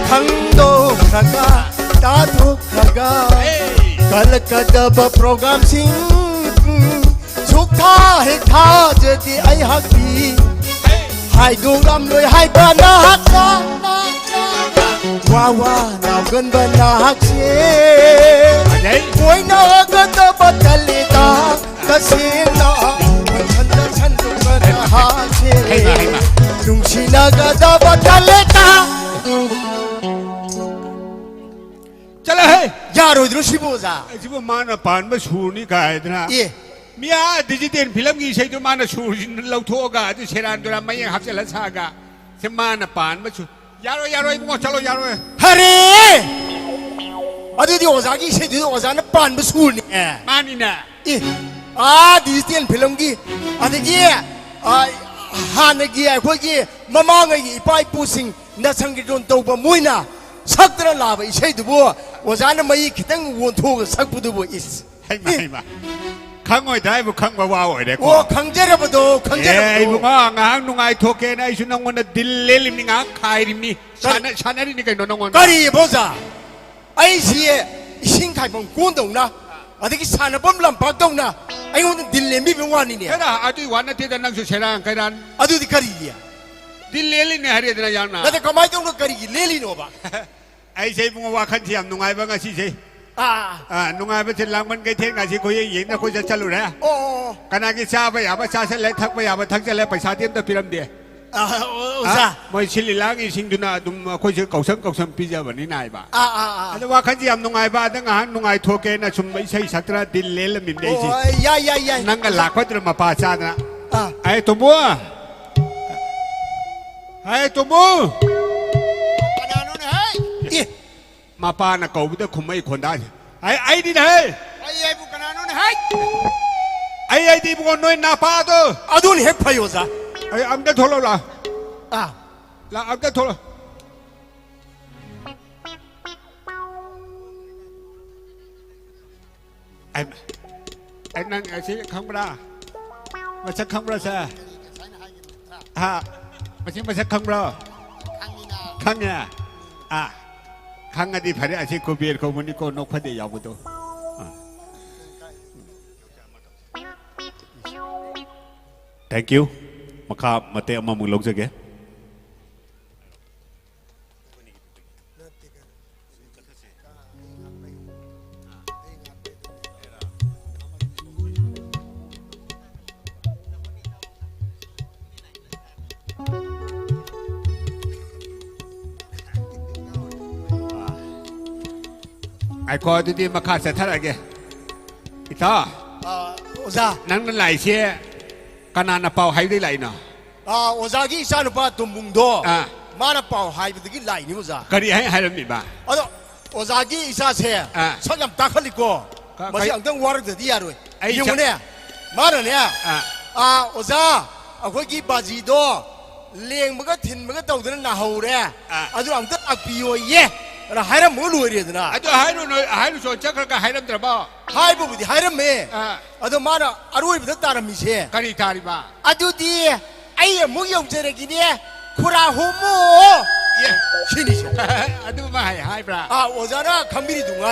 강도 가가 따도 가가 갈라가다바 프로그램싱 좋다 해타 저디 아이 학비 하이도 감로이 하이바나 학사 와와 나건 바나 학세 보이나 가다 바탈리다 가신나 천다 산도 바나 학세 둥치나 가다 바탈리다 잘해 야로이드로 시보자 지금 만나 반바 수니 가이드나 예 미야 디지털 필름기 세도 만나 수진 lau토가 아주 세란도라 마이 합sel라 사가 세만나 반바 수 야로 이거 잘로 야로 하리 어디 오자기 세도 오자는 반바 수니 마니나 아 디지털 필름기 아니기 하나기 거기 마망의 이빠이 부싱 나 상기론 또바 뭐이나 sakdra laba isai dubo wazana mai kitang wonthog sakpudubo is 하이마 강어이 다이브 강과 와오래 오 강제라보도 강제라보도 이부가 ngang nungai thoke na isu nangona dillelim ninga khairimni sanari ni kai nongon kari boza ai siye isin khai bong kondongna adiki sana bom lam pakdongna ai ngon dillemi bingwani ne era adu wana te da nangsu serang kairan adu di kari ya dilleli ne hari dana yana nada kamai tong kari leli no ba ai sei bunga wa khan thiam nungai ba nga si sei nungai ba chen lang man kai theng na si ko yin na ko ja chalu ra kana ki cha ba ya ba cha se le thak ba ya ba thak ja le paisa tiam ta piram de oza moi sili lang i sing duna dum ko je kausam pi ja ba ni nai ba ada wa khan thiam nungai ba da nga nungai thoke na sum mai sei saktra dillel min de si ya nang ga lak pa tra ma pa cha na ai to bo ai to bo mapana kau bida khumai khonda ai di hai ai bu kana no hai ai di bu noi na pa to adun he phayoza ai amda tholo la la amda tholo ai nang ai si khang bra ma sak khang bra sa ma sak khang bra khang ya 강아지 발에 아직 고비엘 고문이고 녹화돼 야구도 Thank you maka mate ama mung log jage ai có đi mà khai sẽ thắt lại kìa ít đó oza nắng nó lại xe cana nó bao hay đi lại nè oza ki isa no pa tumbung do mana pau hai bi ki lai ni oza cái gì hay làm gì bà ado oza ki isa se sakam takhali ko masi angdang war de dia roi yung ne mana ne oza akhoi ki baji do เลี้ยงมันก็ถิ่นมันก็เต่าตัวนั้นหนาหูเร่อาจุอังตัดอักปีโอเย่เราหายรำมือรวยเดียวนะ อาจจะหายรู้หน่อยหายรู้ส่วนจักรก็หายน้ำตาบ้า หายปุ๊บดิหายรำเมย์อาจุมาน่ะอารวยเป็นตาดำมิเช่ กันอีกการบ้า อาจุดีไอ้มุกยงเจริญกินเนี่ยคุราหูโม เย่ ชินิเช่ อาดูมาหายปลา โอจาระคำมิริดุงไง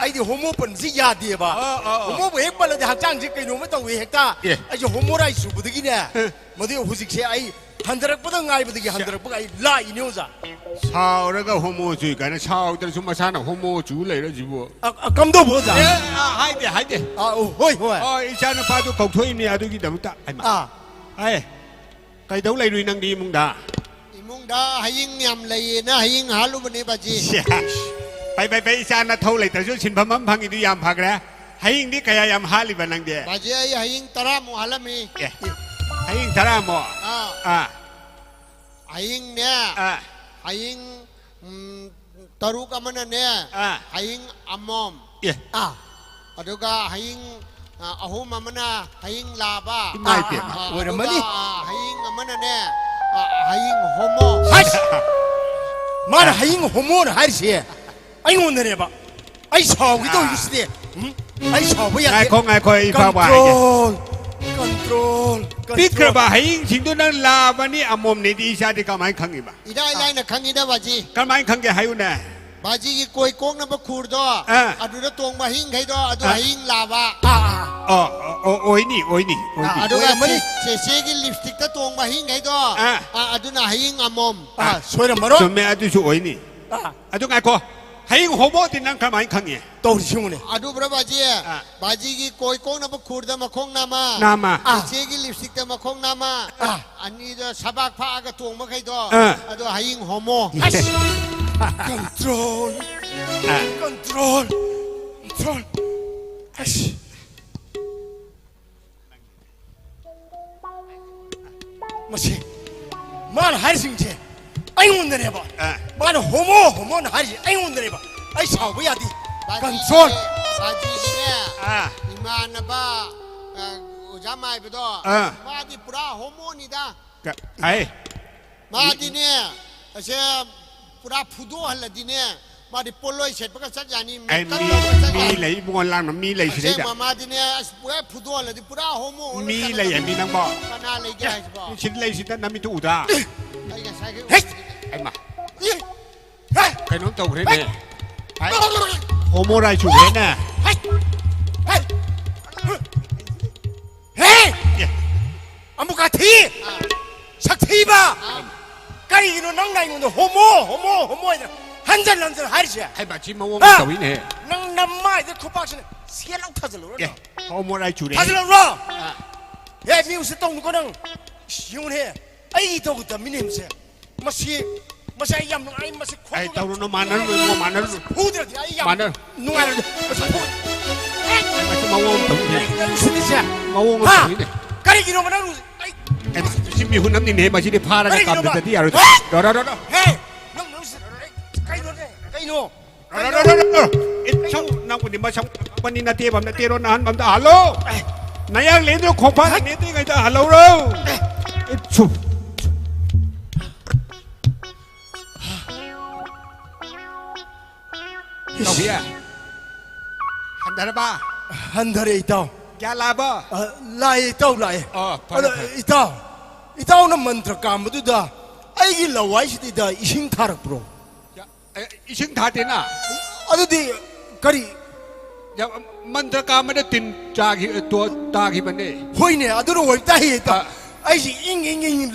ไอ้ที่หูโมเป็นสิยาดีบ่หูโมเฮกบัลเลยหักจ้างจิกไอ้หนูไม่ต้องเฮกตาไอ้ที่หูโมไรสูบดึกินเนี่ยมาดูหูสิเช่ไอ้ฮันเดอร์ปุ๊บไงปุ๊บดึกิฮันเดอร์ปุ๊บไอ้ไล่เนื้อจ้ะ ชาวแล้วก็หัวโมจุยกันชาวแต่สมมาชาหนักหัวโมจุเลยแล้วจีบัว คำดูบ่จ้ะ หายเดี๋ยวหายเดี๋ยว เฮ้ยเฮ้ย อ๋ออีชาหน้าป้าตัวเขาถ้วยเนี่ยดูกี่ดำตาไอ้มาไอ้ไก่เท่าไรดูนังดีมึงด่า Imung dah haying nyam lay na haying halu bani baji. ไปอีชาหน้าเท่าไรแต่ช่วยชินพม่าพังอีดูยามพักแล้วให้ยิงที่กายามฮาลิบันนังเดีย Baji ay haying taramu halami. ให้ยิงทาราหมอHaying niya. Haying taruka mana niya. Haying amom. Aduga haying ahuma mana haying laba. Haying mana niya. Haying homo. Mana haying homo na hari siya. Ay ngunit na ba? Ay saw ito yung siya. Ay saw ba yan? ไงคอยฟ้าว่า Control. พี่กระบะให้ยิงชิงตัวนั้นลาวันนี้อมมในดีชาติกำไมขังอีบ้า Ida ilay na kangida baji. กำไมขังแกให้อยู่แน่ Baji ki koi kong na bakur do. Adu na tuong mahing kay do. Adu haying laba. โอ้ยนี่ Adu ka mani. Sege lipstick na tuong mahing kay do. Adu na haying amom. Soy na maro. จนแม่อดูช่วยนี่อดูไงก็ให้ยิงหัวโมตินังกำไมขังเนี่ย Tawag siya muna. Adu bra baji. Baji ki koi kong na bakur da makong nama. Nama. Sege lipstick da makong nama. Ani do sabak pa aga tuong makay do. Adu haying homo. Control. Ash. Masih. Mana hari sing je. Ay ngunit na ba? Mana homo na hari. Ay ngunit na ba? Ay saw ba yadi? Control. Baji ki niya. Imana ba? Ujamay ba do? Madi pura homo ni da. ไอ้ Madi niya. Kasi pura pudo haladi niya. Madi poloy set baka sa yani. ไอ้มีเลยบวงลังมันมีเลยสิ Kasi เด้อ madi niya pura pudo haladi pura homo. มีเลยมีนังบ่ Kana lay guys ba. ชิ้นเลยสินั่นมีตู้ตา Ay ka sa ไอ้มา Hey. ใครน้องตกเลยเนี่ยโฮโมไรชูเห็นน่ะ Hey. Amukati. Sakti ba? Kari ino nang nai ngundo homo. Hanjan hari siya. ให้บาชิมาวงตวินเฮ Nang namay de kupakshin. Siya lang tazalo. โฮโมไรชูเห็น Tazalo ro. Hey, miu se tong ko nang. Yung he. Ay ito ko ta minim siya. Masih ayam nung ay masih ไอ้เต้าโนมานั้นมานั้น Pudra di ayam. Mana? Nung ay masih pud. บาชิมาวงตวินเฮ Sini siya. มาวงตวินเฮ Kari gino man nang. Ay. ไอ้ชิมมีหุ่นน้ำนิ่งเฮบาชิได้พาแล้วกลับแต่ที่อะไรรอ Hey. Nang kay no. Kay no. ไอ้ช่างนักวันนี้มาช่างวันนี้นาทีแบบนาทีรถนานแบบฮัลโหลนายยังเลี้ยงดูของพันนี่ที่ไงจะฮัลโหลเราไอ้ชุบเจ้าพี่ฮันดาบ้า Handare itaw. ยาลาบ้า Lai itaw lai. Itaw na mantra kama tu da. Ay gilaway siya da ising tarak bro. อีชิงทาติน่ะ Ano di kari อย่ามันตะการไม่ได้ตินจากตัวตาขี้มันนี่ hoy ne aduro wai tahi ita. Ay si ing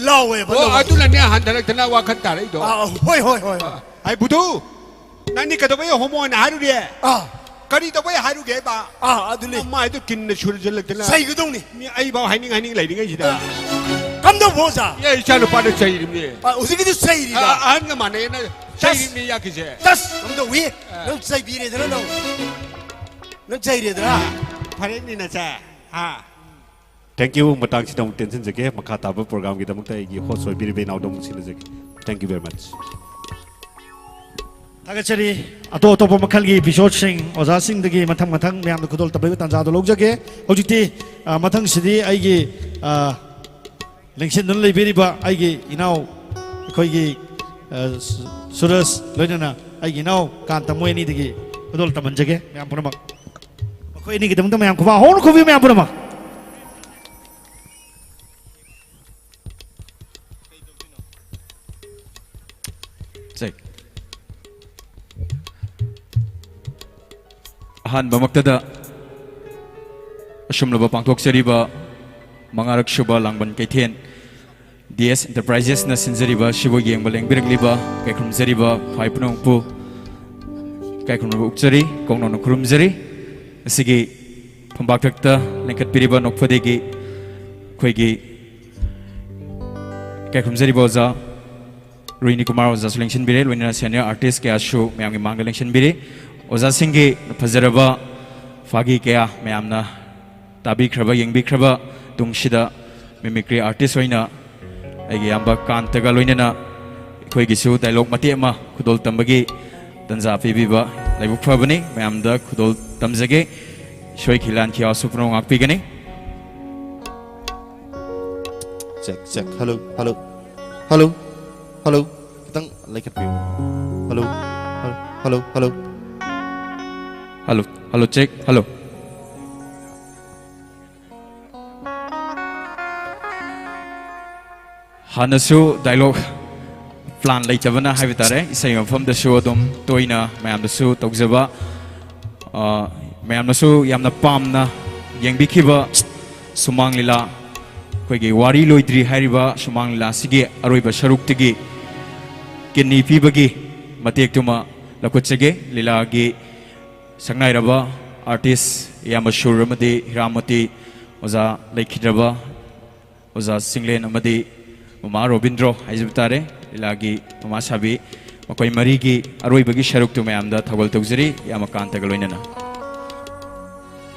lawe โอ้ ba. อาตุลันเนี่ยหันแต่ละทนาว่าขันตาเลยดอก Hoy. ไอ้บุตรนั่นนี่ก็ต้องไปหัวมันหาดูดิ ก็นี่ต้องไปหาดูแกบ้า Aduli. ไม่ต้องกินชุดเจริญกันแล้ว Say gudong ni. มีไอ้บ้าให้นิ่งไหลนิ่งไงสิดา Kamdo boza. ยัยชาลูปาร์ใจริมนี่ Usigi tu say ri da. อันก็มันเนี่ยนะใจริมนี่ยากที่เจ้ Tas kamdo wi. Nang say bire da no. Nang say ri da. พาร์นี่นะจ๊ะThank you matang si dong tension jage makata ba program kita mukta igi host soy biri be naw dong sin jage. Thank you very much. Tagachari ato makal gi episode sing oza sing dagi mathang myam da kudol tabai tan ja do log jage hojikti mathang sidi ai gi ꯂꯦꯡꯁꯤꯟꯗꯨꯅ ꯂꯩꯕꯤꯔꯤꯕ ꯑꯩꯒꯤ ꯏꯅꯥꯎ ꯑꯩꯈꯣꯏꯒꯤ ꯁꯨꯔꯁ ꯂꯣꯏꯅꯅ ꯑꯩꯒꯤ ꯏꯅꯥꯎ ꯀꯥꯟꯇ ꯃꯣꯏ ꯑꯅꯤꯗꯒꯤ ꯈꯨꯗꯣꯜ ꯇꯝꯍꯟꯖꯒꯦ ꯃꯌꯥꯝ ꯄꯨꯝꯅꯃꯛ ꯃꯈꯣꯏ ꯑꯅꯤꯒꯤꯗꯃꯛꯇ ꯃꯌꯥꯝ ꯈꯨꯕꯥꯛ ꯍꯧꯅ ꯈꯨꯕꯤꯌꯨ ꯃꯌꯥꯝ ꯄꯨꯝꯅꯃꯛ ꯑꯍꯥꯟꯕꯃꯛꯇꯗ ꯑꯁꯨꯝꯂꯕ ꯄꯥꯡꯊꯣꯛꯆꯔꯤꯕ ꯃꯉꯥꯔꯛ ꯁꯨꯕ ꯂꯥꯡꯕꯟ ꯀꯩꯊꯦꯜ DS Enterprises ꯁꯤꯟꯖꯔꯤꯕ ꯁꯤꯕꯨ ꯌꯦꯡꯕ ꯂꯦꯡꯕꯤꯔꯛꯂꯤꯕ ꯀꯩꯈꯨꯔꯨꯝꯖꯔꯤꯕ ꯈ꯭ꯋꯥꯏ ꯄꯨꯝꯅꯃꯛꯄꯨ ꯀꯩꯈꯨꯔꯨꯝꯕ ꯎꯛꯆꯔꯤ ꯀꯧꯅꯧꯅ ꯈꯨꯔꯨꯝꯖꯔꯤ ꯑꯁꯤꯒꯤ ꯐꯝꯄꯥꯛꯊꯛꯇ ꯂꯦꯡꯈꯠꯄꯤꯔꯤꯕ ꯅꯣꯛꯐꯗꯦꯒꯤ ꯑꯩꯈꯣꯏꯒꯤ ꯀꯩꯈꯨꯔꯨꯝꯖꯔꯤꯕ ꯑꯣꯖꯥ ꯔꯣꯍꯤꯅꯤ ꯀꯨꯃꯥꯔ ꯑꯣꯖꯥꯁꯨ ꯂꯦꯡꯁꯤꯟꯕꯤꯔꯦ ꯂꯣꯏꯅꯅ ꯁꯦꯅꯤꯌꯔ ꯑꯥꯔꯇꯤꯁ ꯀꯌꯥꯁꯨ ꯃꯌꯥꯝꯒꯤ ꯃꯥꯡꯗ ꯂꯦꯡꯁꯤꯟꯕꯤꯔꯤ ꯑꯣꯖꯥꯁꯤꯡꯒꯤ ꯐꯖꯔꯕ ꯐꯥꯒꯤ ꯀꯌꯥ ꯃꯌꯥꯝꯅ ꯇꯥꯕꯤꯈ꯭ꯔꯕ ꯌꯦꯡꯕꯤꯈ꯭ꯔꯕ ꯇꯨꯡꯁꯤꯗ ꯃꯤꯃꯤꯀ꯭ꯔꯤ ꯑꯥꯔꯇꯤꯁ ꯑꯣꯏꯅ ꯑꯩꯒꯤ ꯏꯌꯥꯝꯕ ꯀꯥꯟꯇꯒ ꯂꯣꯏꯅꯅ ꯑꯩꯈꯣꯏꯒꯤꯁꯨ ꯗꯥꯏꯂꯣꯛ ꯃꯇꯦꯛ ꯑꯃ ꯈꯨꯗꯣꯜ ꯇꯝꯕꯒꯤ ꯇꯟꯖꯥ ꯄꯤꯕꯤꯕ ꯂꯥꯏꯕꯛ ꯐꯕꯅꯤ ꯃꯌꯥꯝꯗ ꯈꯨꯗꯣꯜ ꯇꯝꯖꯒꯦ ꯏꯁꯣꯏ ꯈꯤꯂꯥꯟ ꯈꯤꯌꯥꯁꯨ ꯄꯨꯝꯅꯃꯛ ꯉꯥꯛꯄꯤꯒꯅꯤ ꯆꯦꯛ ꯍꯜꯂꯣ ꯍꯜꯂꯣ ꯍꯜꯂꯣ ꯍꯜꯂꯣ ꯈꯤꯇꯪ ꯂꯩꯈꯠꯄꯤꯌꯨ ꯍꯜꯂꯣ ꯍꯜꯂꯣ ꯍꯜꯂꯣ ꯍꯜꯂꯣ ꯍꯜꯂꯣ ꯆꯦꯛ ꯍꯜꯂꯣ ꯍꯥꯟꯅꯁꯨ ꯗꯥꯏꯂꯣꯛ ꯄ꯭ꯂꯥꯟ ꯂꯩꯇꯕꯅ ꯍꯥꯏꯕ ꯇꯥꯔꯦ ꯏꯁꯩ ꯃꯐꯝꯗꯁꯨ ꯑꯗꯨꯝ ꯇꯣꯏꯅ ꯃꯌꯥꯝꯗꯁꯨ ꯇꯧꯖꯕ ꯃꯌꯥꯝꯅꯁꯨ ꯌꯥꯝꯅ ꯄꯥꯝꯅ ꯌꯦꯡꯕꯤꯈꯤꯕ ꯁꯨꯃꯥꯡ ꯂꯤꯂꯥ ꯑꯩꯈꯣꯏꯒꯤ ꯋꯥꯔꯤ ꯂꯣꯏꯗ꯭ꯔꯤ ꯍꯥꯏꯔꯤꯕ ꯁꯨꯃꯥꯡ ꯂꯤꯂꯥ ꯑꯁꯤꯒꯤ ꯑꯔꯣꯏꯕ ꯁꯔꯨꯛꯇꯒꯤ ꯀꯤꯟꯅꯤ ꯄꯤꯕꯒꯤ ꯃꯇꯦꯛꯇꯨꯃ ꯂꯧꯈꯠꯆꯒꯦ ꯂꯤꯂꯥꯒꯤ ꯁꯛꯅꯥꯏꯔꯕ ꯑꯥꯔꯇꯤꯁ ꯏꯌꯥꯝꯕ ꯁꯨꯔ ꯑꯃꯗꯤ ꯍꯤꯔꯥꯃꯣꯇꯤ ꯑꯣꯖꯥ ꯂꯩꯈꯤꯗ꯭ꯔꯕ ꯑꯣꯖꯥ ꯆꯤꯡꯂꯦꯟ ꯑꯃꯗꯤ ꯃꯃꯥ ꯔꯣꯕꯤꯟꯗ꯭ꯔꯣ ꯍꯥꯏꯖꯕ ꯇꯥꯔꯦ ꯂꯤꯂꯥꯒꯤ ꯃꯃꯥ ꯁꯥꯕꯤ ꯃꯈꯣꯏ ꯃꯔꯤꯒꯤ ꯑꯔꯣꯏꯕꯒꯤ ꯁꯔꯨꯛꯇꯨ ꯃꯌꯥꯝꯗ ꯊꯧꯒꯜ ꯇꯧꯖꯔꯤ ꯏꯌꯥꯝꯕ ꯀꯥꯟꯇꯒ ꯂꯣꯏꯅꯅ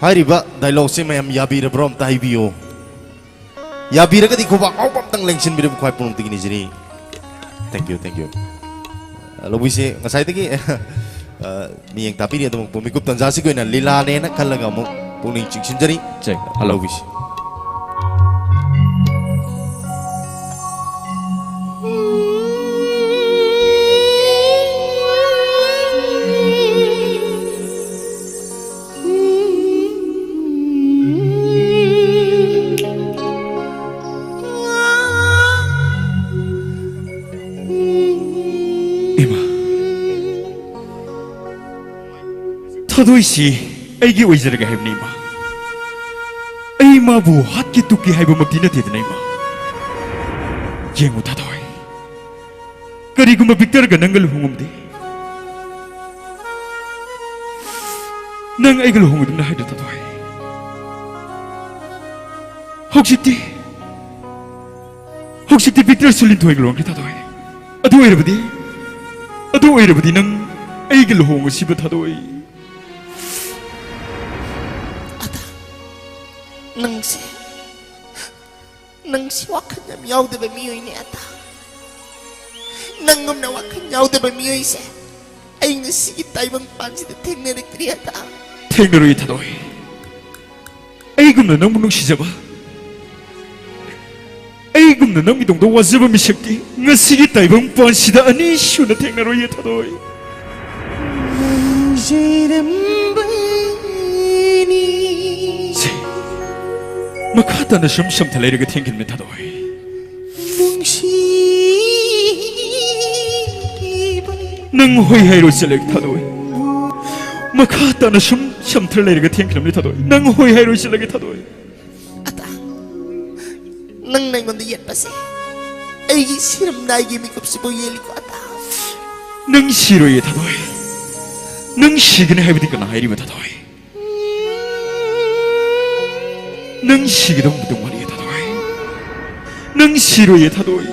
ꯍꯥꯏꯔꯤꯕ ꯗꯥꯏꯂꯣꯛꯁꯦ ꯃꯌꯥꯝ ꯌꯥꯕꯤꯔꯕ꯭ꯔꯣ ꯑꯝꯇ ꯍꯥꯏꯕꯤꯌꯨ ꯌꯥꯕꯤꯔꯒꯗꯤ ꯈꯨꯕꯥꯛ ꯑꯍꯥꯎꯕ ꯑꯝꯇꯪ ꯂꯦꯡꯁꯤꯟꯕꯤꯔꯕ ꯈ꯭ꯋꯥꯏ ꯄꯨꯝꯅꯃꯛꯇꯒꯤ ꯅꯤꯖꯔꯤ ꯊꯦꯡꯛ ꯌꯨ ꯂꯧꯕꯤꯁꯦ ꯉꯁꯥꯏꯗꯒꯤ ꯃꯤꯌꯦꯡ ꯇꯥꯄꯤꯔꯤ ꯑꯗꯨꯃꯛꯄꯨ ꯃꯤꯀꯨꯞ ꯇꯟꯖꯥꯁꯤꯒꯤ ꯑꯣꯏꯅ ꯂꯤꯂꯥꯅꯦꯅ ꯈꯜꯂꯒ ꯑꯃꯨꯛ ꯄꯨꯛꯅꯤꯡ ꯆꯤꯡꯁꯤꯟꯖꯔꯤ ꯂꯧꯕꯤꯁꯦ ꯊꯥꯗꯣꯏꯁꯤ ꯑꯩꯒꯤ ꯑꯣꯏꯖꯔꯒꯦ ꯍꯥꯏꯕꯅꯤ ꯏꯃꯥ ꯑꯩ ꯃꯥꯕꯨ ꯍꯥꯠꯀꯤ ꯇꯨꯞꯀꯤ ꯍꯥꯏꯕꯃꯛꯇꯤ ꯅꯠꯇꯦꯗꯅ ꯏꯃꯥ ꯌꯦꯡꯉꯨ ꯊꯥꯗꯣꯏ ꯀꯔꯤꯒꯨꯝꯕ ꯕꯤꯛꯇꯔꯒ ꯅꯪꯒ ꯂꯨꯍꯣꯡꯉꯝꯗꯦ ꯅꯪ ꯑꯩꯒ ꯂꯨꯍꯣꯡꯒꯗꯕꯅ ꯍꯥꯏꯗꯣ ꯊꯥꯗꯣꯏ ꯍꯧꯖꯤꯛꯇꯤ ꯕꯤꯛꯇꯔꯁꯨ ꯂꯤꯟꯊꯣꯏꯒ ꯂꯨꯍꯣꯡꯈ꯭ꯔꯦ ꯊꯥꯗꯣꯏ ꯑꯗꯨ ꯑꯣꯏꯔꯕꯗꯤ ꯅꯪ ꯑꯩꯒ ꯂꯨꯍꯣꯡꯉꯁꯤꯕ ꯊꯥꯗꯣꯏ ꯅꯪꯁꯤ ꯋꯥꯈꯜ ꯌꯥꯝ ꯌꯥꯎꯗꯕ ꯃꯤꯑꯣꯏꯅꯦ ꯑꯇꯥ ꯅꯪꯒꯨꯝꯅ ꯋꯥꯈꯜ ꯌꯥꯎꯗꯕ ꯃꯤꯑꯣꯏꯁꯦ ꯑꯩ ꯉꯁꯤꯒꯤ ꯇꯥꯏꯕꯪꯄꯥꯟꯁꯤꯗ ꯊꯦꯡꯅꯔꯛꯇ꯭ꯔꯤ ꯑꯇꯥ ꯊꯦꯡꯅꯔꯣꯏ ꯊꯥꯗꯣꯏ ꯑꯩꯒꯨꯝꯅ ꯅꯪꯕꯨ ꯅꯨꯡꯁꯤꯖꯕ ꯑꯩꯒꯨꯝꯅ ꯅꯪꯒꯤꯗꯃꯛꯇ ꯋꯥꯖꯕ ꯃꯤꯁꯛꯇꯤ ꯉꯁꯤꯒꯤ ꯇꯥꯏꯕꯪꯄꯥꯟꯁꯤꯗ ꯑꯅꯤ ꯁꯨꯅ ꯊꯦꯡꯅꯔꯣꯏꯌꯦ ꯊꯥꯗꯣꯏ makha tana shum shum thalai raga thengin me thadoi nang hoi hai ro selek thadoi makha tana shum shum thalai raga thengin me thadoi nang hoi hai ro selek thadoi ata nang nai ngon yet pase ai gi siram dai gi mi kup sibo yeli ko ata nang siro ye thadoi nang shigne hai bidi kana hai ri me thadoi nang shigdong budong wali thadoi nang siro ye thadoi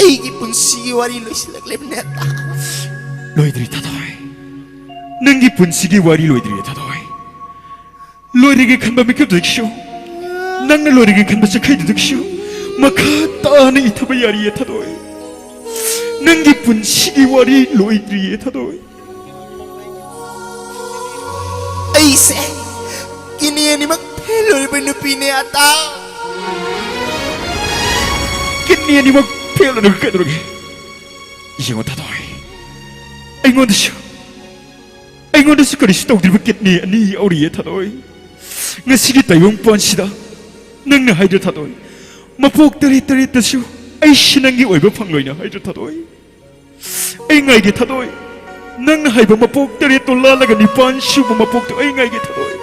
ai gi punsi gi wari lo silak lem neta loidri thadoi nang gi punsi gi wari loidri thadoi loidri gi khanba mi kap dikshu nang na loidri gi khanba chakhai dikshu makha ta ni ithaba yari ye thadoi nang gi punsi gi wari loidri ye thadoi ai se kini ani mak pelor benu pine ata 깻니 아니면 페어는 끄드러기 이거 다도이 앵원데서 그리스도 우리를 깻니 아니 우리의 다도이 ngasi tayong puansida nang na hydro tadoy mapok tari tasu ay sinangi oiba pangloy na hydro tadoy ay ngay gi tadoy nang na haiba mapok tari tolalaga ni pansu mapok to ay ngay gi tadoy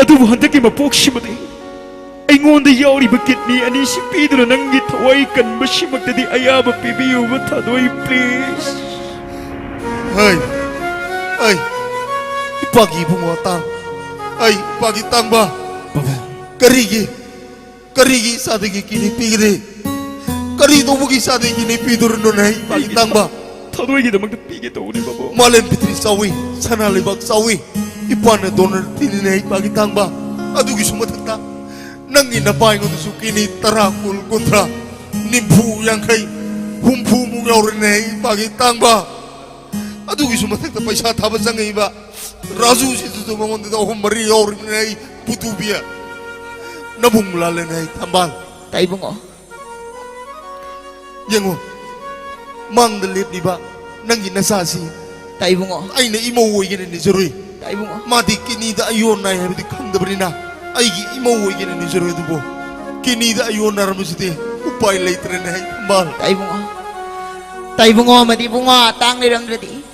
adu handaki mapok simade ay ngonda yauri bakit ni ani si Pedro nang gitaway kan masimagtadi ayaba pibiyo ba tadoy please ay ipagi bungo tang ay pagi tang ba karigi sadigi kini pigre kari to bugi sadigi kini pidur no nai pagi tang ba tadoy gi damag pigi to ni babo malen pitri sawi sana libak sawi ipan donor tini nai pagi tang ba adu gi sumatakta nangi na pai ngon su kini tarakul kontra nimpu yang kai humpu mu gaur nai pagi tang ba adu gi sumatakta paisa thaba sangai ba Razu situ mangon da homari or nai putubia nabung lale nai tambal tai bungo yengo mang delit di ba nangi nasasi tai bungo ai na imo wo gene ni zurui tai bungo mati kini da ayon nai habi kham da brina ai gi imo wo gene ni zurui du bo kini da ayon nar musite upai leitre nai tambal tai bungo mati bungo tang ni rang redi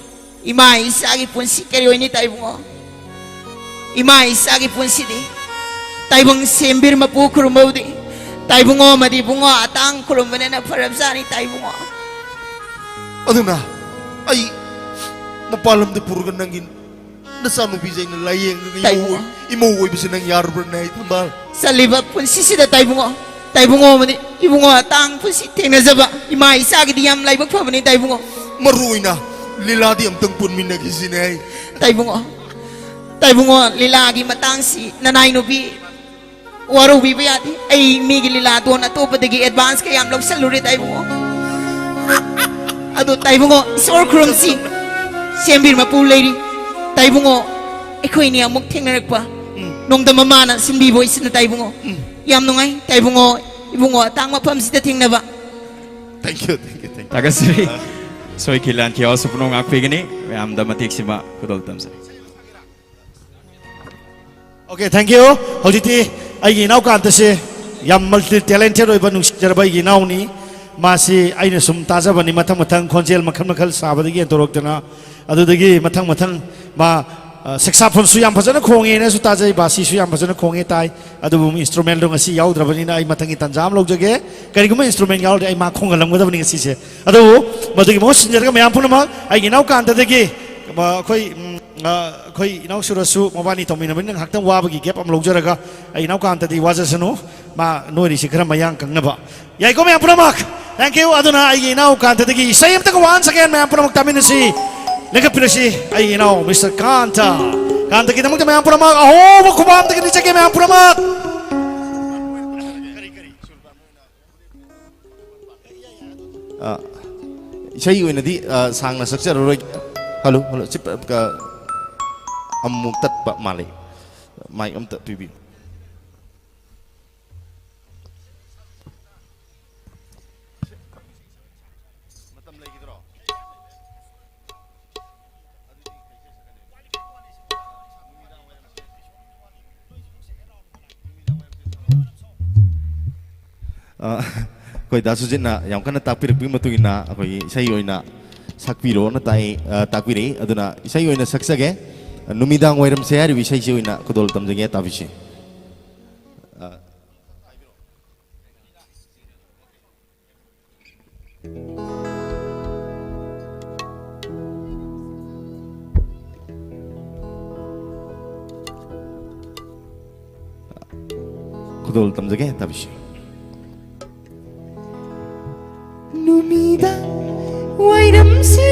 ima isagi punsi kari ini tai bungo ima isagi punsi di tai bung sembir mapu kurumau di tai bungo madi bungo atang kurumbane na parabsani tai bungo aduna ai mapalam de purgan nangin nasanu bijay na layeng ng imo woy bisa nang yarbor na itambal saliba punsi sida tai bungo madi ibungo atang punsi tingna zaba ima isagi di yam laibak pa bani tai bungo maruy na lila di am tengpun minagi sinay tai bungo lila gi matang si nanay no bi waro bi bayati ay migi lila don ato pa digi advance kay am log saluri tai bungo ado tai bungo sor krum si sembir mapu lady tai bungo ekoy ni amuk tingnarak pa nong da mama na simbi boy sin tai bungo yam nungay tai bungo ibungo tang mapam si tingna ba thank you tagasri soy kilan kiyo sa punong akpigani am da matik sima kudol tamsa Okay, thank you. Hojiti ay ginaw ka antase yam multi talented oi banung jarbai ginaw ni masi ay na sumtaza bani matang konjel makal sabadagi antorok na adudagi matang ma saxophone su yam phajana khonge na su tajai basi su yam phajana khonge tai adu instrument dong asi yaw drabani na ay matangi tanjam logjage kariguma instrument yaw ay ma khongalam gadabani asi se adu madagi mo sinjar ga mayam punama ay ginaw ka antadagi khoi inaw surasu mabani tomina bin haktam wabagi gap am logjaraga ay inaw ka antadi wajasanu ma nori sikra mayang kangnaba yai ko mayam punamak thank you aduna ay inaw ka antadagi sayam ta once again mayam punamak taminasi Nagapirasi ay inaw Mr. Kanta kita mo mayam punamak aho kubam ta kini chake mayam punamak isay oy na di sang na saksa roy halo sip ka amuk tat ba mali mai tat pibi koi dasu jin na yang kana tapir bi matu ina koi isay oy na sakpiro na tai takpiri aduna isay oy na saksage numidang wairam se ari isay oy na kudol tamjage tabishi kudol tamjage tabishi Numidang wairam se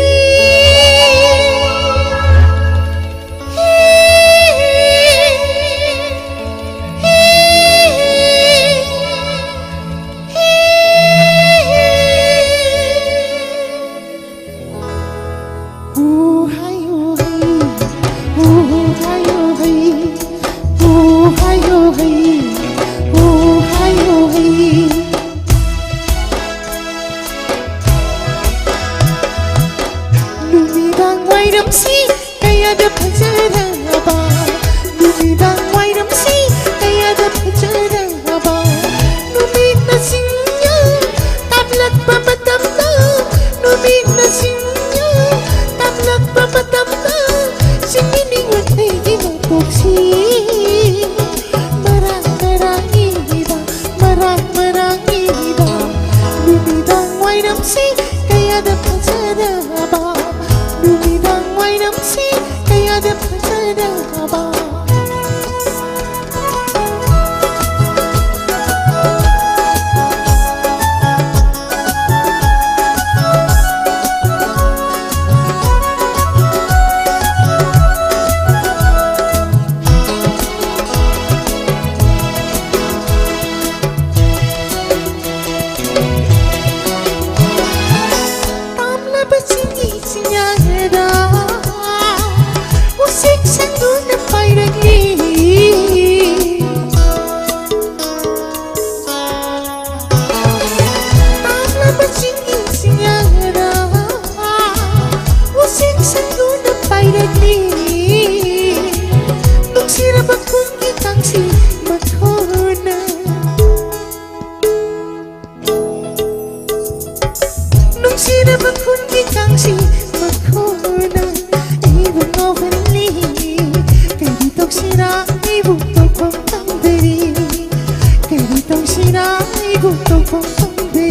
ꯅꯨꯡꯁꯤꯅ ꯑꯩꯕꯨ ꯇꯧꯐꯝ ꯈꯪꯗꯦ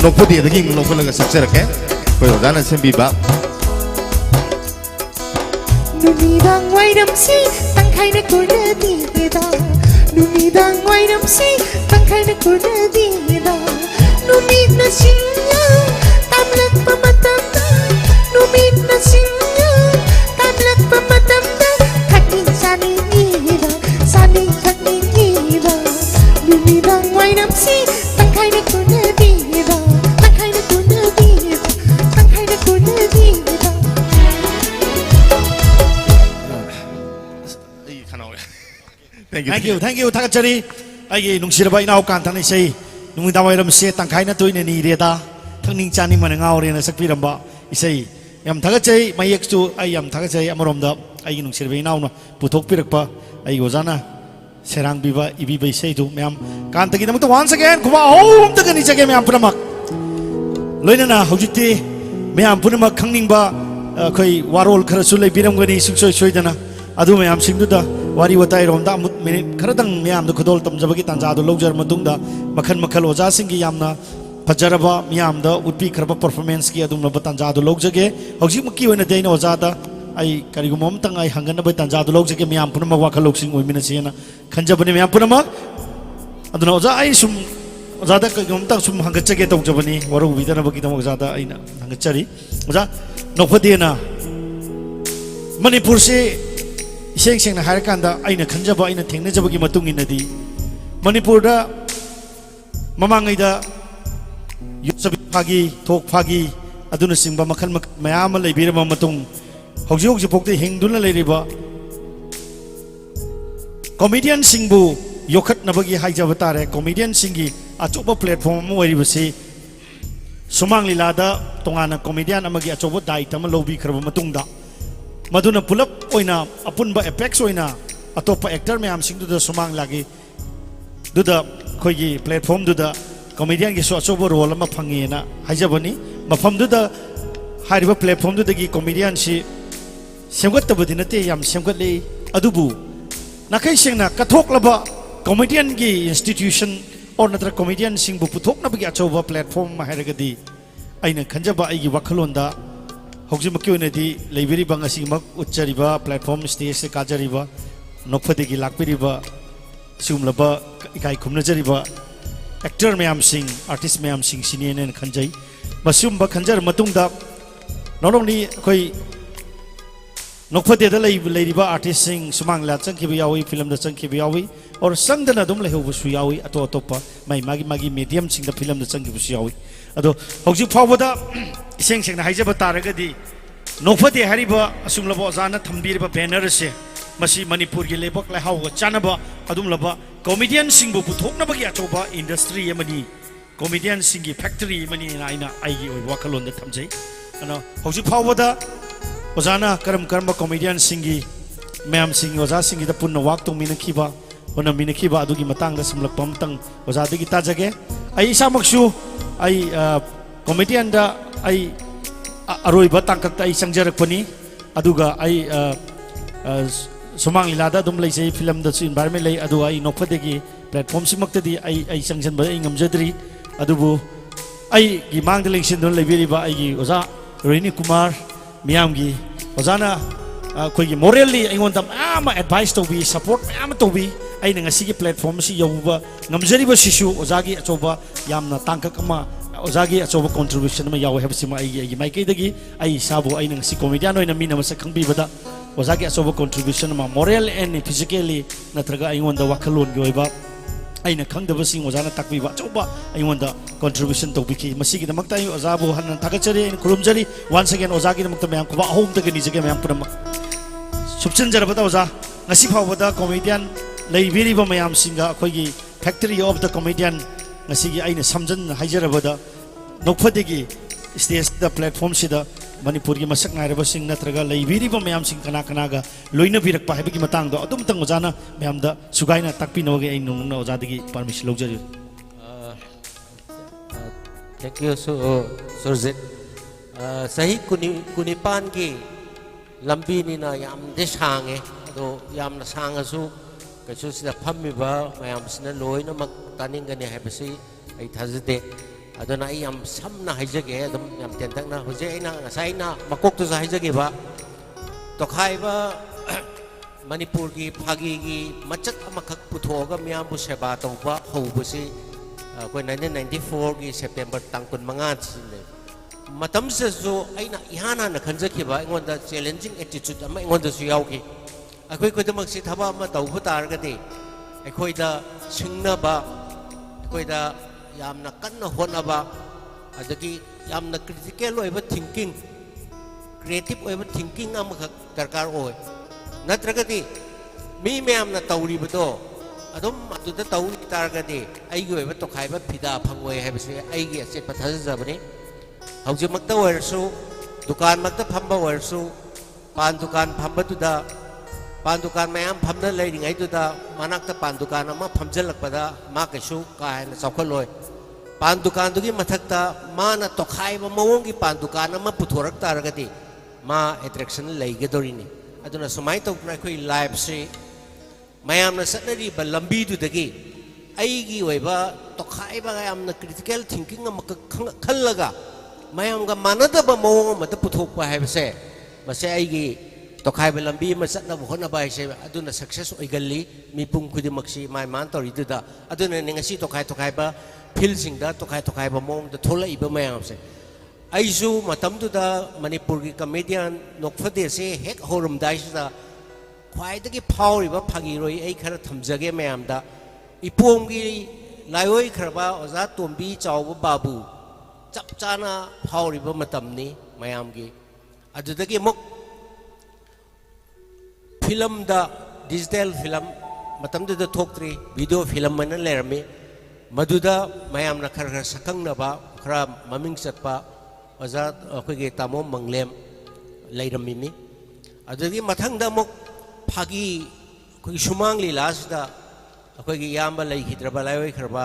ꯅꯣꯛꯄꯗꯤ ꯅꯣꯛꯄꯂꯒ ꯁꯛꯆꯔꯛꯀꯦ ꯑꯩꯈꯣꯏ ꯑꯣꯖꯥꯅ ꯁꯦꯝꯕꯤꯕ 누미당 와이름시 땅카이네 꿀레디다 누미당 와이름시 땅카이네 꿀레디다 누미나 신냐 땀렛 빠마땀다 누미나 신냐 땀렛 빠마땀다 카킨 사니니다 사니 카킨이다 누미당 와이름시 땅카이네 꿀레디다 땅카이네 꿀레디다 땅카이네 꿀레디다 Thank you. Thakachari. Ai nungsiraba inau kan thang sei. Nung dawairam se tangkai na tuin ni reda. Thangning chani man ngau re na sakpiramba. Isei. Yam thakachai mayek chu ai yam thakachai amarom da ai nungsiraba inau na puthok pirakpa ai ozana serang biba ibi bai sei du myam kan tagi namuk once again kuma home ta ni jage myam punamak. Loina na hojiti myam punamak khangning ba khoi warol khara su lei biram gani suksoi soidana. Adu myam singduda wari watai romda amut minute kharadang myam du khodol tamjabagi tanja du logjar matungda makhal oja singi yamna fajaraba myam da utpi kharba performance ki adum na tanja du logjage hojik maki oina deina oja da ai karigu mom tang ai hangana ba tanja du logjage myam punama wakal loksing oimina sena khanjabani myam punama aduna oja ai sum oja da kagum tang sum hangachage tawjabani waru bidana bagi tam oja da aina hangachari oja nokpadiena manipur se Iseng seng na harakanda aina khanjaba aina thengnajabagi matung inadi Manipurda mamangai da yusabi phagi thok phagi aduna singba makhal mayam leibirama matung hauji hauji pokte hingduna leiriba comedian singbu yokhat nabagi haijaba tare comedian singi achoba platform mo weribasi sumang lilada tongana comedian amagi achoba daitama lobi kharba matungda Maduna pulap oina apunba apex oina atopa actor mayam singduda sumang lagi duda khoigi platform duda comedian gi so achobo role ama phangi na haijabani mafam duda hariba platform duda gi comedian si semgat tabadi nate yam semgat le adubu nakai sengna kathok laba comedian gi institution or natra comedian singbu puthok na bagi achoba platform ma haragadi aina khanjaba aigi wakhalonda Hojik maki oina di leibiri banga singmak uchariba platform stage se kajariba nokpadi gi lakpiriba sumlaba ikai khumnajariba actor mayam sing artist mayam sing sinien khanjai masumba khanjar matungda not only khoi nokpadi da leiriba artist sing sumang la changkiba yawi film da changkiba yawi or sangdana dum lehobu su yawi atopa mai magi medium sing da film da changkiba su yawi ado hojik phawada iseng seng na haijaba taragadi nokpadi hariba asumlaba ozana thambiriba banner se masi manipur gi lebak la haw chanaba adumlaba comedian singbu puthoknabagi achoba industry amani comedian singi factory mani aina aigi oi wakalon da thamjai ana hojik phawada ozana karam comedian singi mayam singi oza singi da punna wak tong minakhiba ona minakhiba adugi matang da sumlakpam tang oza dagi tajage ai isamaksu ai comedian da ai aroiba tangkak ai sangjarakpani aduga ai sumang ilada dum leisei film da environment lei adu ai nokpadegi platform simaktadi ai sangjan ba ai ngamjadri adubu ai gi mangda lengsin don leibiriba ai gi oza Rini Kumar miyam gi ozana khoi gi morally aingonda ama advice to be support ama to be ai na ngasi gi platform si yoba ngamjariba sisu ozagi achoba yamna tangkak ama ozagi achoba contribution ma yaw hebsima ai mai kaidagi ai sabu ai nang si comedian oina mina masa khangbi bada ozagi achoba contribution ma moral and physically natraga aingonda wakhalon gi oiba aina khangdaba sing ozana takbi ba achoba aingonda contribution to biki masigi damakta ai ozabu han thagachari kurumjari once again ozagi damakta mayam kuba home ta gani jage mayam puram subchan jarabada oza ngasi phawada comedian leibiriba mayam singa khoigi factory of the comedian ngasigi aina samjan haijarabada nokphadegi stage the platform sida manipur gi masak ngai sing natraga leibiriba mayam sing kana ga loina birakpa habigi matang do adum tang ojana mayam da sugaina takpi noge ai nung na ojadagi permission logjari thank you Surzit sahi kunipan gi lambi ni na yam de sange do yam na sangasu ꯀꯩꯁꯨ ꯁꯤꯗ ꯐꯝꯃꯤꯕ ꯃꯌꯥꯝꯁꯤꯅ ꯂꯣꯏꯅꯃꯛ ꯇꯥꯅꯤꯡꯒꯅꯤ ꯍꯥꯏꯕꯁꯤ ꯑꯩ ꯊꯥꯖꯗꯦ ꯑꯗꯨꯅ ꯑꯩ ꯌꯥꯝ ꯁꯝꯅ ꯍꯥꯏꯖꯒꯦ ꯑꯗꯨꯝ ꯌꯥꯝ ꯇꯦꯟꯇꯛꯅ ꯍꯧꯖꯤꯛ ꯑꯩꯅ ꯉꯁꯥꯏ ꯑꯩꯅ ꯃꯀꯣꯛꯇꯁꯨ ꯍꯥꯏꯖꯈꯤꯕ ꯇꯣꯈꯥꯏꯕ ꯃꯅꯤꯄꯨꯔꯒꯤ ꯐꯥꯒꯤꯒꯤ ꯃꯆꯠ ꯑꯃꯈꯛ ꯄꯨꯊꯣꯛꯑꯒ ꯃꯤꯌꯥꯝꯕꯨ ꯁꯦꯕꯥ ꯇꯧꯕ ꯍꯧꯕꯁꯤ ꯑꯩꯈꯣꯏ 1994ꯒꯤ ꯁꯦꯞꯇꯦꯝꯕꯔ ꯇꯥꯡ 25 ꯃꯇꯝꯁꯤꯗꯁꯨ ꯑꯩꯅ ꯏꯍꯥꯟ ꯍꯥꯟꯅ ꯈꯟꯖꯈꯤꯕ ꯑꯩꯉꯣꯟꯗ ꯆꯦꯂꯦꯟꯖꯤꯡ ꯑꯦꯇꯤꯇ꯭ꯌꯨꯠ ꯑꯃ ꯑꯩꯉꯣꯟꯗꯁꯨ ꯌꯥꯎꯈꯤ ꯑꯩꯈꯣꯏ ꯈꯨꯗꯤꯡꯃꯛꯁꯤ ꯊꯕꯛ ꯑꯃ ꯇꯧꯕ ꯇꯥꯔꯒꯗꯤ ꯑꯩꯈꯣꯏꯗ ꯁꯤꯡꯅꯕ ꯑꯩꯈꯣꯏꯗ ꯌꯥꯝꯅ ꯀꯟꯅ ꯍꯣꯠꯅꯕ ꯑꯗꯒꯤ ꯌꯥꯝꯅ ꯀ꯭ꯔꯤꯇꯤꯀꯦꯜ ꯑꯣꯏꯕ ꯊꯤꯡꯀꯤꯡ ꯀ꯭ꯔꯤꯌꯦꯇꯤꯞ ꯑꯣꯏꯕ ꯊꯤꯡꯀꯤꯡ ꯑꯃꯈꯛ ꯗꯔꯀꯥꯔ ꯑꯣꯏ ꯅꯠꯇ꯭ꯔꯒꯗꯤ ꯃꯤ ꯃꯌꯥꯝꯅ ꯇꯧꯔꯤꯕꯗꯣ ꯑꯗꯨꯝ ꯑꯗꯨꯗ ꯇꯧ ꯇꯥꯔꯒꯗꯤ ꯑꯩꯒꯤ ꯑꯣꯏꯕ ꯇꯣꯈꯥꯏꯕ ꯐꯤꯗꯥ ꯐꯪꯉꯣꯏ ꯍꯥꯏꯕꯁꯤ ꯑꯩꯒꯤ ꯑꯆꯦꯠꯄ ꯊꯥꯖꯖꯕꯅꯤ ꯍꯧꯖꯤꯛꯃꯛꯇ ꯑꯣꯏꯔꯁꯨ ꯗꯨꯀꯥꯟꯃꯛꯇ ꯐꯝꯕ ꯑꯣꯏꯔꯁꯨ ꯄꯥꯟ ꯗꯨꯀꯥꯟ ꯐꯝꯕꯗꯨꯗ ꯄꯥꯟ ꯗꯨꯀꯥꯟ ꯃꯌꯥꯝ ꯐꯝꯅ ꯂꯩꯔꯤꯉꯩꯗꯨꯗ ꯃꯅꯥꯛꯇ ꯄꯥꯟ ꯗꯨꯀꯥꯟ ꯑꯃ ꯐꯝꯖꯤꯜꯂꯛꯄꯗ ꯃꯥ ꯀꯩꯁꯨ ꯀꯥ ꯍꯦꯟꯅ ꯆꯥꯎꯈꯠꯂꯣꯏ ꯄꯥꯟ ꯗꯨꯀꯥꯟꯗꯨꯒꯤ ꯃꯊꯛꯇ ꯃꯥꯅ ꯇꯣꯈꯥꯏꯕ ꯃꯑꯣꯡꯒꯤ ꯄꯥꯟ ꯗꯨꯀꯥꯟ ꯑꯃ ꯄꯨꯊꯣꯔꯛ ꯇꯥꯔꯒꯗꯤ ꯃꯥ ꯑꯦꯇ꯭ꯔꯦꯛꯁꯟ ꯂꯩꯒꯗꯧꯔꯤꯅꯤ ꯑꯗꯨꯅ ꯁꯨꯃꯥꯏꯅ ꯇꯧꯗꯅ ꯑꯩꯈꯣꯏ ꯂꯥꯏꯐꯁꯤ ꯃꯌꯥꯝꯅ ꯆꯠꯅꯔꯤꯕ ꯂꯝꯕꯤꯗꯨꯗꯒꯤ ꯑꯩꯒꯤ ꯑꯣꯏꯕ ꯇꯣꯈꯥꯏꯕ ꯌꯥꯝꯅ ꯀ꯭ꯔꯤꯇꯤꯀꯦꯜ ꯊꯤꯡꯀꯤꯡ ꯑꯃꯈꯛ ꯈꯜꯂꯒ ꯃꯌꯥꯝꯒ ꯃꯥꯟꯅꯗꯕ ꯃꯑꯣꯡ ꯑꯃꯗ ꯄꯨꯊꯣꯛꯄ ꯍꯥꯏꯕꯁꯦ ꯃꯁꯤ ꯑꯩꯒꯤ ꯇꯣꯈꯥꯏꯕ ꯂꯝꯕꯤ ꯑꯃ ꯆꯠꯅꯕ ꯍꯣꯠꯅꯕ ꯍꯥꯏꯁꯦ ꯑꯗꯨꯅ ꯁꯛꯁꯦꯁ ꯑꯣꯏꯒꯜꯂꯤ ꯃꯤꯄꯨꯝ ꯈꯨꯗꯤꯡꯃꯛꯁꯤ ꯃꯥꯏ ꯃꯥꯅ ꯇꯧꯔꯤꯗꯨꯗ ꯑꯗꯨꯅꯅꯦ ꯉꯁꯤ ꯇꯣꯈꯥꯏꯕ ꯐꯤꯜꯁꯤꯡꯗ ꯇꯣꯈꯥꯏꯕ ꯃꯑꯣꯡꯗ ꯊꯣꯛꯂꯛꯏꯕ ꯃꯌꯥꯝꯁꯦ ꯑꯩꯁꯨ ꯃꯇꯝꯗꯨꯗ ꯃꯅꯤꯄꯨꯔꯒꯤ ꯀꯃꯦꯗꯤꯌꯟ ꯅꯣꯛꯐꯗꯦꯁꯦ ꯍꯦꯛ ꯍꯧꯔꯝꯗꯥꯏꯁꯤꯗ ꯈ꯭ꯋꯥꯏꯗꯒꯤ ꯐꯥꯎꯔꯤꯕ ꯐꯥꯒꯤꯔꯣꯏ ꯑꯩ ꯈꯔ ꯊꯝꯖꯒꯦ ꯃꯌꯥꯝꯗ ꯏꯄꯣꯝꯒꯤ ꯂꯥꯏꯑꯣꯏꯈ꯭ꯔꯕ ꯑꯣꯖꯥ ꯇꯣꯝꯕꯤ ꯆꯥꯎꯕ ꯕꯥꯕꯨ ꯆꯞ ꯆꯥꯅ ꯐꯥꯎꯔꯤꯕ ꯃꯇꯝꯅꯤ ꯃꯌꯥꯝꯒꯤ ꯑꯗꯨꯗꯒꯤ ꯑꯃꯨꯛ ꯐꯤꯂꯝꯗ ꯗꯤꯖꯤꯇꯦꯜ ꯐꯤꯂꯝ ꯃꯇꯝꯗꯨꯗ ꯊꯣꯛꯇ꯭ꯔꯤ ꯚꯤꯗꯤꯑꯣ ꯐꯤꯂꯝ ꯑꯅ ꯂꯩꯔꯝꯃꯤ ꯃꯗꯨꯗ ꯃꯌꯥꯝꯅ ꯈꯔ ꯁꯛꯈꯪꯅꯕ ꯈꯔ ꯃꯃꯤꯡ ꯆꯠꯄ ꯑꯣꯖꯥ ꯑꯩꯈꯣꯏꯒꯤ ꯇꯥꯃꯣ ꯃꯪꯂꯦꯝ ꯂꯩꯔꯝꯃꯤꯅꯤ ꯑꯗꯨꯗꯒꯤ ꯃꯊꯪꯗ ꯑꯃꯨꯛ ꯐꯥꯒꯤ ꯑꯩꯈꯣꯏꯒꯤ ꯁꯨꯃꯥꯡ ꯂꯤꯂꯥꯁꯤꯗ ꯑꯩꯈꯣꯏꯒꯤ ꯏꯌꯥꯝꯕ ꯂꯩꯈꯤꯗ꯭ꯔꯕ ꯂꯥꯏꯑꯣꯏꯈ꯭ꯔꯕ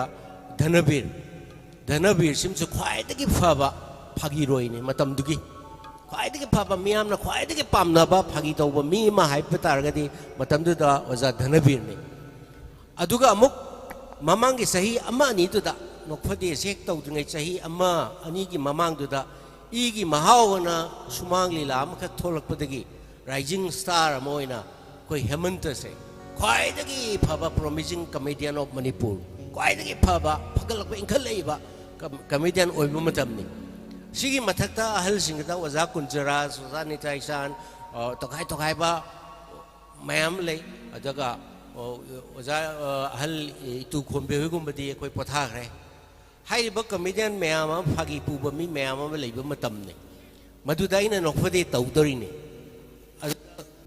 ꯙꯅꯕꯤꯔꯁꯤꯃꯁꯨ ꯈ꯭ꯋꯥꯏꯗꯒꯤ ꯐꯕ ꯐꯥꯒꯤꯔꯣꯏꯅꯤ ꯃꯇꯝꯗꯨꯒꯤ ꯈ꯭ꯋꯥꯏꯗꯒꯤ ꯐꯕ ꯃꯤꯌꯥꯝꯅ ꯈ꯭ꯋꯥꯏꯗꯒꯤ ꯄꯥꯝꯅꯕ ꯐꯥꯒꯤ ꯇꯧꯕ ꯃꯤ ꯑꯃ ꯍꯥꯏꯕ ꯇꯥꯔꯒꯗꯤ ꯃꯇꯝꯗꯨꯗ ꯑꯣꯖꯥ ꯙꯅꯕꯤꯔꯅꯤ ꯑꯗꯨꯒ ꯑꯃꯨꯛ ꯃꯃꯥꯡꯒꯤ ꯆꯍꯤ ꯑꯃ ꯑꯅꯤꯗꯨꯗ ꯅꯣꯛꯐꯗꯦꯁꯦ ꯍꯦꯛ ꯇꯧꯗ꯭ꯔꯤꯉꯩ ꯆꯍꯤ ꯑꯃ ꯑꯅꯤꯒꯤ ꯃꯃꯥꯡꯗꯨꯗ ꯏꯒꯤ ꯃꯍꯥꯎꯅ ꯁꯨꯃꯥꯡ ꯂꯤꯂꯥ ꯑꯃꯈꯛ ꯊꯣꯛꯂꯛꯄꯗꯒꯤ ꯔꯥꯏꯖꯤꯡ ꯁ꯭ꯇꯥꯔ ꯑꯃ ꯑꯣꯏꯅ ꯑꯩꯈꯣꯏ ꯍꯦꯃꯟꯇꯁꯦ ꯈ꯭ꯋꯥꯏꯗꯒꯤ ꯐꯕ ꯄ꯭ꯔꯣꯃꯤꯖꯤꯡ ꯀꯃꯦꯗꯤꯌꯟ ꯑꯣꯐ ꯃꯅꯤꯄꯨꯔ ꯈ꯭ꯋꯥꯏꯗꯒꯤ ꯐꯕ ꯐꯒꯠꯂꯛꯄ ꯏꯟꯈꯠꯂꯛꯏꯕ ꯀꯃꯦꯗꯤꯌꯟ ꯑꯣꯏꯕ ꯃꯇꯝꯅꯤ ꯁꯤꯒꯤ ꯃꯊꯛꯇ ꯑꯍꯜꯁꯤꯡꯗ ꯑꯣꯖꯥ ꯀꯨꯟꯖꯔꯥꯖ ꯑꯣꯖꯥ ꯅꯤꯇꯥꯏꯆꯥꯟ ꯇꯣꯈꯥꯏꯕ ꯃꯌꯥꯝ ꯂꯩ ꯑꯗꯨꯒ ꯑꯣꯖꯥ ꯑꯍꯜ ꯏꯇꯨ ꯈꯣꯝꯕꯦ ꯍꯣꯏꯒꯨꯝꯕꯗꯤ ꯑꯩꯈꯣꯏ ꯄꯣꯊꯥꯈ꯭ꯔꯦ ꯍꯥꯏꯔꯤꯕ ꯀꯃꯦꯗꯤꯌꯟ ꯃꯌꯥꯝ ꯑꯃ ꯐꯥꯒꯤ ꯄꯨꯕ ꯃꯤ ꯃꯌꯥꯝ ꯑꯃ ꯂꯩꯕ ꯃꯇꯝꯅꯤ ꯃꯗꯨꯗ ꯑꯩꯅ ꯅꯣꯛꯐꯗꯦ ꯇꯧꯗꯣꯔꯤꯅꯤ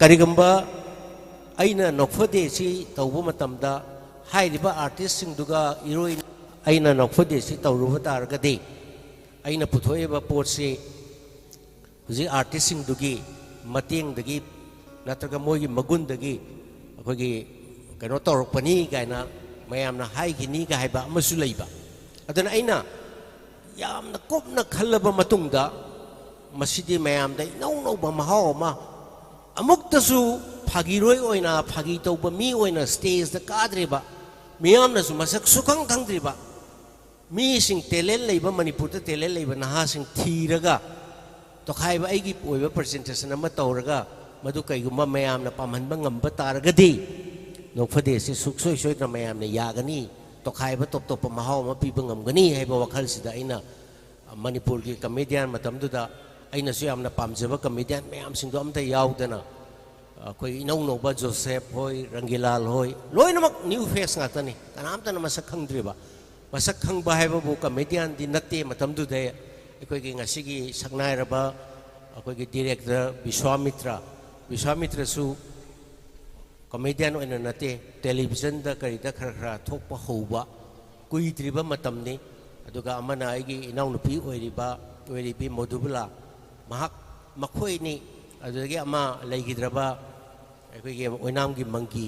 ꯀꯔꯤꯒꯨꯝꯕ ꯑꯩꯅ ꯅꯣꯛꯐꯗꯦꯁꯤ ꯇꯧꯕ ꯃꯇꯝꯗ ꯍꯥꯏꯔꯤꯕ ꯑꯥꯔꯇꯤꯁꯁꯤꯡꯗꯨꯒ ꯏꯔꯣꯏ ꯑꯩꯅ ꯅꯣꯛꯐꯗꯦꯁꯤ ꯇꯧꯔꯨꯕ ꯇꯥꯔꯒꯗꯤ ꯑꯩꯅ ꯄꯨꯊꯣꯛꯏꯕ ꯄꯣꯠꯁꯤ ꯍꯧꯖꯤꯛ ꯑꯥꯔꯇꯤꯁꯁꯤꯡꯗꯨꯒꯤ ꯃꯇꯦꯡꯗꯒꯤ ꯅꯠꯇ꯭ꯔꯒ ꯃꯣꯏꯒꯤ ꯃꯒꯨꯟꯗꯒꯤ ꯑꯩꯈꯣꯏꯒꯤ ꯀꯩꯅꯣ ꯇꯧꯔꯛꯄꯅꯤ ꯀꯥꯏꯅ ꯃꯌꯥꯝꯅ ꯍꯥꯏꯈꯤꯅꯤꯒ ꯍꯥꯏꯕ ꯑꯃꯁꯨ ꯂꯩꯕ ꯑꯗꯨꯅ ꯑꯩꯅ ꯌꯥꯝꯅ ꯀꯨꯞꯅ ꯈꯜꯂꯕ ꯃꯇꯨꯡꯗ ꯃꯁꯤꯗꯤ ꯃꯌꯥꯝꯗ ꯏꯅꯧ ꯅꯧꯕ ꯃꯍꯥꯎ ꯑꯃ ꯑꯃꯨꯛꯇꯁꯨ ꯐꯥꯒꯤꯔꯣꯏ ꯑꯣꯏꯅ ꯐꯥꯒꯤ ꯇꯧꯕ ꯃꯤ ꯑꯣꯏꯅ ꯁ꯭ꯇꯦꯖꯗ ꯀꯥꯗ꯭ꯔꯤꯕ ꯃꯤꯌꯥꯝꯅꯁꯨ ꯃꯁꯛ ꯁꯨꯈꯪ ꯈꯪꯗ꯭ꯔꯤꯕ ꯃꯤꯁꯤꯡ ꯇꯦꯂꯦꯟ ꯂꯩꯕ ꯃꯅꯤꯄꯨꯔꯗ ꯇꯦꯂꯦꯟ ꯂꯩꯕ ꯅꯍꯥꯁꯤꯡ ꯊꯤꯔꯒ ꯇꯣꯈꯥꯏꯕ ꯑꯩꯒꯤ ꯑꯣꯏꯕ ꯄ꯭ꯔꯖꯦꯟꯇꯦꯁꯟ ꯑꯃ ꯇꯧꯔꯒ ꯃꯗꯨ ꯀꯩꯒꯨꯝꯕ ꯃꯌꯥꯝꯅ ꯄꯥꯝꯍꯟꯕ ꯉꯝꯕ ꯇꯥꯔꯒꯗꯤ ꯅꯣꯛꯐꯗꯦꯁꯤ ꯁꯨꯡꯁꯣꯏ ꯁꯣꯏꯗꯅ ꯃꯌꯥꯝꯅ ꯌꯥꯒꯅꯤ ꯇꯣꯈꯥꯏꯕ ꯇꯣꯞ ꯇꯣꯞꯄ ꯃꯍꯥꯎ ꯑꯃ ꯄꯤꯕ ꯉꯝꯒꯅꯤ ꯍꯥꯏꯕ ꯋꯥꯈꯜꯁꯤꯗ ꯑꯩꯅ ꯃꯅꯤꯄꯨꯔꯒꯤ ꯀꯃꯦꯗꯤꯌꯟ ꯃꯇꯝꯗꯨꯗ ꯑꯩꯅꯁꯨ ꯌꯥꯝꯅ ꯄꯥꯝꯖꯕ ꯀꯃꯦꯗꯤꯌꯟ ꯃꯌꯥꯝꯁꯤꯡꯗꯣ ꯑꯝꯇ ꯌꯥꯎꯗꯅ ꯑꯩꯈꯣꯏ ꯏꯅꯧ ꯅꯧꯕ ꯖꯣꯁꯦꯞ ꯍꯣꯏ ꯔꯪꯒꯤꯂꯥꯜ ꯍꯣꯏ ꯂꯣꯏꯅꯃꯛ ꯅ꯭ꯌꯨ ꯐꯦꯁ ꯉꯥꯛꯇꯅꯤ ꯀꯅꯥꯝꯇꯅ ꯃꯁꯛ ꯈꯪꯗ꯭ꯔꯤꯕ ꯃꯁꯛ ꯈꯪꯕ ꯍꯥꯏꯕꯕꯨ ꯀꯃꯦꯗꯤꯌꯟꯗꯤ ꯅꯠꯇꯦ ꯃꯇꯝꯗꯨꯗ ꯑꯩꯈꯣꯏꯒꯤ ꯉꯁꯤꯒꯤ ꯁꯛꯅꯥꯏꯔꯕ ꯑꯩꯈꯣꯏꯒꯤ ꯗꯤꯔꯦꯛꯇꯔ ꯕꯤꯁ꯭ꯋꯥꯃꯤꯇ꯭ꯔꯁꯨ ꯀꯃꯦꯗꯤꯌꯟ ꯑꯣꯏꯅ ꯅꯠꯇꯦ ꯇꯦꯂꯤꯚꯤꯖꯟꯗ ꯀꯔꯤꯗ ꯈꯔ ꯊꯣꯛꯄ ꯍꯧꯕ ꯀꯨꯏꯗ꯭ꯔꯤꯕ ꯃꯇꯝꯅꯤ ꯑꯗꯨꯒ ꯑꯃꯅ ꯑꯩꯒꯤ ꯏꯅꯥꯎꯅꯨꯄꯤ ꯑꯣꯏꯔꯤꯕꯤ ꯃꯣꯙꯨꯕꯂꯥ ꯃꯈꯣꯏꯅꯤ ꯑꯗꯨꯗꯒꯤ ꯑꯃ ꯂꯩꯈꯤꯗ꯭ꯔꯕ ꯑꯩꯈꯣꯏꯒꯤ ꯑꯣꯏꯅꯥꯝꯒꯤ ꯃꯪꯒꯤ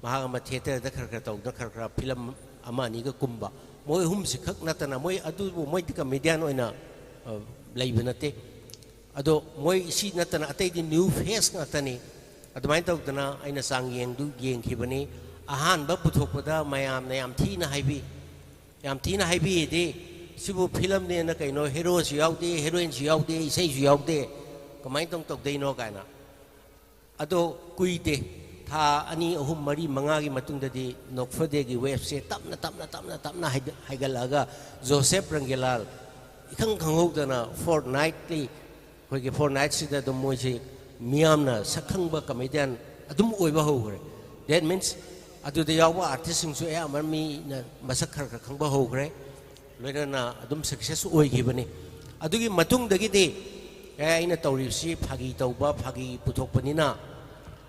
ꯃꯍꯥꯛ ꯑꯃ ꯊꯤꯌꯦꯇꯔꯗ ꯈꯔ ꯇꯧꯗꯅ ꯈꯔ ꯐꯤꯂꯝ ꯑꯃ ꯑꯅꯤꯒ ꯀꯨꯝꯕ ꯃꯣꯏ ꯑꯍꯨꯝꯁꯤ ꯈꯛ ꯅꯠꯇꯅ ꯑꯗꯨꯕꯨ ꯃꯣꯏꯗꯤ ꯀꯃꯦꯗꯤꯌꯟ ꯑꯣꯏꯅ ꯂꯩꯕ ꯅꯠꯇꯦ ꯑꯗꯣ ꯃꯣꯏ ꯁꯤ ꯅꯠꯇꯅ ꯑꯇꯩꯗꯤ ꯅ꯭ꯌꯨ ꯐꯦꯁ ꯉꯥꯛꯇꯅꯤ ꯑꯗꯨꯃꯥꯏꯅ ꯇꯧꯗꯅ ꯑꯩꯅ ꯆꯥꯡꯌꯦꯡꯗꯨ ꯌꯦꯡꯈꯤꯕꯅꯤ अहानब पुथोकपदा मयामने याम थीना हाइबी याम थीना हाइबी दे सिबु फिल्म ने न कइनो हीरो सु याउदे हीरोइन सु याउदे इसै सु याउदे कमाइ तंग तक देनो कायना अदो कुइते था अनि अहुम मरी मंगा की मतुंगददी नोकफदे की वेब से तपना हाइगलागा जोसेफ रंगेलाल इखंग खंगौदना फोर्टनाइटली कोई फोर्टनाइट सिदा दम मोइसे मियामना सखंगबा कमेडियन अदुम ओइबा होग्रे दैट मीन्स अदुदे यावा आर्टिस्ट सिंगसु ए अमरमी मसक खर खंगबा होग्रे लोइना अदुम सक्सेस ओइगिबनी अदुगी मतुंगदगी ए आइना तौरिसी फागी तौबा फागी पुथोकपनिना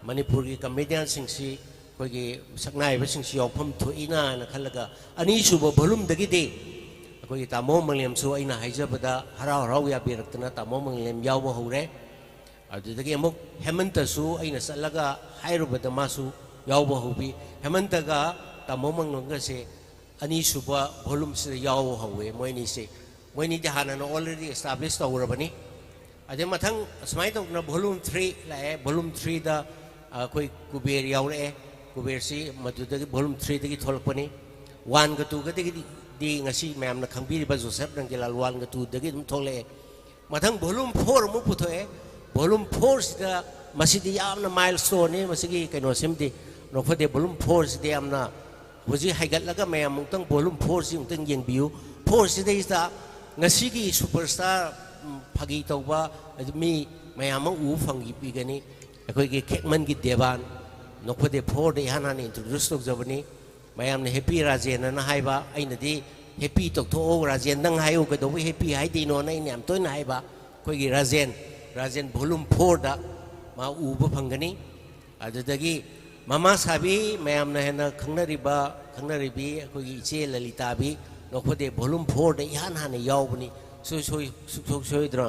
मणिपुर की कमेडियन सिंगसी कोई सकनाइब सिंगसी यावफम थोइना न खलगा अनीसुब भोलुमदगी कोई तामो मंगलेम सु आइना हाइजबदा हराव हराव या बेरक्तना तामो मंगलेम यावबा हौरे अदुदगी अमुक हेमंतसु आइना सलगा हाइरुबदा मासु यावबा हौबी हेमंतगा तामो मंगलंगसे अनीसुब भोलुम से याव हौवे मोइनी दे हाना ऑलरेडी एस्टैब्लिश तौरबनी अदे मथंग समाइ तौना वॉल्यूम 3 लाए वॉल्यूम 3 दा कोई कुबेर यावरे कुबेर सी मदुदगी वॉल्यूम 3 दगी थोलपनी 1 ग 2 गदगी दी ngasi मैम ना खंबीरिबा जोसेफ रंगेलाल 1 ग 2 दगी दम थोले मथंग वॉल्यूम 4 मु पुथोए वॉल्यूम 4 सिदा मसिदी यामना माइलस्टोन ने मसिगी कइनो सिमदी नोफदे वॉल्यूम 4 सिदे यामना हुजी हाइगतलगा मैम मुतंग वॉल्यूम 4 सि मुतंग येंबियु 4 सिदे इसा ngasi की सुपरस्टार फागी तौबा मी मैम उ फंगी पीगनी अखोई की खेकमन की देवान नोखदे फोर दे हाना ने इंट्रोड्यूस तौजबनी मैम ने हैप्पी राजेन ना हाइबा आइनदी हैप्पी तौथो राजेन नंग हाइउ कदोबी हैप्पी हाइदिनो ना इन याम तोइन हाइबा कोई की राजेन वॉल्यूम 4 दा मा उब फंगनी अदुदगी मामा साबी मैम ने हेना खंगनरिबी कोई इचे ललिता भी नोखदे वॉल्यूम 4 दे हान हाने यावबनी सोइद्र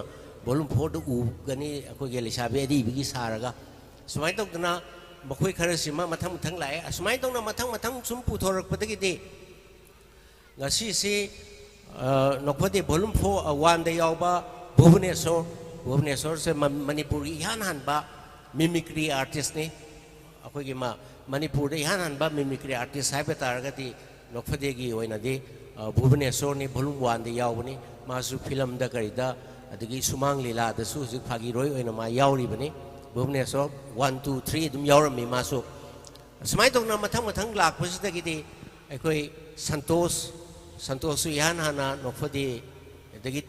वॉल्यूम 4 दु उगनी अखोई के लिसाबी अदीबी सारगा सुमाइ तौदना मखोई खरसिमा मथंग लाए सुमाइ तौना मथंग सुम पुथोरकपदगी ngasi si नोखदे वॉल्यूम 1 दे यावबा भुवनेश्वर से मणिपुर इहान हानबा मिमिक्री आर्टिस्ट ने अखोई के मणिपुर इहान हानबा मिमिक्री आर्टिस्ट हाइबे तारगदी नोखदे की ओइनादि भुवनेश्वर ने वॉल्यूम 1 दे यावबनी मासु फिल्म दा करिदा अदगी सुमांग लीला दसु हुजिक फागी रोय ओइना मा यावरिबनी भुवनेश्वर 1 2 3 दुम यावरमी मासु समाइ तौना मथंग लाकपसिदगी अखोई संतोष यान हाना नोखदे दगी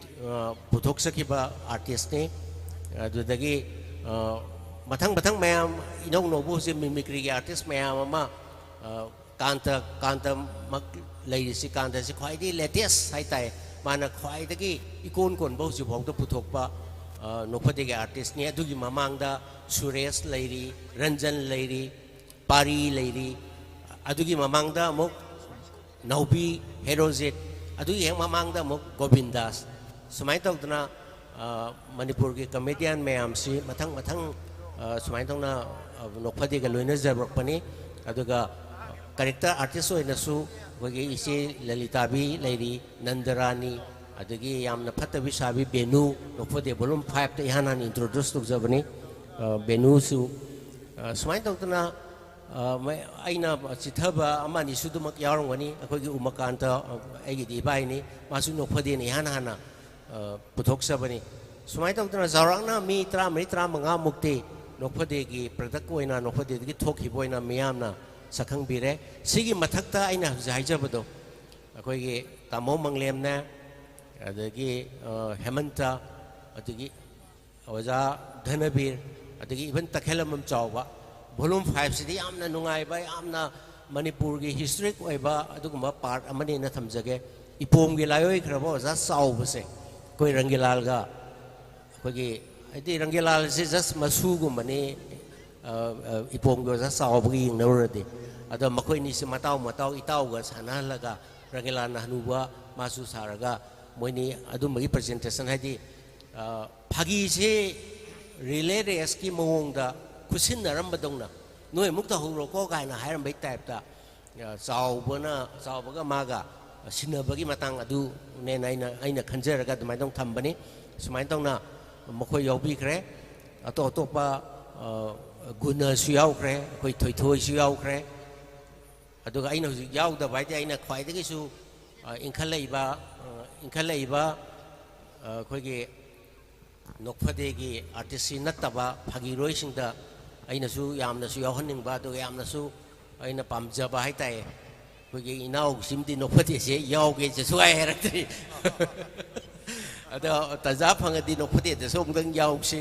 पुथोकसकिबा आर्टिस्ट ने अदुदगी मथंग मैम इनौ नोबु जे मिमिक्री आर्टिस्ट मैम अमा कांता मक लेरिसी कांता से ख्वाइदी लेटेस्ट हाइताय माना ख्वाइदगी इकोन कोन बहुजु भौत पुथोकपा नोखदे के आर्टिस्ट ने अदुगी ममांगदा सुरेश लेरी रंजन लेरी पारी लेरी अदुगी ममांगदा अमुक नौबी हेरोजेट अदुगी हेंग ममांगदा अमुक गोविंदास सुमाइ तौदना मणिपुर की कमेडियन मैम से मथंग सुमाइ तौना नोखदे के लोइना जरबरपनी अदुगा कैरेक्टर आर्टिस्ट होइनसु वगे इसे ललिताबी लेरी नंदरानी अदगी यामना फतबी साबी बेनु नोखदे वॉल्यूम 5 ते हाना इंट्रोड्यूस तौजबनी बेनु सु सुमाइ तौदना आइना चिथबा अमानी सुदुमक यारंगनी अखोगी उमकांत आइगी दिबाइनी मासु नोखदे ने हाना पुथोकसबनी सुमाइ तौदना जारांगना मी 35 मुक्ति नोखदे की प्रोडक्ट ओइना नोखदे की थोखिबोइना मियामना सखंग बिरे सिगी मथक्ता आइना हाइजबदो अखोगी तामो मंगलेमना अदगी हेमंता अदगी ओजा धनबीर अदगी इवन तखेलमम चावबा वॉल्यूम 5 सिदी यामना नुंगाइबा यामना मणिपुर की हिस्ट्रिक ओइबा अदुगुमा पार्ट अमनी न थमजगे इपोम गी लायोय खरबो ओजा चावबसे कोई रंगीलालगा कोई आदि रंगीलाल से जस्ट मसुगुमने इपोम गो ओजा चावबगी नौरदे अदा मखोइनी से मताव इतावगा सानालगा रंगीलाल हनुबा मासु सारगा मोइनी अदुमगी प्रेजेंटेशन हाइदी फागी से रिले रेस की मवोंगदा खुसिनरमबदौना नोय मुक्ता होरोको गायना हायरमबै टाइपता चावबगा मागा सिनबगी मतंग अदु ने आइना खंजरगा दुमाइदों थंबनी सुमाइ तौना मखोय यावबिख्रे अतोपा गुना सु यावख्रे कोई थोइथोय सु यावख्रे ꯑꯗꯨꯒ ꯑꯩꯅ ꯍꯧꯖꯤꯛ ꯌꯥꯎꯗꯕ ꯍꯥꯏꯗꯤ ꯑꯩꯅ ꯈ꯭ꯋꯥꯏꯗꯒꯤꯁꯨ ꯏꯟꯈꯠꯂꯛꯏꯕ ꯑꯩꯈꯣꯏꯒꯤ ꯅꯣꯛꯐꯗꯦꯒꯤ ꯑꯥꯔꯇꯤꯁꯁꯤ ꯅꯠꯇꯕ ꯐꯥꯒꯤꯔꯣꯏꯁꯤꯡꯗ ꯑꯩꯅꯁꯨ ꯌꯥꯝꯅꯁꯨ ꯌꯥꯎꯍꯟꯅꯤꯡꯕ ꯑꯗꯨꯒ ꯌꯥꯝꯅꯁꯨ ꯑꯩꯅ ꯄꯥꯝꯖꯕ ꯍꯥꯏꯇꯥꯔꯦ ꯑꯩꯈꯣꯏꯒꯤ ꯏꯅꯥꯎꯁꯤꯃꯗꯤ ꯅꯣꯛꯐꯗꯦꯁꯦ ꯌꯥꯎꯒꯦꯁꯦ ꯁꯨꯡꯍꯥꯏ ꯍꯥꯏꯔꯛꯇ꯭ꯔꯤ ꯑꯗꯣ ꯇꯟꯖꯥ ꯐꯪꯉꯗꯤ ꯅꯣꯛꯐꯗꯦꯗꯁꯨ ꯑꯃꯨꯛꯇꯪ ꯌꯥꯎꯁꯤ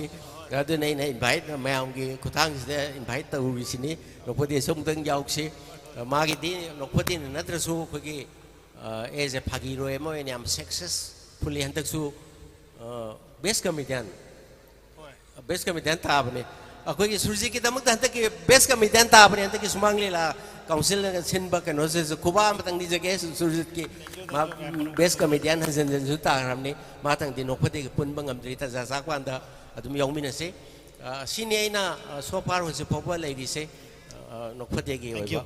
ꯑꯗꯨꯅ ꯑꯩꯅ ꯏꯟꯚꯥꯏꯠ ꯃꯌꯥꯝꯒꯤ ꯈꯨꯊꯥꯡꯁꯤꯗ ꯏꯟꯚꯥꯏꯠ ꯇꯧꯔꯤꯁꯤꯅꯤ ꯅꯣꯛꯐꯗꯦꯁꯨ ꯑꯃꯨꯛꯇꯪ ꯌꯥꯎꯁꯤ ꯃꯥꯒꯤꯗꯤ ꯅꯣꯛꯐꯗꯦꯅ ꯅꯠꯇ꯭ꯔꯁꯨ ꯑꯩꯈꯣꯏꯒꯤ ꯑꯦꯖ ꯑꯦ ꯐꯥꯒꯤꯔꯣꯏ ꯑꯃ ꯑꯣꯏꯅ ꯌꯥꯝ ꯁꯛꯁꯦꯁꯐꯨꯜꯂꯤ ꯍꯟꯗꯛꯁꯨ ꯕꯦꯁ ꯀꯃꯦꯗꯤꯌꯟ ꯇꯥꯕꯅꯦ ꯑꯩꯈꯣꯏꯒꯤ ꯁꯨꯔꯖꯤꯠꯀꯤꯗꯃꯛꯇ ꯍꯟꯗꯛꯀꯤ ꯕꯦꯁ ꯀꯃꯦꯗꯤꯌꯟ ꯇꯥꯕꯅꯦ ꯍꯟꯗꯛꯀꯤ ꯁꯨꯃꯥꯡ ꯂꯤꯂꯥ ꯀꯥꯎꯟꯁꯤꯜꯅ ꯁꯤꯟꯕ ꯀꯩꯅꯣꯁꯤꯁꯨ ꯈꯨꯕꯥ ꯑꯃꯇꯪ ꯅꯤꯖꯒꯦ ꯁꯨꯔꯖꯤꯠꯀꯤ ꯃꯥ ꯕꯦꯁ ꯀꯃꯦꯗꯤꯌꯟ ꯍꯟꯖꯟꯁꯨ ꯇꯥꯈ꯭ꯔꯕꯅꯤ ꯃꯥꯊꯪꯗꯤ ꯅꯣꯛꯐꯗꯦꯒ ꯄꯨꯟꯕ ꯉꯝꯗ꯭ꯔꯤ ꯇꯟꯖꯥ ꯆꯥꯛꯄꯥꯟꯗ ꯑꯗꯨꯝ ꯌꯥꯎꯃꯤꯟꯅꯁꯤ ꯁꯤꯅꯤ ꯑꯩꯅ ꯁꯣꯐꯥꯔ ꯍꯧꯖꯤꯛ ꯐꯥꯎꯕ ꯂꯩꯔꯤꯁꯦ ꯅꯣꯛꯐꯗꯦꯒꯤ ꯑꯣꯏꯕ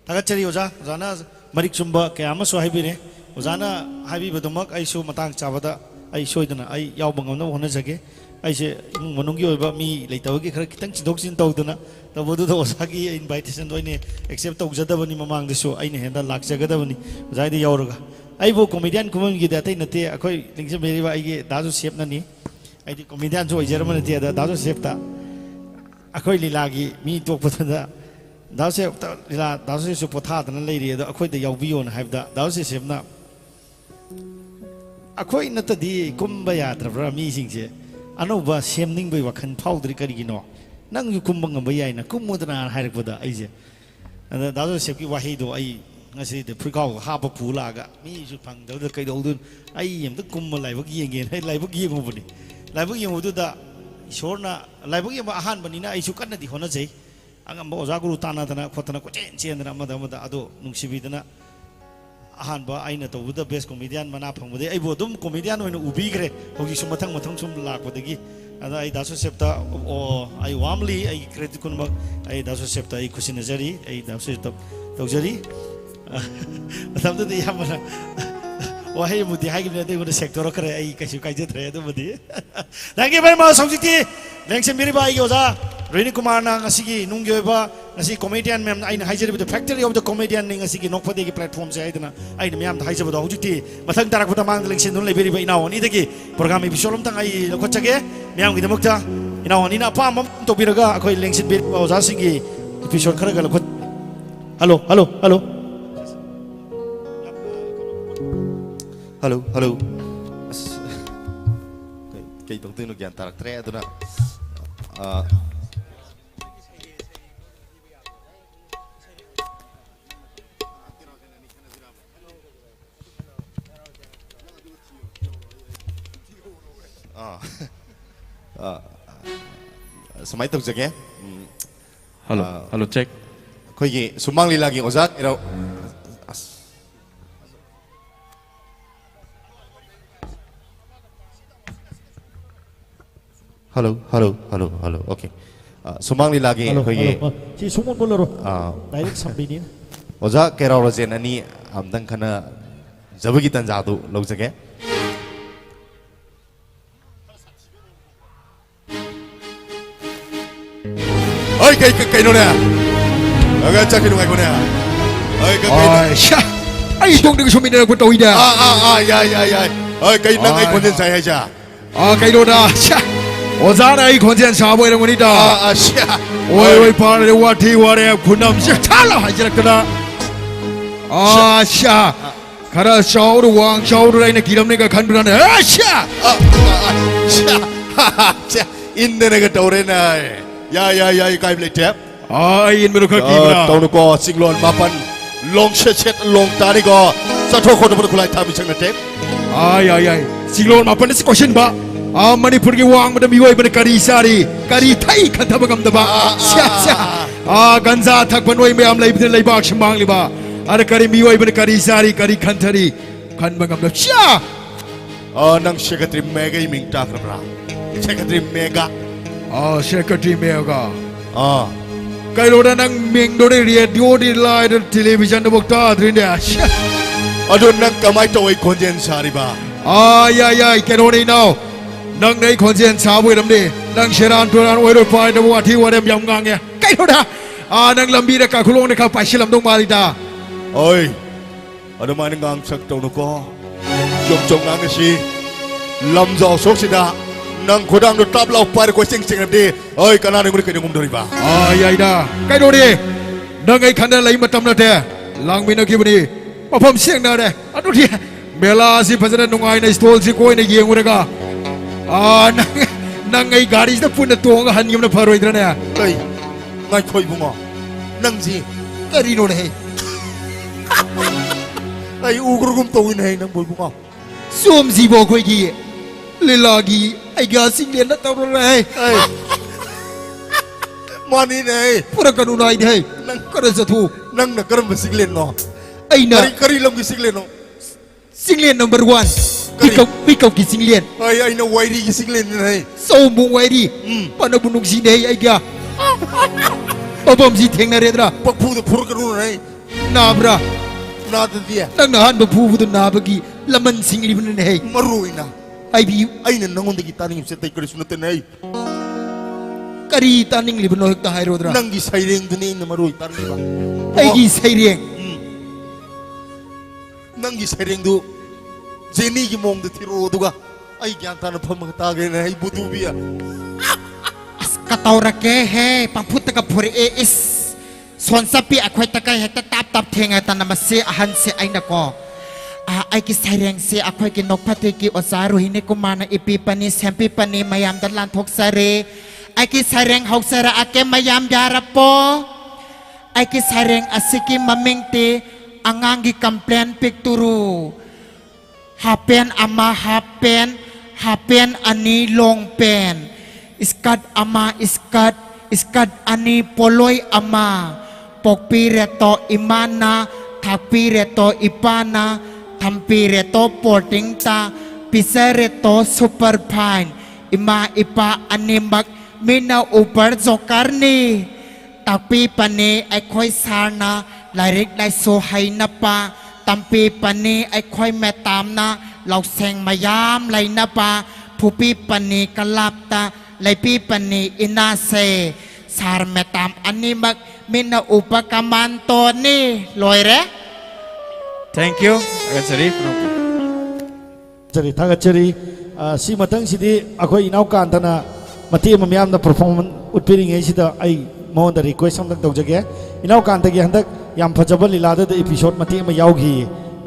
ꯊꯥꯒꯠꯆꯔꯤ ꯑꯣꯖꯥ ꯑꯣꯖꯥꯅ ꯃꯔꯤꯛ ꯆꯨꯝꯕ ꯀꯌꯥ ꯑꯃꯁꯨ ꯍꯥꯏꯕꯤꯔꯦ ꯑꯣꯖꯥꯅ ꯍꯥꯏꯕꯤꯕꯗꯨꯃꯛ ꯑꯩꯁꯨ ꯃꯇꯥꯡ ꯆꯥꯕꯗ ꯑꯩ ꯁꯣꯏꯗꯅ ꯑꯩ ꯌꯥꯎꯕ ꯉꯝꯅꯕ ꯍꯣꯠꯅꯖꯒꯦ ꯑꯩꯁꯦ ꯏꯃꯨꯡ ꯃꯅꯨꯡꯒꯤ ꯑꯣꯏꯕ ꯃꯤ ꯂꯩꯇꯕꯒꯤ ꯈꯔ ꯈꯤꯇꯪ ꯆꯤꯟꯊꯣꯛ ꯆꯤꯟ ꯇꯧꯗꯨꯅ ꯇꯧꯕꯗꯨꯗ ꯑꯣꯖꯥꯒꯤ ꯏꯟꯚꯥꯏꯇꯦꯁꯟꯗꯣ ꯑꯩꯅ ꯑꯦꯛꯁꯦꯞ ꯇꯧꯖꯗꯕꯅꯤ ꯃꯃꯥꯡꯗꯁꯨ ꯑꯩꯅ ꯍꯦꯟꯅ ꯂꯥꯛꯆꯒꯗꯕꯅꯤ ꯑꯣꯖꯥꯗꯤ ꯌꯥꯎꯔꯒ ꯑꯩꯕꯨ ꯀꯣꯃꯦꯗꯤꯌꯟ ꯈꯨꯃꯟꯒꯤꯗꯤ ꯑꯇꯩ ꯅꯠꯇꯦ ꯑꯩꯈꯣꯏ ꯂꯤꯡꯖꯪꯕꯤꯔꯤꯕ ꯑꯩꯒꯤ ꯗꯥ ꯖꯣꯁꯦꯞꯅꯅꯤ ꯑꯩꯗꯤ ꯀꯣꯃꯦꯗꯤꯌꯟꯁꯨ ꯑꯣꯏꯖꯔꯝꯕ ꯅꯠꯇꯦ ꯑꯗ ꯗꯥ ꯖꯣꯁꯦꯞꯇ ꯑꯩꯈꯣꯏ ꯂꯤꯂꯥꯒꯤ ꯃꯤ ꯇꯣꯛꯄꯗꯨꯗ ꯗꯥ ꯖꯣꯁꯦꯞꯇ ꯂꯤꯂꯥ ꯗꯥ ꯖꯣꯁꯦꯞꯁꯨ ꯄꯣꯊꯥꯗꯅ ꯂꯩꯔꯤ ꯑꯗꯣ ꯑꯩꯈꯣꯏꯗ ꯌꯥꯎꯕꯤꯌꯣꯅ ꯍꯥꯏꯕꯗ ꯗꯥ ꯖꯣꯁꯦꯞꯅ ꯑꯩꯈꯣꯏ ꯅꯠꯇꯗꯤ ꯀꯨꯝꯕ ꯌꯥꯗ꯭ꯔꯕ꯭ꯔꯥ ꯃꯤꯁꯤꯡꯁꯦ ꯑꯅꯧꯕ ꯁꯦꯝꯅꯤꯡꯕꯒꯤ ꯋꯥꯈꯜ ꯐꯥꯎꯗ꯭ꯔꯤ ꯀꯔꯤꯒꯤꯅꯣ ꯅꯪꯁꯨ ꯀꯨꯝꯕ ꯉꯝꯕ ꯌꯥꯏꯅ ꯀꯨꯝꯃꯨꯗꯅ ꯍꯥꯏꯔꯛꯄꯗ ꯑꯩꯁꯦ ꯑꯗ ꯗꯥ ꯖꯣꯁꯦꯞꯀꯤ ꯋꯥꯍꯩꯗꯣ ꯑꯩ ꯉꯁꯤꯗꯤ ꯐꯨꯔꯤꯈꯥꯎ ꯍꯥꯞꯄ ꯄꯨ ꯂꯥꯛꯑꯒ ꯃꯤꯁꯨ ꯐꯪꯗꯕꯗ ꯀꯩꯗꯧꯗꯣꯏꯅꯣ ꯑꯩ ꯑꯝꯇ ꯀꯨꯝꯕ ꯂꯥꯏꯕꯛ ꯌꯦꯡꯒꯦꯅ ꯑꯩ ꯂꯥꯏꯕꯛ ꯌꯦꯡꯉꯨꯕꯅꯤ ꯂꯥꯏꯕꯛ ꯌꯦꯡꯉꯨꯕꯗꯨꯗ ꯏꯁꯣꯔꯅ ꯂꯥꯏꯕꯛ ꯌꯦꯡꯕ ꯑꯍꯥꯟꯕꯅꯤꯅ ꯑꯩꯁꯨ ꯀꯟꯅꯗꯤ ꯍꯣꯠꯅꯖꯩ ꯑꯉꯝꯕ ꯑꯣꯖꯥ ꯒꯨꯔꯨ ꯇꯥꯟꯅꯗꯅ ꯈꯣꯠꯇꯅ ꯀꯣꯏꯆꯦꯟ ꯆꯦꯟꯗꯅ ꯑꯃꯗ ꯑꯗꯣ ꯅꯨꯡꯁꯤꯕꯤꯗꯅ ꯑꯍꯥꯟꯕ ꯑꯩꯅ ꯇꯧꯕꯗ ꯕꯦꯁ ꯀꯣꯃꯦꯗꯤꯌꯟ ꯃꯅꯥ ꯐꯪꯕꯗꯒꯤ ꯑꯩꯕꯨ ꯑꯗꯨꯝ ꯀꯣꯃꯦꯗꯤꯌꯟ ꯑꯣꯏꯅ ꯎꯕꯤꯈ꯭ರೆ ꯍꯧꯖꯤꯛꯁꯨ ꯃꯊꯪ ꯁꯨꯝ ꯂꯥꯛꯄꯗꯒꯤ ꯑꯗ ꯑꯩ ꯗꯥ ꯖꯣꯁꯦꯞꯇ ꯑꯩ ꯋꯥꯝꯂꯤ ꯑꯩꯒꯤ ꯀ꯭ꯔꯦꯗꯤꯠ ꯈꯨꯗꯤꯡꯃꯛ ꯑꯩ ꯗꯥ ꯖꯣꯁꯦꯞꯇ ꯑꯩ ꯈꯨꯠꯁꯤꯟꯅꯖꯔꯤ ꯑꯩ ꯗꯥ ꯖꯣꯁꯦꯞꯇ ꯇꯧꯖꯔꯤ ꯃꯇꯝꯗꯨꯗ ꯌꯥꯝꯅ ꯋꯥꯍꯩ ꯑꯃꯗꯤ ꯍꯥꯏꯈꯤꯕꯅꯤ ꯑꯗꯨꯒꯨꯝꯕ ꯁꯦꯛꯇꯣꯔꯛꯈ꯭ರೆ ꯑꯩ ꯀꯩꯁꯨ ꯀꯥꯏꯖꯗ꯭ꯔꯦ ꯑꯗꯨꯕꯨꯗꯤ ꯊꯦꯡꯛ ꯌꯨ ꯚꯦꯔꯤ ꯃꯆ ꯍꯧꯖꯤꯛꯇꯤ ꯂꯦꯡꯁꯤꯟꯕꯤꯔꯤꯕ ꯑꯩꯒꯤ ꯑꯣꯖꯥ ꯔꯣꯍꯤꯅꯤ ꯀꯨꯃꯥꯔꯅ ꯉꯁꯤꯒꯤ ꯅꯨꯡꯒꯤ ꯑꯣꯏꯕ ꯉꯁꯤ ꯀꯣꯃꯦꯗꯤꯌꯟ ꯃꯌꯥꯝꯅ ꯑꯩꯅ ꯍꯥꯏꯖꯔꯤꯕꯗ ꯐꯦꯛꯇꯔꯤ ꯑꯣꯐ ꯗ ꯀꯣꯃꯦꯗꯤꯌꯟꯅꯤ ꯉꯁꯤꯒꯤ ꯅꯣꯛꯐꯗꯦꯒꯤ ꯄ꯭ꯂꯦꯠꯐꯣꯝꯁꯦ ꯍꯥꯏꯗꯅ ꯑꯩꯅ ꯃꯌꯥꯝꯗ ꯍꯥꯏꯖꯕꯗꯣ ꯍꯧꯖꯤꯛꯇꯤ ꯃꯊꯪ ꯇꯥꯔꯛꯄꯗ ꯃꯥꯡꯗ ꯂꯦꯡꯁꯤꯟꯗꯨꯅ ꯂꯩꯕꯤꯔꯤꯕ ꯏꯅꯥꯎ ꯑꯅꯤꯗꯒꯤ ꯄ꯭ꯔꯣꯒ꯭ꯔꯥꯝ ꯏꯄꯤꯁꯣꯗ ꯑꯃꯇꯪ ꯑꯩ ꯂꯧꯈꯠꯆꯒꯦ ꯃꯌꯥꯝꯒꯤꯗꯃꯛꯇ ꯏꯅꯥꯎ ꯑꯅꯤꯅ ꯑꯄꯥꯝꯕ ꯇꯧꯕꯤꯔꯒ ꯑꯩꯈꯣꯏ ꯂꯦꯡꯁꯤꯟꯕꯤꯔꯤꯕ ꯑꯣꯖꯥꯁꯤꯡꯒꯤ ꯏꯄꯤꯁꯣꯗ ꯈꯔꯒ ꯂꯧꯈꯠ ꯍꯜꯂꯣ ꯀꯩ ꯇꯧꯗꯣꯏꯅꯣ ꯒ꯭ꯌꯥꯟ ꯇꯥꯔꯛꯇ꯭ꯔꯦ ꯑꯗꯨꯅ ꯁꯨꯃꯥꯏꯅ ꯇꯧꯖꯒꯦ Hello, check. ꯑꯩꯈꯣꯏꯒꯤ ꯁꯨꯃꯥꯡ ꯂꯤꯂꯥꯒꯤ ꯑꯣꯖꯥ ꯀꯩꯔꯥꯎ ꯍꯜꯂꯣ ꯑꯣꯀꯦ ꯁꯨꯃꯥꯡ ꯂꯤꯂꯥꯒꯤ ꯑꯩꯈꯣꯏꯒꯤ ꯁꯤ ꯁꯨꯡꯃꯨꯟ ꯃꯨꯜꯂꯔꯣꯏ ꯗꯥꯏꯔꯦꯛ ꯁꯝꯕꯤꯅꯤ ꯑꯣꯖꯥ ꯀꯩꯔꯥꯎ ꯔꯥꯖꯦꯟ ꯑꯅꯤ ꯑꯝꯇꯪ ꯈꯟꯅ ꯖꯕꯒꯤ ꯇꯟꯖꯥꯗꯨ ꯂꯧꯖꯒꯦ ꯑꯩ ꯀꯩꯅꯣꯅꯦ ꯑꯒ ꯆꯠꯈꯤ ꯅꯨꯡꯉꯥꯏꯈꯣꯅꯦ ꯑꯩ ꯇꯣꯡꯗꯒ ꯁꯨꯃꯤꯟꯅꯔꯛꯄ ꯇꯧꯏꯗ ꯌꯥꯏ ꯑꯩ ꯀꯩ ꯅꯪ ꯑꯩ ꯈꯣꯟꯖꯦꯜ ꯁꯥꯏ ꯍꯥꯏꯁꯦ ꯀꯩꯅꯣꯗ ꯑꯣꯖꯥꯅ ꯑꯩ ꯈꯣꯟꯖꯦꯜ ꯁꯥꯕ ꯑꯣꯏꯔꯝꯒꯅꯤꯗ ꯑꯣꯏ ꯄꯥꯔꯦ ꯋꯥꯊꯤ ꯋꯥꯔꯦ ꯈꯨꯅꯝꯁꯦ ꯊꯥꯜꯂ ꯍꯥꯏꯖꯔꯛꯇꯅ खरा चाउर वांग चाउर राइने किरमने का खंड बनाने इंदे ने कटोरे ना या काय ब्लेट है इन मेरे का कीमना ताऊ को सिंगलोन मापन लोंग शेट लोंग तारी को सठो खोटो पर खुलाई था बिचंग नटे सिंगलोन मापन इस क्वेश्चन बा मणिपुर की वांग मतलब युवा इबने करी सारी करी थाई खंडा बगम दबा गंजा थक बनवाई में हम लाइब लाइब आक्षम बांग लिबा अरे करी मियो इबने करी सारी करी खंथरी खंड बगम दब चा नंग सेक्रेटरी मेगा ही मिंग टाक रहा सेक्रेटरी मेगा सेक्रेटरी मेगा कई लोग नंग मिंग डोरे रेडियो डी लाइट टेलीविजन दबोक्ता द्रिंडे अदो नंग कमाई तो वही खोजें सारी बा या कैरोनी नाउ नंग नहीं खोजें साबु इरमने नंग शेरान टुरान ओइरो पाई दबो अठी वरेम यमगांगे कई लोग नंग लंबी रे काखुलों ने का पाशिलम दो मारिदा เฮ้ยอาตมาในงานสักตัวนึกก็จงงานกันสิลำจอสกสิดานังขดังดูตับเราไปก็เซ็งๆดีเฮ้ยกันนั่นก็ได้งุ่มด้วยป่ะใหญ่ด่าใกล้ดูดินังไอ้ขันอะไรมาทำนาเทลางมีนักกีฬาดีมาพร้อมเสียงนาเด้อดูดิเบลาสิพัฒนาหนุ่มไอ้ในสโตลสิโก้ในเยี่ยงอุระกานังไอ้การิสต์พูดตัวงหันยิ้มน่ะพารวยตัวเนี่ยเฮ้ยไงคอยบุ้งอ่ะนังสิการิโน่เนี่ยไอ้อูกรุมตัวอินให้นังบุ้งอ่ะสวมสีบอกคุยกี้เลลากีไอ้กาสิงเลียนนั่นตัวเลยมานี่เลยพูดกันอุณายเด้นังก็ได้จะถูกนังนักกระมสิงเลียนเนาะไอ้น่ะกรีลำกิสิงเลียนเนาะสิงเลียน number 1พี่เขากิสิงเลียนไอ้น่ะไวดีกิสิงเลียนเลยสมบูรณ์ไวดีปนบุญนุกสิเนยไอ้กาผมสิเทงนาเรดราปักพูดพูดกันรู้ไหมนาบรานาตัวเดียนังนาฮันปักพูดนาบกี้ละมันสิงลีมันเนี่ยมารู้นะไอ้บิวไอ้นั่นนังคนที่ตานิ่งเสร็จก็ได้สุนัตเนยกะรีตานิ่งลีมันโนกตาไฮโรดรานังกิไซเรียงตัวนี้น่ะมารู้ตานิ่งบ้างไอ้กิไซเรียงนังกิไซเรียงดูเจนี่กิมองดูที่รู้ดูกะไอ้ยันตานะพม่งตาเกนไอ้บุตรบีอะกะตอระแกเฮปังพุทธกับพริเอสส่วนสัปีอควายตะไกเฮตตับเทงไอตานามาเสอาหันเสไอนักก็ไอกิสายเรียงเสอควายกินกพัทกิอสารุหินกุมานะอีปีปนิแซมปีปนิมายามดันลันทกสาเรไอกิสายเรียงหกสาระอาเกมายามยาระปอไอกิสายเรียงอสิกิมาเมงเตอังางกิคัมเพลนปิกตูรูฮาเป็นอามาฮาเป็นอันนี้ลงเป็นอิสกัดอามาอิสกัดอันนี้ปลอยอามาปกปีเรโตอิมานาทักปีเรโตอิปานาทำปีเรโตปอติงตาพิเศษเรโตซูเปอร์พายอิมาอิปาอันนี้มักมินาอุปร์จการนีตักปีปันนี้ไอคอยสานาลายเริกลายโซไฮนับปาตัมปีปันนี้ไอคอยแม่ตามนะเราแสงมายามไลนับปาผู้ปีปันนี้กลับตาไลปีปันนี้อินาเซสารแม่ตามอันนี้มักมินาอุปกรรมันตัวนี้ลอยเร่ thank you อาจารย์จริตทักจริสิมาตั้งสิดีอาคอยอินเอาการตนะมาที่มันมีอันนั้น performance อุดปีนี้สิเดไอมองแต่ request ตั้งตัวจักรอินเอาการตะกี้ฮันตักยามพัชบัลลีลาเดอ episode มาที่มันยาวกี่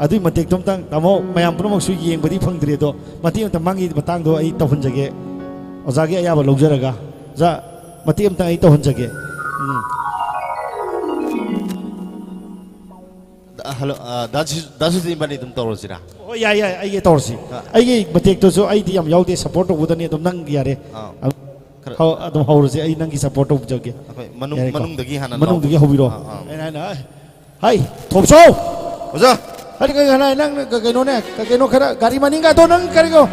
อาทิตย์มาเด็กต้มตั้งแต่โมไม่ยามพระมงสุยีเองพอดีพังเดียดตัวมาที่มันตั้งมังยีมาตั้งตัวไอ้ตัวหุ่นจักรอาจากไอ้ยาบลูกเจริญกะจะมาที่มันตั้งไอ้ตัวหุ่นจักรฮัลโหลดัชสิบันนี่ตุ้มตัวรู้สินะโอ้ยไอ้เกี่ยตัวสิไอ้เกี่ยมาเด็กตัวสู้ไอ้ที่ยามยาวที่ support ตัวบุตรเนี่ยตุ้มนั่งกี่อะไรเขาตุ้มเขารู้สิไอ้นั่งกี่ support ตัวบุตรจักรมันนุ่งตะกี้ฮันมันนุ่งตะกี้เขาวิโรไอ้นั่นนะเฮ้ยทบโซ่Oza, hari kaya nang kagano na kagano kara gari maninga to nang kari ko.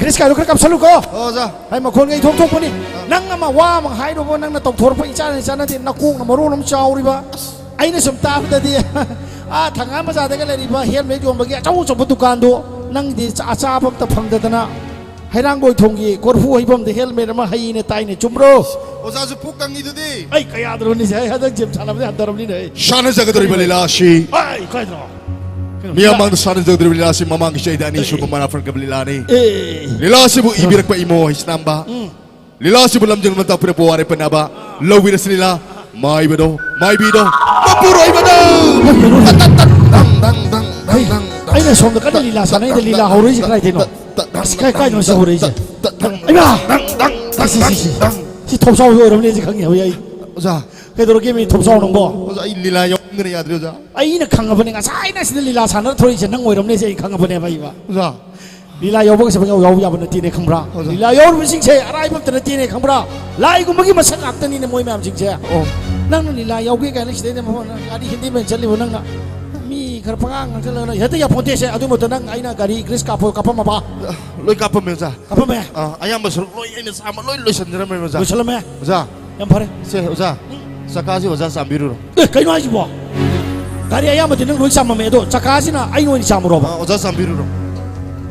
Chris kaya kara kapsalu ko. Oza, hay makon ngay thok po ni. Nang nga mawa mang hay do nang natoktor po isa natin nakung na marunong siya riba. Ay na sumtap na di. Tanga ma sa taga riba helmet yung bagi chaw sa butukan do nang di sa asapam tapang datana. Hay nang goy thonggi korfu hay bom de helmet ma hay ne tay ne chumro. Oza su pukang itu di. Ay kaya dro ni say hadag jim salam de andaram ni ne. Shana jaga dari balilashi. Ay kaya dro. Miyamang sana sa dari lilasi mamang siya dani siya kumanafran kabalilani. Lilasi bu ibirak pa imo hisnamba. Lilasi bu lamjang mata pura puwari panaba. Lawiras nila. May bido. Mapuro ay bido. Ay na song ka nalilasan ay nalila hori si kray tino. Kay no si hori si. Ay ba. Si top sao yo ram ni si khang yaw yai. Oza. Kay doro kimi top sao nong bo. Oza ay lila yung ngani adri oza. Ay na khang apani nga sai na si nalilasan na thori si nang oiram ni si khang apani ba iba. Oza. Lila yaw bang sa bang yaw yaw na tine khang bra. Lila yaw rum sing che arai bam tane tine khang bra. Lai ko magi masak ak tani ne moi mam sing che. Oh. Nang lila yaw ge ka na si ne mo na adi hindi men chali mo nang na. Mi karpangang ang sala na yata ya ponte se adu mo tanang ay na gari Chris kapo kapam ba. Loy kapam me oza. Kapam me. Ayam basur loy ay na sama loy sandira me oza. Loy sala me. Oza. Yang pare. Se oza. Sakasi oza sambiru. Kay no ay bo. Gari ayam tinang loy sama me do. Sakasi na ay no ni sama ro ba. Oza sambiru.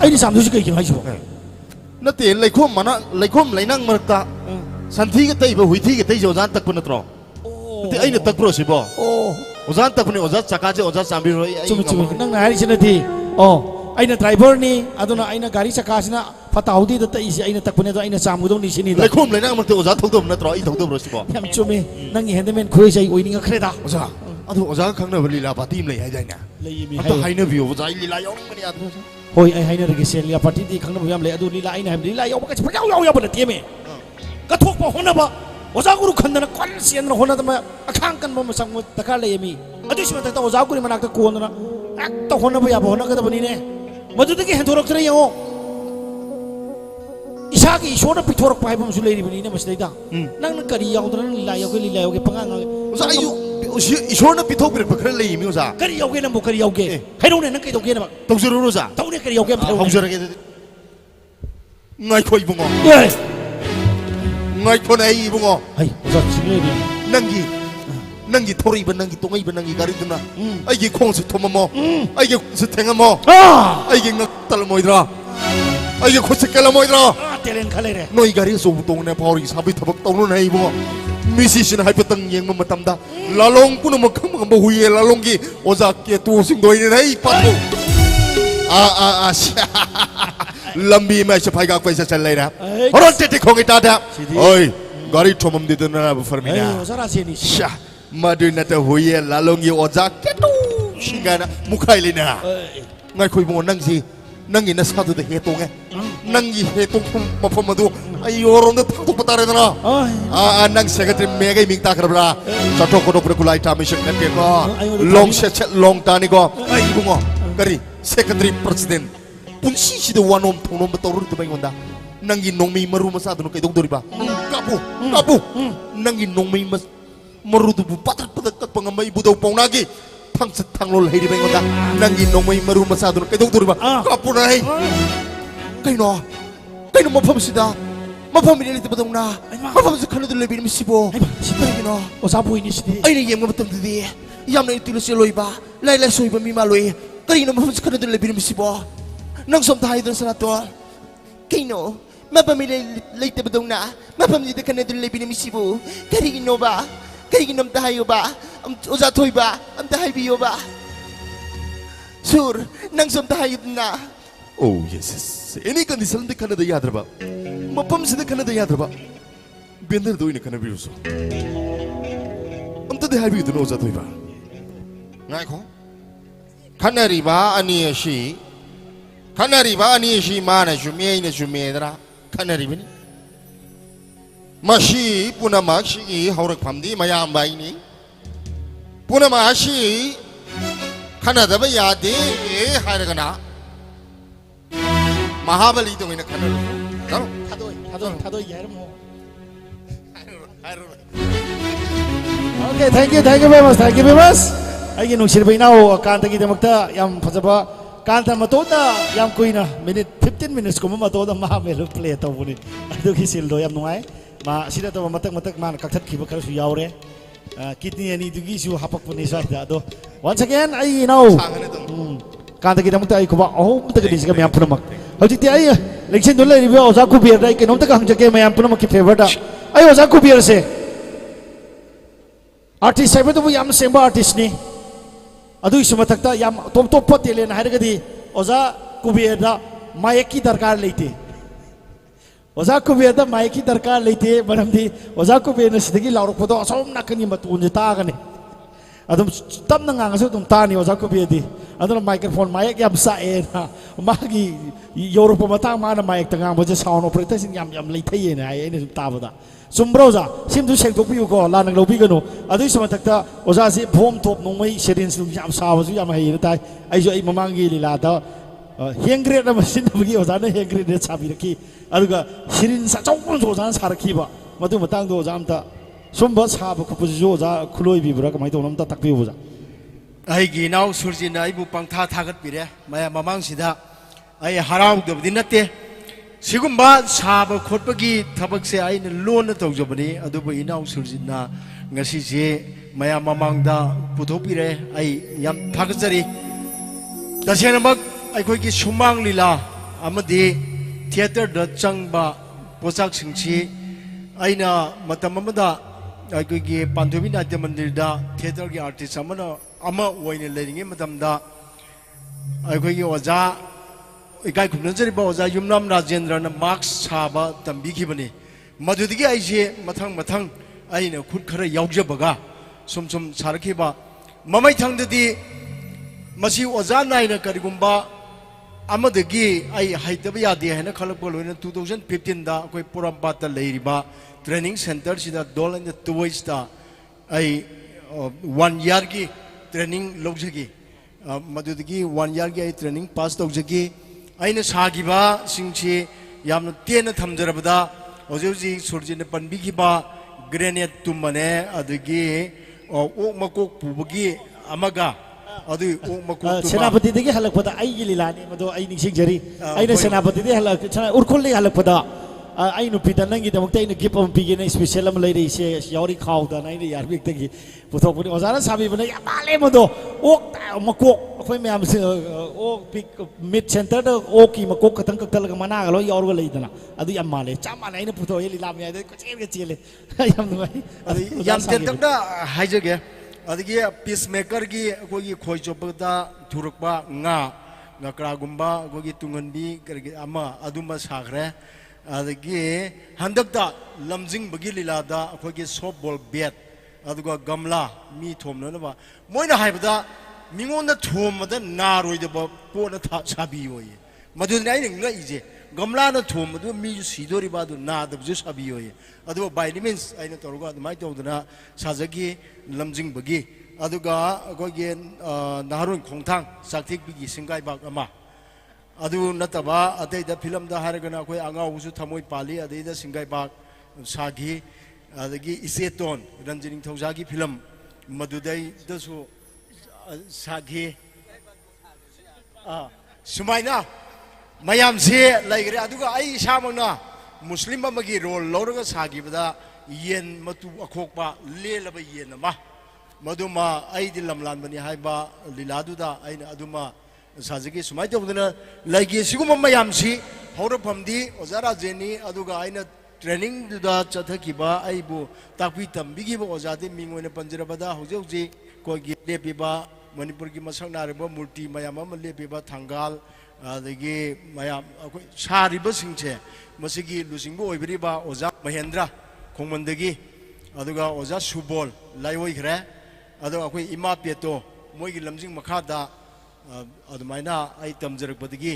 Ay ni sama du si kay ay bo. Nati laikom mana laikom lainang marta. Santhi ka tay ba huiti ka tay oza tak punatro. Nati ay na tak pro si bo. Oh. 오자 딱분이 오자 자까지 오자 잠비로 ꯆꯨꯝꯃꯤ ꯆꯨꯝꯃꯤ ꯅꯪꯅ ꯍꯥꯏꯔꯤꯁꯤꯅꯗꯤ ꯑꯣ ꯑꯩꯅ ꯗ꯭ꯔꯥꯏꯚꯔꯅꯤ ꯑꯗꯨꯅ ꯑꯩꯅ ꯒꯥꯔꯤ ꯆꯀꯥꯁꯤꯅ ꯐꯠꯇ ꯍꯥꯎꯊꯤꯗ ꯇꯛꯏꯁꯦ ꯑꯩꯅ ꯇꯛꯄꯅꯦ ꯑꯗꯣ ꯑꯩꯅ ꯆꯥꯝꯒꯗꯧꯅꯤ ꯁꯤꯅꯤꯗ 레콤 레나 먹때 오자 톡도 없나더라 이 톡도 없으시고 ꯌꯥꯝ ꯆꯨꯝꯃꯤ ꯅꯪꯒꯤ ꯍꯦꯟꯗꯃꯦꯟ ꯈꯨꯔꯩꯁꯦ ꯑꯩ ꯑꯣꯏꯅꯤꯡꯉꯛꯈ꯭ꯔꯦꯗ 오자 아도 오자가 강나버 릴라 바티 임레 하자냐 ꯂꯩꯃꯤ 아또 하이너비오 오자 이 릴라 영근이 아도 ꯍꯣꯏ ꯑꯩ ꯍꯥꯏꯅꯔꯒꯦ ꯂꯤꯂꯥ ꯄꯥꯔꯇꯤꯗꯤ ꯈꯪꯅꯕ ꯌꯥꯝ ꯂꯩ ꯑꯗꯨ ꯂꯤꯂꯥ ꯑꯩꯅ ꯍꯥꯏꯕꯗꯤ ꯂꯤꯂꯥ ꯌꯥꯎꯕꯒꯁꯦ ꯄꯪꯌꯥꯎ ꯌꯥꯎꯕ ꯅꯠꯇꯦꯃꯦ ꯀꯠꯊꯣꯛꯄ ꯍꯣꯠꯅꯕ ꯑꯣꯖꯥ ꯒꯨꯔꯨ ꯈꯟꯗꯅ ꯀꯟ ꯆꯦꯟꯗꯅ ꯍꯣꯠꯅꯗꯅ ꯑꯈꯥꯡ ꯀꯟꯕ ꯃꯁꯛ ꯗꯔꯀꯥꯔ ꯂꯩꯃꯤ ꯑꯗꯨꯒꯤ ꯃꯊꯛꯇ ꯑꯣꯖꯥ ꯒꯨꯔꯨ ꯃꯅꯥꯛꯇ ꯀꯣꯟꯗꯅ ꯍꯦꯛꯇ ꯍꯣꯠꯅꯕ ꯌꯥꯕ ꯍꯣꯠꯅꯒꯗꯕꯅꯤꯅꯦ ꯃꯗꯨꯗꯒꯤ ꯍꯦꯟꯗꯣꯔꯛꯇ꯭ꯔꯦ ꯌꯦꯡꯉꯣ ꯏꯁꯥꯒꯤ ꯏꯁꯣꯔꯅ ꯄꯤꯊꯣꯔꯛꯄ ꯍꯥꯏꯕ ꯑꯃꯁꯨ ꯂꯩꯔꯤꯕꯅꯤꯅꯦ ꯃꯁꯤꯗꯩꯗ ꯅꯪꯅ ꯀꯔꯤ ꯌꯥꯎꯗꯅ ꯂꯤꯂꯥ ꯌꯥꯎꯒꯦ ꯄꯉꯥꯡ 오자 아유 이쇼나 비톡비를 그래 레이미 오자 ꯀꯔꯤ ꯌꯥꯎꯒꯦ ꯅꯪꯕꯨ ꯀꯔꯤ ꯌꯥꯎꯒꯦ ꯍꯥꯏꯔꯧꯅꯦ ꯅꯪ ꯀꯩꯗꯧꯒꯦꯅꯕ 동서로 오자 ꯇꯧꯅꯦ ꯀꯔꯤ ꯌꯥꯎꯒꯦ ꯑꯝꯇ ꯍꯥꯏꯔꯧꯅꯦ 홍저에게 나이코 이붕어 예 나이코나 이붕어 아이 오자 지금 nangi tori ba nangi tongai ba nangi gari duna aigi khongse thomamo aigi se thengamo aigi ngak tal moidra aigi khose kala moidra talent ꯈꯔ ꯂꯩꯔꯦ noi gari so tong ne pawri sabi thabak tawnu nei bo misi sin hai patang yeng matamda lalong punu makham ngam huye lalong gi oja ke tu sing doi nei patu a lambi mai se phaiga paisa chal lai na horon te khongi ta da oi gari thomam de na ba farmina 에이 오자라 세니 sha madu na ta huye lalong gi oja ke tu singana mukhai lina ngai khoi bo nang si nangi na sadu de he tong nangi he tong mafam madu ai yorom da thak to patare na nang secretary mega ming ta khrabra chathok ko dokre kulai ta mission net ke ko long se long ta ni ko ai bungo kari secretary president punsi si de wanom thonom ba toru de bai ngonda nangi nongmi maru masa du kai dong dori ba kapu nangi nongmi maru du patrat patat kat pangamai budau paunagi thang se thang lol hei de bai ngonda nangi nongmi maru masa du kai dong dori ba kapu nai kaino mafam sida mafam ni le badong na mafam se khanu de le bi mi sibo kaino 오자 보이니 시디 aina yem ngam tam de yam na tilu se loi ba lai lai soi ba mi ma loi kaino mafam se khanu de le bi mi sibo nang som thai don sana to kaino mafam ni le te badong na mafam ni de khanu de le bi mi sibo kaino ba kaino am thai ba am oza thoi ba am thai bi yo ba sur nang som thai na oh yes any condition de khanu de yadra ba mafam se de khanu de yadra ba bender do ina khanu bi so amta de habi do oza thoi ba ngai ko khanari ba ani shi mana jume ina jume dra khanari bini mashi punamashi i haurak phamdi mayam bai ni punamashi khanada ba yade hairagana mahabali do ina khanaru daro 타도 야르모 오케이 땡큐 very much 아이게 농시르 이나오 칸타기데막타 얌 파자바 칸타 마토다 얌 쿠이나 미닛 15 minutes ko matoda mahamelo play tawuni adugi sildo yam nungai ma sida to matak man kaktat khiba khar su yaure kidney ani dugi su hapak puni sa da do once again ai know 칸타기데막타 ai kuba oh mutag disga mayam punamak hojiti ai election dole review oza ku beer dai kenom tak hangjake mayam punamak ki favor da ai oza ku beer se artist sai to yam semba artist ni अदु इस मथक्ता याम top पतेलेन हारगदी ओजा कुबेदा मायकी दरकार लेते ओजा कुबेदा मायकी दरकार लेते मरमदी ओजा कुबेना सिदगी लाउरपदो असोम नाकनी मतुन तागने अदम तमना ngangasu tum tani oza kubedi aduna microphone mic yam sae na magi europe mata mana mic tanga boje sound operator sin yam leithai na ai ne tabada sumbroza simdu sengtokpiu ko lanang lobi gano adui samatakta oza si bom top nongmai serin sum yam sawasu yam hai na tai ai jo ai mamangi lila da hengre na masin bagi oza na hengre ne chabi raki aduga serin sa chongpon so jan saraki ba madu matang do oza amta sumba saba kupuju oza khuloi bi bra kamai to namta takpi oza ai gi naw surjin ai bu pangtha thagat pire maya mamang sida ai harau dobdi natte sigumba saba khotpagi thabak se ai na lon to jobani adubu inaw surjinna ngasi je maya mamangda puthopire ai yam thagjari tasenamak ai khoi gi sumang lila amadi theater da changba posak singchi aina matam amada ꯑꯩꯈꯣꯏꯒꯤ ꯄꯥꯟꯊꯣꯏꯕꯤ ꯅꯥꯇ꯭ꯌ ꯃꯟꯗꯤꯔꯗ ꯊꯤꯌꯦꯇꯔꯒꯤ ꯑꯥꯔꯇꯤꯁ ꯑꯃ ꯑꯣꯏꯅ ꯂꯩꯔꯤꯉꯩ ꯃꯇꯝꯗ ꯑꯩꯈꯣꯏꯒꯤ ꯑꯣꯖꯥ ꯏꯀꯥꯏ ꯈꯨꯝꯅꯖꯔꯤꯕ ꯑꯣꯖꯥ ꯌꯨꯝꯅꯥꯝ ꯔꯥꯖꯦꯟꯗ꯭ꯔꯅ ꯃꯥꯛꯁ ꯁꯥꯕ ꯇꯝꯕꯤꯈꯤꯕꯅꯤ ꯃꯗꯨꯗꯒꯤ ꯑꯩꯁꯦ ꯃꯊꯪ ꯑꯩꯅ ꯈꯨꯠ ꯈꯔ ꯌꯥꯎꯖꯕꯒ ꯁꯨꯝ ꯁꯥꯔꯛꯈꯤꯕ ꯃꯃꯩꯊꯪꯗꯗꯤ ꯃꯁꯤ ꯑꯣꯖꯥ ꯅꯥꯏꯅ ꯀꯔꯤꯒꯨꯝꯕ ꯑꯃꯗꯒꯤ ꯑꯩ ꯍꯩꯇꯕ ꯌꯥꯗꯦ ꯍꯥꯏꯅ ꯈꯜꯂꯛꯄ ꯂꯣꯏꯅ 2015ꯗ ꯑꯩꯈꯣꯏ ꯄꯣꯔꯣꯝꯄꯥꯠꯇ ꯂꯩꯔꯤꯕ training ꯁꯦꯟꯇꯔꯁꯤꯗ ꯗꯣꯜ and the ꯇꯣꯏꯁꯇ I 1 ꯏꯌꯥꯔꯒꯤ training ꯂꯧꯖꯈꯤ ꯃꯗꯨꯗꯒꯤ 1 ꯏꯌꯥꯔꯒꯤ ꯑꯩ ꯇ꯭ꯔꯦꯅꯤꯡ ꯄꯥꯁ ꯇꯧꯖꯈꯤ ꯑꯩꯅ ꯁꯥꯈꯤꯕꯁꯤꯡꯁꯤ ꯌꯥꯝꯅ ꯇꯦꯟꯅ ꯊꯝꯖꯔꯕꯗ ꯍꯧꯖꯤꯛ ꯁꯨꯔꯖꯤꯠꯅ ꯄꯟꯕꯤꯈꯤꯕ ꯒ꯭ꯔꯦꯅꯦꯠ ꯇꯨꯝꯕꯅꯦ ꯑꯗꯒꯤ ꯑꯣꯛ ꯃꯀꯣꯛ ꯄꯨꯕꯒꯤ ꯑꯃꯒ ꯑꯗꯨ ꯑꯣꯛ ꯃꯀꯣꯛ ꯁꯦꯅꯥꯄꯇꯤꯗꯒꯤ ꯍꯜꯂꯛꯄꯗ ꯑꯩꯒꯤ ꯂꯤꯂꯥꯅꯤ ꯃꯗꯣ ꯑꯩ ꯅꯤꯡꯁꯤꯡꯖꯔꯤ ꯑꯩꯅ ꯁꯦꯅꯥꯄꯇꯤꯗꯒꯤ ꯎꯔꯈꯨꯜꯗꯒꯤ ꯍꯜꯂꯛꯄꯗ ꯑꯩ ꯅꯨꯄꯤꯗ ꯅꯪꯒꯤꯗꯃꯛꯇ ꯑꯩꯅ ꯒꯤꯐ ꯑꯃ ꯄꯤꯒꯦꯅ ꯁ꯭ꯄꯦꯁꯦꯜ ꯑꯃ ꯂꯩꯔꯛꯏꯁꯦ ꯌꯥꯎꯔꯤ ꯈꯥꯎꯗꯅ ꯑꯩꯅ ꯌꯥꯔꯕꯤꯛꯇꯒꯤ ꯄꯨꯊꯣꯛꯄꯅꯤ ꯑꯣꯖꯥꯅ ꯁꯥꯕꯤꯕꯅ ꯌꯥꯝ ꯃꯥꯜꯂꯦ ꯃꯗꯣ ꯑꯣꯛ ꯃꯀꯣꯛ ꯑꯩꯈꯣꯏ ꯃꯌꯥꯝꯁꯦ ꯑꯣꯛ ꯃꯤꯠ ꯁꯦꯟꯇꯔꯗ ꯑꯣꯛꯀꯤ ꯃꯀꯣꯛ ꯈꯛꯇꯪ ꯀꯛꯊꯠꯂꯒ ꯃꯅꯥꯒ ꯂꯣꯏ ꯌꯥꯎꯔꯒ ꯂꯩꯗꯅ ꯑꯗꯨ ꯌꯥꯝ ꯃꯥꯜꯂꯦ ꯆꯞ ꯃꯥꯟꯅꯩ ꯑꯩꯅ ꯄꯨꯊꯣꯛꯑꯦ ꯂꯤꯂꯥ ꯃꯌꯥꯏꯗ ꯀꯣꯏꯆꯦꯜꯒ ꯆꯦꯜꯂꯦ ꯌꯥꯝ ꯅꯨꯡꯉꯥꯏ ꯑꯗꯨ ꯌꯥꯝ ꯇꯦꯟꯇꯛꯅ ꯍꯥꯏꯖꯒꯦ ꯑꯗꯒꯤ ꯄꯤꯁ ꯃꯦꯀꯔꯒꯤ ꯑꯩꯈꯣꯏꯒꯤ ꯈꯣꯏ ꯆꯣꯞꯄꯗ ꯊꯨꯔꯛꯄ ꯉꯀ꯭ꯔꯥꯒꯨꯝꯕ ꯑꯩꯈꯣꯏꯒꯤ ꯇꯨꯡꯍꯟꯕꯤ ꯀꯔꯤ ꯑꯃ ꯑꯗꯨꯝꯕ ꯁꯥꯈ꯭ꯔꯦ ꯑꯗꯒꯤ ꯍꯟꯗꯛꯇ ꯂꯝꯖꯤꯡꯕꯒꯤ ꯂꯤꯂꯥꯗ ꯑꯩꯈꯣꯏꯒꯤ ꯁꯣꯐ ꯕꯣꯜ ꯕꯦꯠ ꯑꯗꯨꯒ ꯒꯝꯂꯥ ꯃꯤ ꯊꯣꯝꯅꯅꯕ ꯃꯣꯏꯅ ꯍꯥꯏꯕꯗ ꯃꯤꯉꯣꯟꯗ ꯊꯣꯝꯕꯗ ꯅꯥꯔꯣꯏꯗꯕ ꯄꯣꯠꯅ ꯁꯥꯕꯤꯌꯣꯌꯦ ꯃꯗꯨꯗꯅꯤ ꯑꯩꯅ ꯉꯛꯏꯁꯦ ꯒꯝꯂꯥꯅ ꯊꯣꯝꯕꯗꯨ ꯃꯤꯁꯨ ꯁꯤꯗꯣꯔꯤꯕ ꯑꯗꯨ ꯅꯥꯗꯕꯁꯨ ꯁꯥꯕꯤꯌꯣꯌꯦ ꯑꯗꯨꯒ ꯕꯥꯏ ꯗꯤ ꯃꯤꯟꯁ ꯑꯩꯅ ꯇꯧꯔꯒ ꯑꯗꯨꯃꯥꯏꯅ ꯇꯧꯗꯅ ꯁꯥꯖꯈꯤ ꯂꯝꯖꯤꯡꯕꯒꯤ ꯑꯗꯨꯒ ꯑꯩꯈꯣꯏꯒꯤ ꯅꯍꯥꯔꯣꯟ ꯈꯣꯡꯊꯥꯡ ꯆꯥꯛꯊꯦꯛꯄꯤꯒꯤ ꯁꯤꯡꯒꯥꯏꯕꯥꯛ ꯑꯃ ꯑꯗꯨ ꯅꯠꯇꯕ ꯑꯇꯩꯗ ꯐꯤꯂꯝꯗ ꯍꯥꯏꯔꯒꯅ ꯑꯩꯈꯣꯏ ꯑꯉꯥꯎꯕꯁꯨ ꯊꯃꯣꯏ ꯄꯥꯜꯂꯤ ꯑꯗꯩꯗ ꯁꯤꯡꯒꯥꯏꯕꯥꯛ ꯁꯥꯈꯤ ꯑꯗꯒꯤ ꯏꯆꯦꯇꯣꯟ ꯔꯟꯖꯤꯠ ꯅꯤꯡꯊꯧꯖꯥꯒꯤ ꯐꯤꯂꯝ ꯃꯗꯨꯗꯩꯗꯁꯨ ꯁꯥꯈꯤ ꯁꯨꯃꯥꯏꯅ ꯃꯌꯥꯝꯁꯦ ꯂꯩꯈ꯭ꯔꯦ ꯑꯗꯨꯒ ꯑꯩ ꯏꯁꯥꯃꯛꯅ ꯃꯨꯁꯂꯤꯝ ꯑꯃꯒꯤ ꯔꯣꯜ ꯂꯧꯔꯒ ꯁꯥꯈꯤꯕꯗ ꯌꯦꯟ ꯃꯇꯨ ꯑꯈꯣꯛꯄ ꯂꯦꯜꯂꯕ ꯌꯦꯟ ꯑꯃ ꯃꯗꯨꯃ ꯑꯩꯗꯤ ꯂꯝꯂꯥꯟꯕꯅꯤ ꯍꯥꯏꯕ ꯂꯤꯂꯥꯗꯨꯗ ꯑꯩꯅ ꯑꯗꯨꯃ ꯁꯥꯖꯒꯤ ꯁꯨꯃꯥꯏꯅ ꯇꯧꯗꯅ ꯂꯩꯒꯤ ꯁꯤꯒꯨꯝꯕ ꯃꯌꯥꯝꯁꯤ ꯍꯧꯔꯛꯐꯝꯗꯤ ꯑꯣꯖꯥ ꯔꯥꯖꯦꯟꯅꯤ ꯑꯗꯨꯒ ꯑꯩꯅ ꯇ꯭ꯔꯦꯅꯤꯡꯗꯨꯗ ꯆꯠꯊꯈꯤꯕ ꯑꯩꯕꯨ ꯇꯥꯛꯄꯤ ꯇꯝꯕꯤꯈꯤꯕ ꯑꯣꯖꯥꯗꯤ ꯃꯤꯡ ꯑꯣꯏꯅ ꯄꯟꯖꯔꯕꯗ ꯍꯧꯖꯤꯛ ꯑꯩꯈꯣꯏꯒꯤ ꯂꯦꯞꯄꯤꯕ ꯃꯅꯤꯄꯨꯔꯒꯤ ꯃꯁꯛ ꯅꯥꯏꯔꯕ ꯃꯨꯔꯇꯤ ꯃꯌꯥꯝ ꯑꯃ ꯂꯦꯞꯄꯤꯕ ꯊꯪꯒꯥꯜ ꯑꯗꯒꯤ ꯃꯌꯥꯝ ꯑꯩꯈꯣꯏ ꯁꯥꯔꯤꯕꯁꯤꯡꯁꯦ ꯃꯁꯤꯒꯤ ꯂꯨꯆꯤꯡꯕ ꯑꯣꯏꯕꯤꯔꯤꯕ ꯑꯣꯖꯥ ꯃꯍꯦꯟꯗ꯭ꯔ ꯈꯣꯡꯃꯟꯗꯒꯤ ꯑꯗꯨꯒ ꯑꯣꯖꯥ ꯁꯨꯕꯣꯜ ꯂꯥꯏꯑꯣꯏꯈ꯭ꯔꯦ ꯑꯗꯨꯒ ꯑꯩꯈꯣꯏ ꯏꯃꯥ ꯄꯦꯇꯣ ꯃꯣꯏꯒꯤ ꯂꯝꯖꯤꯡ ꯃꯈꯥꯗ ꯑꯗꯨꯃꯥꯏꯅ ꯑꯩ ꯇꯝꯖꯔꯛꯄꯗꯒꯤ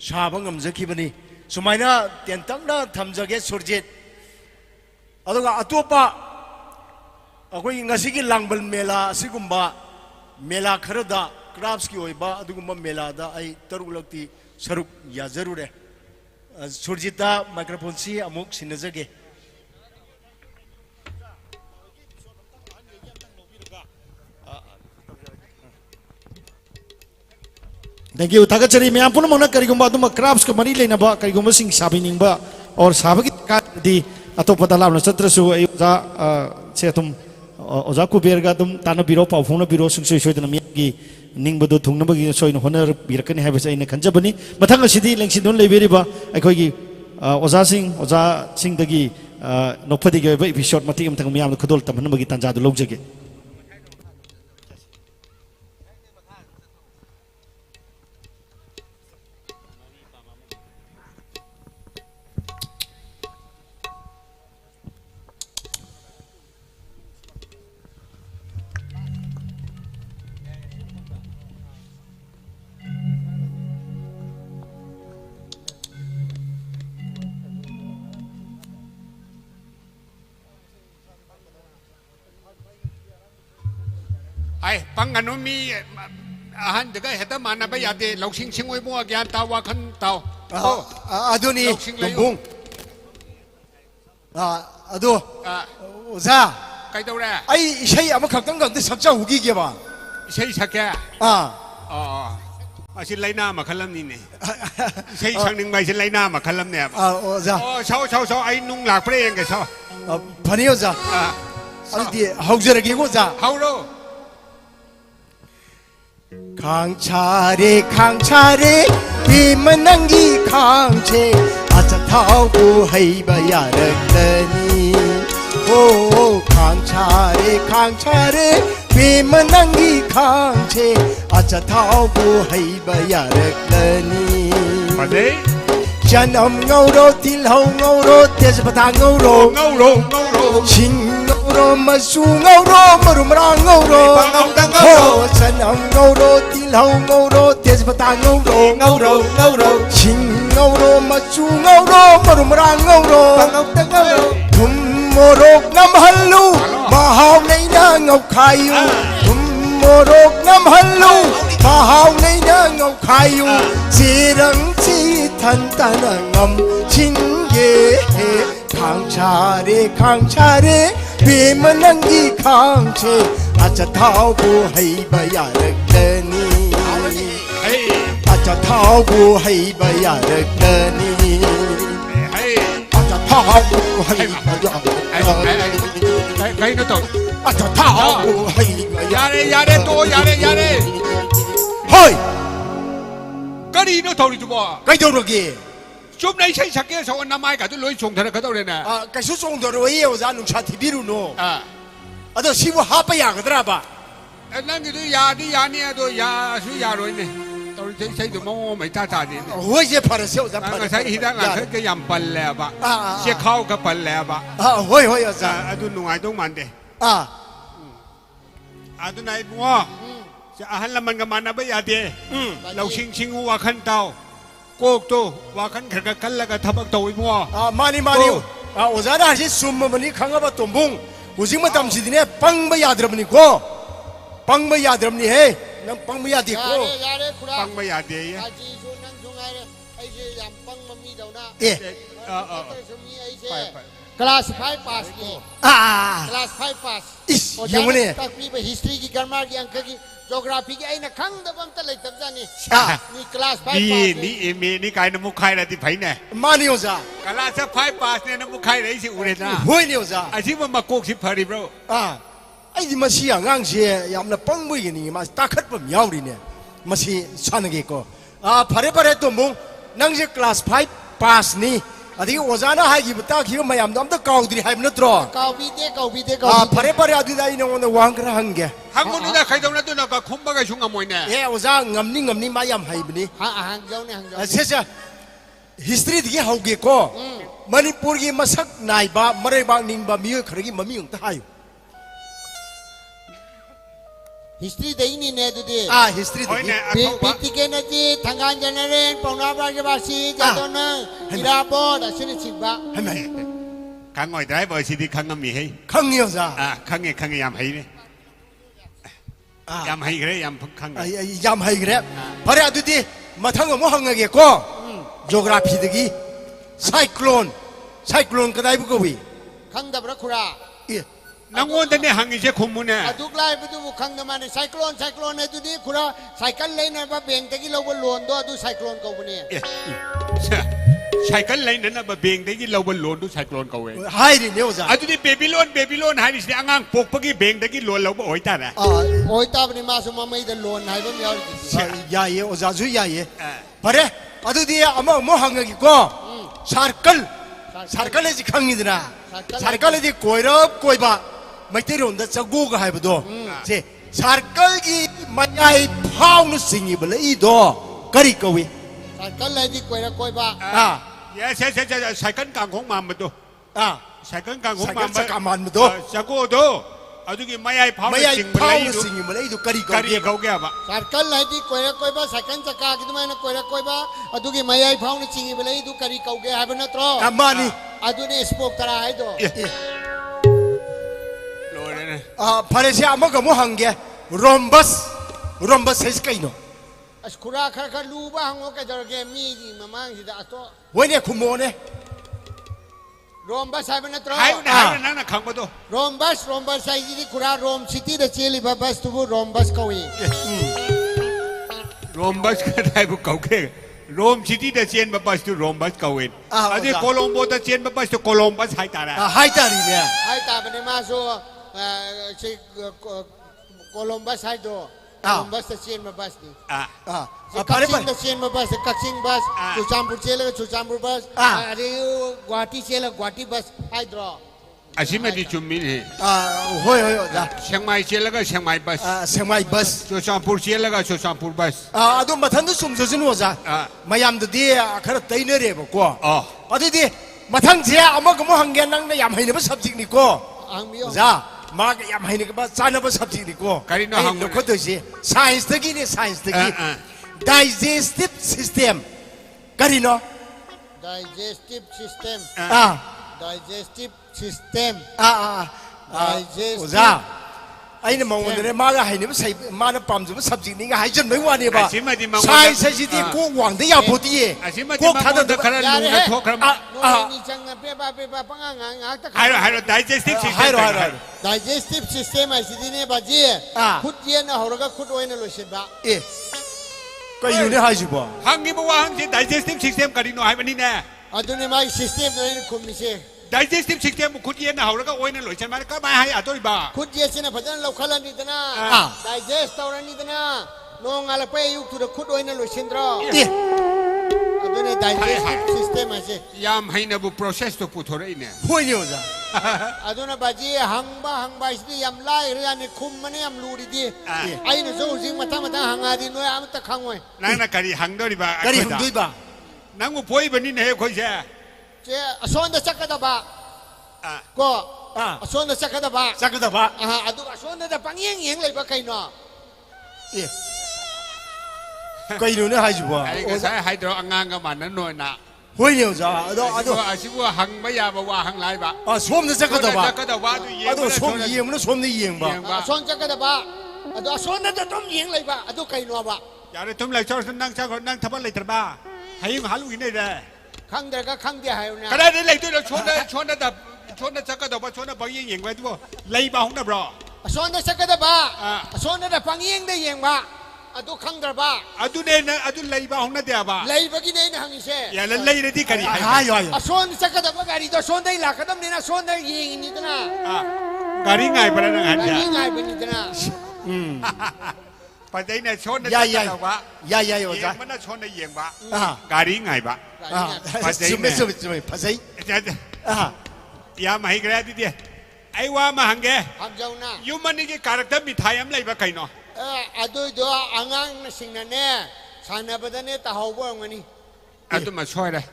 ꯁꯥꯕ ꯉꯝꯖꯈꯤꯕꯅꯤ ꯁꯨꯃꯥꯏꯅ ꯇꯦꯟꯇꯛꯅ ꯊꯝꯖꯒꯦ ꯁꯨꯔꯖꯤꯠ ꯑꯗꯨꯒ ꯑꯇꯣꯞꯄ ꯑꯩꯈꯣꯏꯒꯤ ꯉꯁꯤꯒꯤ ꯂꯥꯡꯕꯜ ꯃꯦꯂꯥ ꯑꯁꯤꯒꯨꯝꯕ ꯃꯦꯂꯥ ꯈꯔꯗ ꯀ꯭ꯔꯥꯐꯁꯀꯤ ꯑꯣꯏꯕ ꯑꯗꯨꯒꯨꯝꯕ ꯃꯦꯂꯥꯗ ꯑꯩ 3ꯂꯛꯇꯤ ꯁꯔꯨꯛ ꯌꯥꯖꯔꯨꯔꯦ ꯁꯨꯔꯖꯤꯠꯇ ꯃꯥꯏꯀ꯭ꯔꯣꯐꯣꯟꯁꯤ ꯑꯃꯨꯛ ꯁꯤꯟꯅꯖꯒꯦ Thank you. Tagachari me ampun mana karigumba aduma crafts ka mari lena ba karigumba sing sabiningba or sabagi di atau padalam na satrasu ayuza se atum oza ku berga dum tana biro pa phone biro sing soi soi dana mi ning bodo thungna bagi soi no honor birakani ha basa ina kanjabani mathang asidi lengsin don leberi ba akhoi gi oza sing dagi nokpadi ge ba episode mati am thang mi am khodol tam bagi tanja do logjage ai panganu mi ahan daga heta mana ba yade loksing singoi bo gyan taw wa khan taw aduni bung ado oza kai tawra ai isai ama khaktang ga sakcha hugi ge ba isai sakya asi laina ma khalam ni ne isai sangning mai sin laina ma khalam ne oza sao ai nung lak pre eng ge sao phani oza adi haujaragi oza hauro 강차례 비만난기 강체 아차 타고 해봐 야락다니 खांग छारे बेमनंगी खांग छे अच्छा थाव बो है बयारकनी มาดิ जनम ngौरो तिलहौ ngौरो तेजपत्ता ngौरो छिंग ngौरो मसू ngौरो मरुमरा ngौरो जनम ngौरो तिलहौ ngौरो तेजपत्ता ngौरो छिंग ngौरो मसू ngौरो मरुमरा ngौरो थुम मोरोक नमहल्लू महाव नैना ngौखायू थुम मोरोक नमहल्लू महाव नैना ngौखायू जेरंग ची थन ngम छिंगे खांग छारे बेमनंगी खांग छे अच्छा थाव बो है बयारकनी अच्छा थाव बो है बयारकनी अच्छा थाव बो है बयारकनी ใครนะตัว अच्छा थाव बो है ยาเรยาเรตัวยาเรยาเร होय ก็ดีนะตัวนี้ตัว cái đâu rồi kìa จุ่มในใช้สักแก่สองน้ำไม้กับตัวลอยส่งเธอเขาตัวเลยนะ cái số sông đó rồi yêu ra nung chát thì biết nó อ่า đó xí vào hấp bây giờ cái đó ba นั่นคือยาที่ยาเนี่ยตัวยาซื้อยาเลยเนี่ยตัวใช้ตัวโม่ไม่ตาตาเนี่ย ôi giờ phải là siêu ra ก็ใช้ฮิดักหลังเขาจะยำปันแล้วปะเชี่ยเข้ากับปันแล้วปะ ôi ôi อ่า ra ตัวหนุ่มไอ้ต้องมันเด้ ตัวไหนบัวจะอาหารละมันกับมันนะไม่ยาเดียเราชิงหัวขันเตาโกกตัวว่าขันขันกับขันแล้วก็ทำบักตัวบัว 많이 오자 나 사실 숨머니 강아바 똥봉 우징마 땀시디네 빵바야 들어보니고 빵바야 들어보니 해난 빵바야 됐고 ยาเรคุระ ปังไม่ยาเดีย อาจีชูนั่งชูไงเลยไอ้เจียำปังมามีเดาหน้า 예 แต่สมีไอ้เจ ไปไป คลาสไฟปัสนี่ คลาสไฟปัส इस 영원해 ตักมีไป history की grammar की अंक की geography कीไอ้นักขังดับมันตะเลยตับจานี่นี่คลาสไฟ นี่ ปัส นี่เอเมนี่กายน้ำมุกไข่อะไรที่ไผ่เนี่ย 많이 오자 กาลาสะพายปาสเนี่ยน้ำมุกไข่อะไรสิอุเรนะ 호이니 오자 ไอ้ที่มันมาโกกสิพาริบเรา 아이디 마시야 앙시에 얌나 빵보이니 마 딱hat범 야우리네 마시 사는 게 있고 바레바레 또뭐 낭제 클래스 5 파스니 아디 오자나 하기부터 기가 마얌도 암도 가우들이 하면 너트로 เกาบีเต้เกาบีเต้เกา 바레바레 아디다 이는 오늘 왕그라 한게 ทั้งคนนู้นใครตรงนั้นตัวนั้นก็คุ้มบ้ากับชุงอมวยเนี่ย 예 오자 ngầm ni 마얌 하이브니 หางเจ้าเนี่ยหางเจ้า 세자 히스토리 되게 하우게고 머니푸르기 마삭 나이바 머레방 닝바 미어 그러기 머미 응다 하유 history ได้นี่เนี่ยดูดิ 히스토리 โอ้ย 되게 เนี่ย ปี เขา ปี ว่า ติเกนจีทางการจันเรนปองนาบราชบาซีจัตโตนังกีฬาบอดสิริชิบะ 하면 ขังง่อยได้บ่อยสิที่ขังก็มีให้ 강이 오자 ขังเงี้ยขังยำให้เนี่ยยำให้ก็ได้ยำขัง 얌 하이 그래 바레 아두디 마탕어 뭐 한가겠고 조그라피 되기 사이클론 그다이브 거위 ขังดับรักคุระ 예 นังวนแต่เนี่ยหังอีเจ้าคุมมุนเนี่ย ทุกไล่ไปดูขังทำไมไซโคลนในตัวนี้คุระไซคันเลยนะว่าเบ่งตะกี้เราบอลลูนด้วยดูไซโคลนเก่าเนี่ย ใช่กันเลยนั่นนะมาเบ่งได้ยินเราบนหลวนดูใช่กรอนเขาเอง 하이리 네오자 อาจุดนี้เบบี้โลนหายดิสิอ่างปกปกี้เบ่งได้ยินหลวนเราบ่โอยจ้านะ โอ้ยตาเป็นมาสมไม่ได้ลูนให้ผมยาว 야예 오자주 야예 바레 아두디 아마 뭐 한가겠고 사르칼레지 강이더라 사르칼레지 꼬이바 마이테리 온다 자고가 하이브도 제 사르칼기 마야이 파우는 싱이 벌레 이도 거리 거위 สัตว์กันเลยที่กวยละกวยบ้า ใช่กันกลางของมันมาดูใช่กันกลางของมัน 잠깐만 도 จะกูดูอาจุดนี้ไม่ใช่เผา 마야이 สิ่งมันเลย 파우는 싱이 벌레 이도 거리 กะดี 거위 เขาแก่ปะ สัตว์กันเลยที่กวยละกวยบ้าสัตว์กันจะกาคิดไม่นะกวยละกวยบ้าอะดูกี่ไม่ใช่พ้องนี่จริงไปเลยดูกะดีเก่าแก่ให้เป็นนัตโตร 아마니 อะดูนี่สปอคตราให้ดู โลเลยนะ 바레시 아마가 뭐 한게 롬버스 해스카이노 อัสคุระคาคาลูบ้างว่าก็จะเกมีดีมามั่งสิดาโต 왜냐 구모네 รวมบัสใส่เป็นนัตโตร หายนั่นขังมาดู รวมบัสใส่ที่คุระรวมซิตี้เดชิลิบัสตูบูรวมบัสเกาหลี โรมบัสก็ได้พวกเขาแก่โรมซิตี้เดเซียนบัสตูโรมบัสเกาเวนอันนี้โคลอมโบเดเซียนบัสตูโคลอมบัสไฮตาระ 하이다리네 ให้ตาเป็นมาสูชิโคลอมบัสให้ดูโคลอมบัสเชียนมาบัสนี่ 바레 Kaksin da siyan mabas, Kaksin bus, Chuchampur chela, Chuchampur bus, Guwahati chela, Guwahati bus, I draw. อาชีพไม่ดีจุ่มมินเฮ เฮ้ยจ้ะ เชียงใหม่เชียงแล้วก็เชียงใหม่บัส เชียงใหม่บัส โชชังพูเชียงแล้วก็โชชังพูบัส ಅದು ಮಥಂದು ಸುಮ್ಸಸಿನ ಹೋಜ ಮಯಾಮ್ದದಿ ಖರ ತೈನರೇ ಬಕೋ ಅದಿದಿ ಮಥಂಗ್ J ಅಮಗ ಮೊ ಹಂಗೆ ನಂಗ yam ಹೈನಬ subject ನಿಕೋ ಜಾ ಮಾಗ ಯಾಮ್ ಹೈನಗ ಬ ಚಾನಬ ಸಬ್ಜೆಕ್ಟ್ ನಿಕೋ ಕರಿನೋ ಹಂಗ ಲೋಕದೋಸಿ ಸೈನ್ಸ್ ತಗಿನಿ ಸೈನ್ಸ್ ತಗಿ ಡೈಜೆಸ್ಟಿವ್ ಸಿಸ್ಟಮ್ ಕರಿನೋ digestive system ಆ digestive system Ojha ಐನ ಮೌಂದರೆ ಮಾಗ ಹೈನಬ ಸೈ ಮಾನ ಪಾಮ್ಜಬ ಸಬ್ಜೆಕ್ಟ್ ನಿಗ ಹೈಜನ್ ಮೈ ವಾನಿ ಬಾ ಸೈನ್ಸ್ ಸಿದಿ ಕೋ ವಾಂದ ಯಾ ಬೋದಿ ಕೋ ಖಾದ ಖರ Luna ಥೋಕ್ರಮนี่จังเปียปังงาตะ ไฮโรไดเจสติฟซิสเต็ม digestive system ไอ้สิเนี่ยบาจีขุดเย็นนะหรอกขุดไว้ในโลชิบะก็อยู่ในหายจิบ่ หังนี้บอกว่าหังที่ digestive system กันนี่หน่อยวันนี้แน่ อันนี้มา system ตัวนี้คุมนี่สิ digestive system ขุดเย็นนะแล้วก็โอ้ยนั่นหลอยฉันมาก็ไม่ให้ตัวบ้า ขุดเย็นสินะพัฒนาเราขลังนี่ตนะ digest ตัวนี้ตนะน้องอะไรไปยุคตัวขุดไว้ในโลชินทร์อันนี้ digestive system ไอ้สิ ยามให้นับ process ตัวพูดอะไรเนี่ย ห้วยเนี่ยจ้ะ อันนี้บาจีหังบ้าสิยามไล่เรื่องนี้คุมมันยามรู้ดีไอ้นี่สู้จริงมาทั้งหังอาดีน้อยอามันตะขังไว้ นั่นน่ะการหังด้วยบ้า ก็ได้หังด้วยบ้า นั่งว่าป่วยแบบนี้เนี่ยคนเสีย เจ้าส่วนเด็กสักกะตะบะก็ส่วนเด็กสักกะตะบะ สักตะบะ อันนี้ส่วนเด็กปังยังเลยบ้าใครเนาะก็อยู่ในหายจิบ่ ไอ้ก็ใช้ไฮโดรงานกับมันนั่นหน่อยนะ ห้วยเนี่ยจ้ะอันนี้ อาชีพว่าหังไม่ยาบอกว่าหังไรบ้า ส้มจะสักตะบะ ก็แต่ว่าดูเยี่ยม อันนี้ส้มเยี่ยมมันส้มนี่เยี่ยมบ้า ส่วนสักกะตะบะอันนี้ส่วนเด็กต้มยังเลยบ้าอันนี้ใครเนาะบ้า อย่าเลยทุ่มเลยชอบนั่งชอบนั่งทำอะไรแต่บ้าให้ยังหาลูกอินได้เลย ขังเด็กก็ขังเดียวให้เนี่ย ก็ได้เลยด้วยเราชนนั่นแต่ชนนั่นสักก็แต่ว่าชนนั่นบางยิ่งไว้ตัวเลยบ้าของนั่นรอ ส่วนเด็กสักกะตะบะส่วนเด็กปังยังได้ยังบ้าอันนี้ขังเด็กบ้า อันนี้เนี่ยอันนี้เลยบ้าของนั่นเดียบ้า เลยบ้ากินได้หังอีเซ่ อย่าเลยเลยที่กันดิ หายอยู่ ส่วนสักกะตะบะการีตัวส่วนได้หลักก็ต้องเนี่ยส่วนได้ยิงนี่ตัวน่ะ การิง่ายไปแล้วนะฮะ การีง่ายเป็นนี่ตัวน่ะ ปัจจัยเนี่ยชนนั่น ใหญ่ แต่ว่า อยู่จ้ะ มันน่าชนในเยี่ยงบ้าการิง่ายบ้า จุ่มไม่ภาษาอย่ามาให้กระดิเดียไอ้ว่ามาหังแก หังเจ้าน่ะ ยูมันนี่ก็การ์ตูนมีไทยอะไรบ้าใครเนาะ อันนี้อ่างงสิ่งนั้นเนี่ยชานาบัดเนี่ยตาหัวบ้างนี่ อันนี้มาช่วยเลย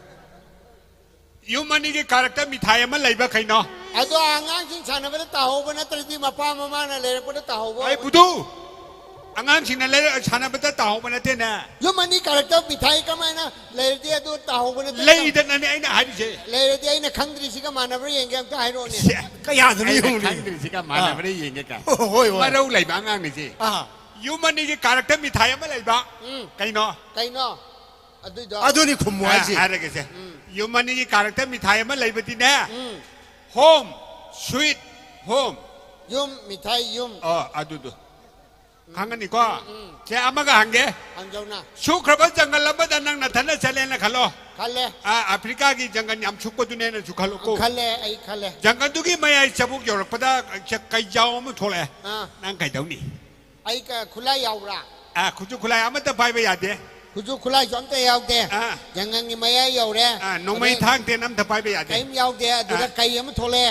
ยูมันนี่ก็การ์ตูนมีไทยอะไรบ้าใครเนาะ อันนี้อ่างงสิ่งชานาบัดตาหัวบ้างนะตรีที่มาป้ามาเนี่ยเลยปุ๊บตาหัวบ้าง ไอ้ปุ๊ดูอ่างสิ่งนั้นเลยชานาบัดตาหัวบ้างนะเท่น่ะ ยูมันนี่การ์ตูนมีไทยก็ไม่นะเลยที่ตัวตาหัวบ้าง เลยแต่นั่นไอ้น่ะหายดิเช่ เลยที่ไอ้เนี่ยขังตรีสิก็มานะเรื่องเงี้ยก็ให้รู้เนี่ย ก็ยากตรงนี้ ขังดิสิก็มาเนี่ยไม่ได้ยิงกัน โอ้ย มาเราเลยบ้างนี่สิยูมันนี่ก็การ์ตูนมีไทยอะไรบ้าใครเนาะ ใครเนาะอันนี้ คุมไว้สิ อะไรกันสิยูมันนี่การ์ตูนมีไทยอะไรบ้าที่เนี่ยโฮมสวีทโฮม ยุมมีไทยยุม อันดูขังกันนี่ก็แค่อามาก็หังเก หังเจ้าน่ะ ชุกครับจังกันแล้วบัดนั่งนัทนั่นเฉลี่ยนะขันโล ขันเลย แอฟริกากีจังกันยำชุกก็ดูเนี่ยนะชุกขันโลกู ขันเลยไอ้ขันเลย จังกันดูกี้ไม่ไอ้ชาวบุกยุโรปได้จะไก่ยาวมันทั่วเลยนั่งไก่เท่านี้ ไอ้ก็คุลายาวละ คุณจุคุณอะไรอามันจะไปไปยาเด คุณจุคุลายจอมเตยาวเดยังงั้นนี่ไม่ยาวเลย น้องไม่ทางเตน้ำจะไปไปยาเด ไก่ยาวเดดูแลไก่ยังไม่ทั่วเลย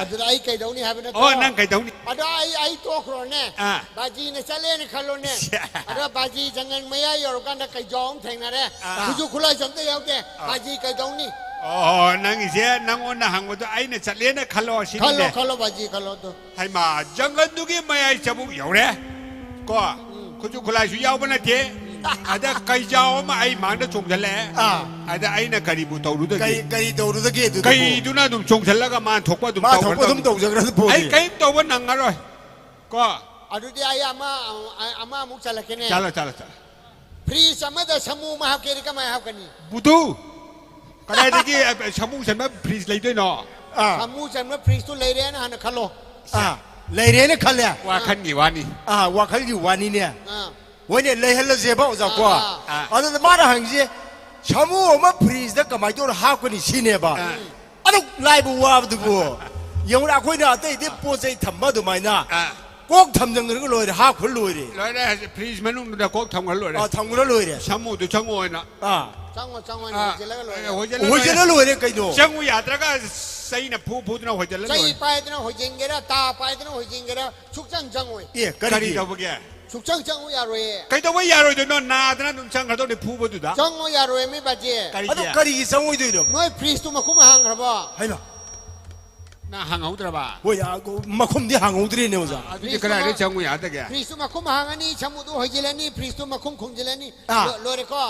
ดูแลไอ้ไก่เดี๋ยวนี้ให้เป็นตัว นั่งไก่เท่านี้ อันนี้ไอ้ตัวครอนเนี่ยบาจีเนี่ยเฉลี่ยนี่ขันโลเนี่ยอันนี้บาจียังงั้นไม่ยาวกันแต่ไก่จอมแทงนะเนี่ยคุณจุคุลายจอมเตยาวเดบาจีไก่เดี๋ยวนี้นั่งอีเสียนั่งวันนั่งหังวันตัวไอ้เนี่ยเฉลี่ยนะขันโลสิ ขันโลบาจีขันโลตัว ให้มาจังกันดูกี้ไม่ไอ้ชาวบุกยุโรปก็คุณจุคุณอะไรสุยาวมันนะเจ้อาจจะไก่ยาวมาไอ้หมาเนี่ยชงฉันแล้วอาจจะไอ้เนี่ยการิบุตรรู้ตัวกี้ ไก่ตัวรู้ตะกี้ตัว ไก่ดูน่าดุมชงฉันแล้วก็มาถกว่าดุม มา โต ถกว่าดุมโตจังเลยพูด ไอ้ไก่ตัววันนั่งอะไรก็ อันนี้ไอ้อามามุกจัลกันเนี่ย จ้าละพรีสามารถสมูมาหาเกลิกมาหากันนี่ บุตรก็ได้ที่ชามุฉันมาพรีสเลยด้วยเนาะ สมูฉันว่าพรีสุเลยเรียนนะขันโล เลยเรียนขันเลย ว่าขันกี่วันนี่ ว่าขันอยู่วันนี้เนี่ยวันนี้เลยให้เราเจ็บเอาจากว่าอันนั้นมาได้หังสิชามูมาพรีสได้ก็ไม่ต้องหาคนนี้ชินเนบ่อันนั้นไล่บัวดูบัวยังรักคนนี้แต่ที่โพสต์ทำมาดูไม่น่ะก็ทำจังเลยก็เลยหาคนรวยเลย เลยได้พรีสมันนุ่งดูแต่ก็ทำกันเลย ทำกันรวยเลย ชามุตัวช่างโง่เนาะ चंगो होइजन लोरे कइनो चंगु यात्रा का सही न फूदना होइजन सही पायदना होइजेंगेरा ता पायदना होइजेंगेरा सुक्चंग चंगोय ए करी दबगे सुक्चंग चंगो यारोय कई दबो यारोय दो नादना नुम चंग खदो ने फूबदुदा चंगो यारोय मे बाजे अदो करी चंगोय दुइदो नोय फ्रीज तु मखुम हांग्रबो हाइबा ना हांगौद्रबा होय मखुमदि हांगौद्रिने ओजा अदुदि करारे चंगु यादगे फ्रीज तु मखुम हांगनी छमुदु होइजेलानी फ्रीज तु मखुम खुंजिलानी लोरे को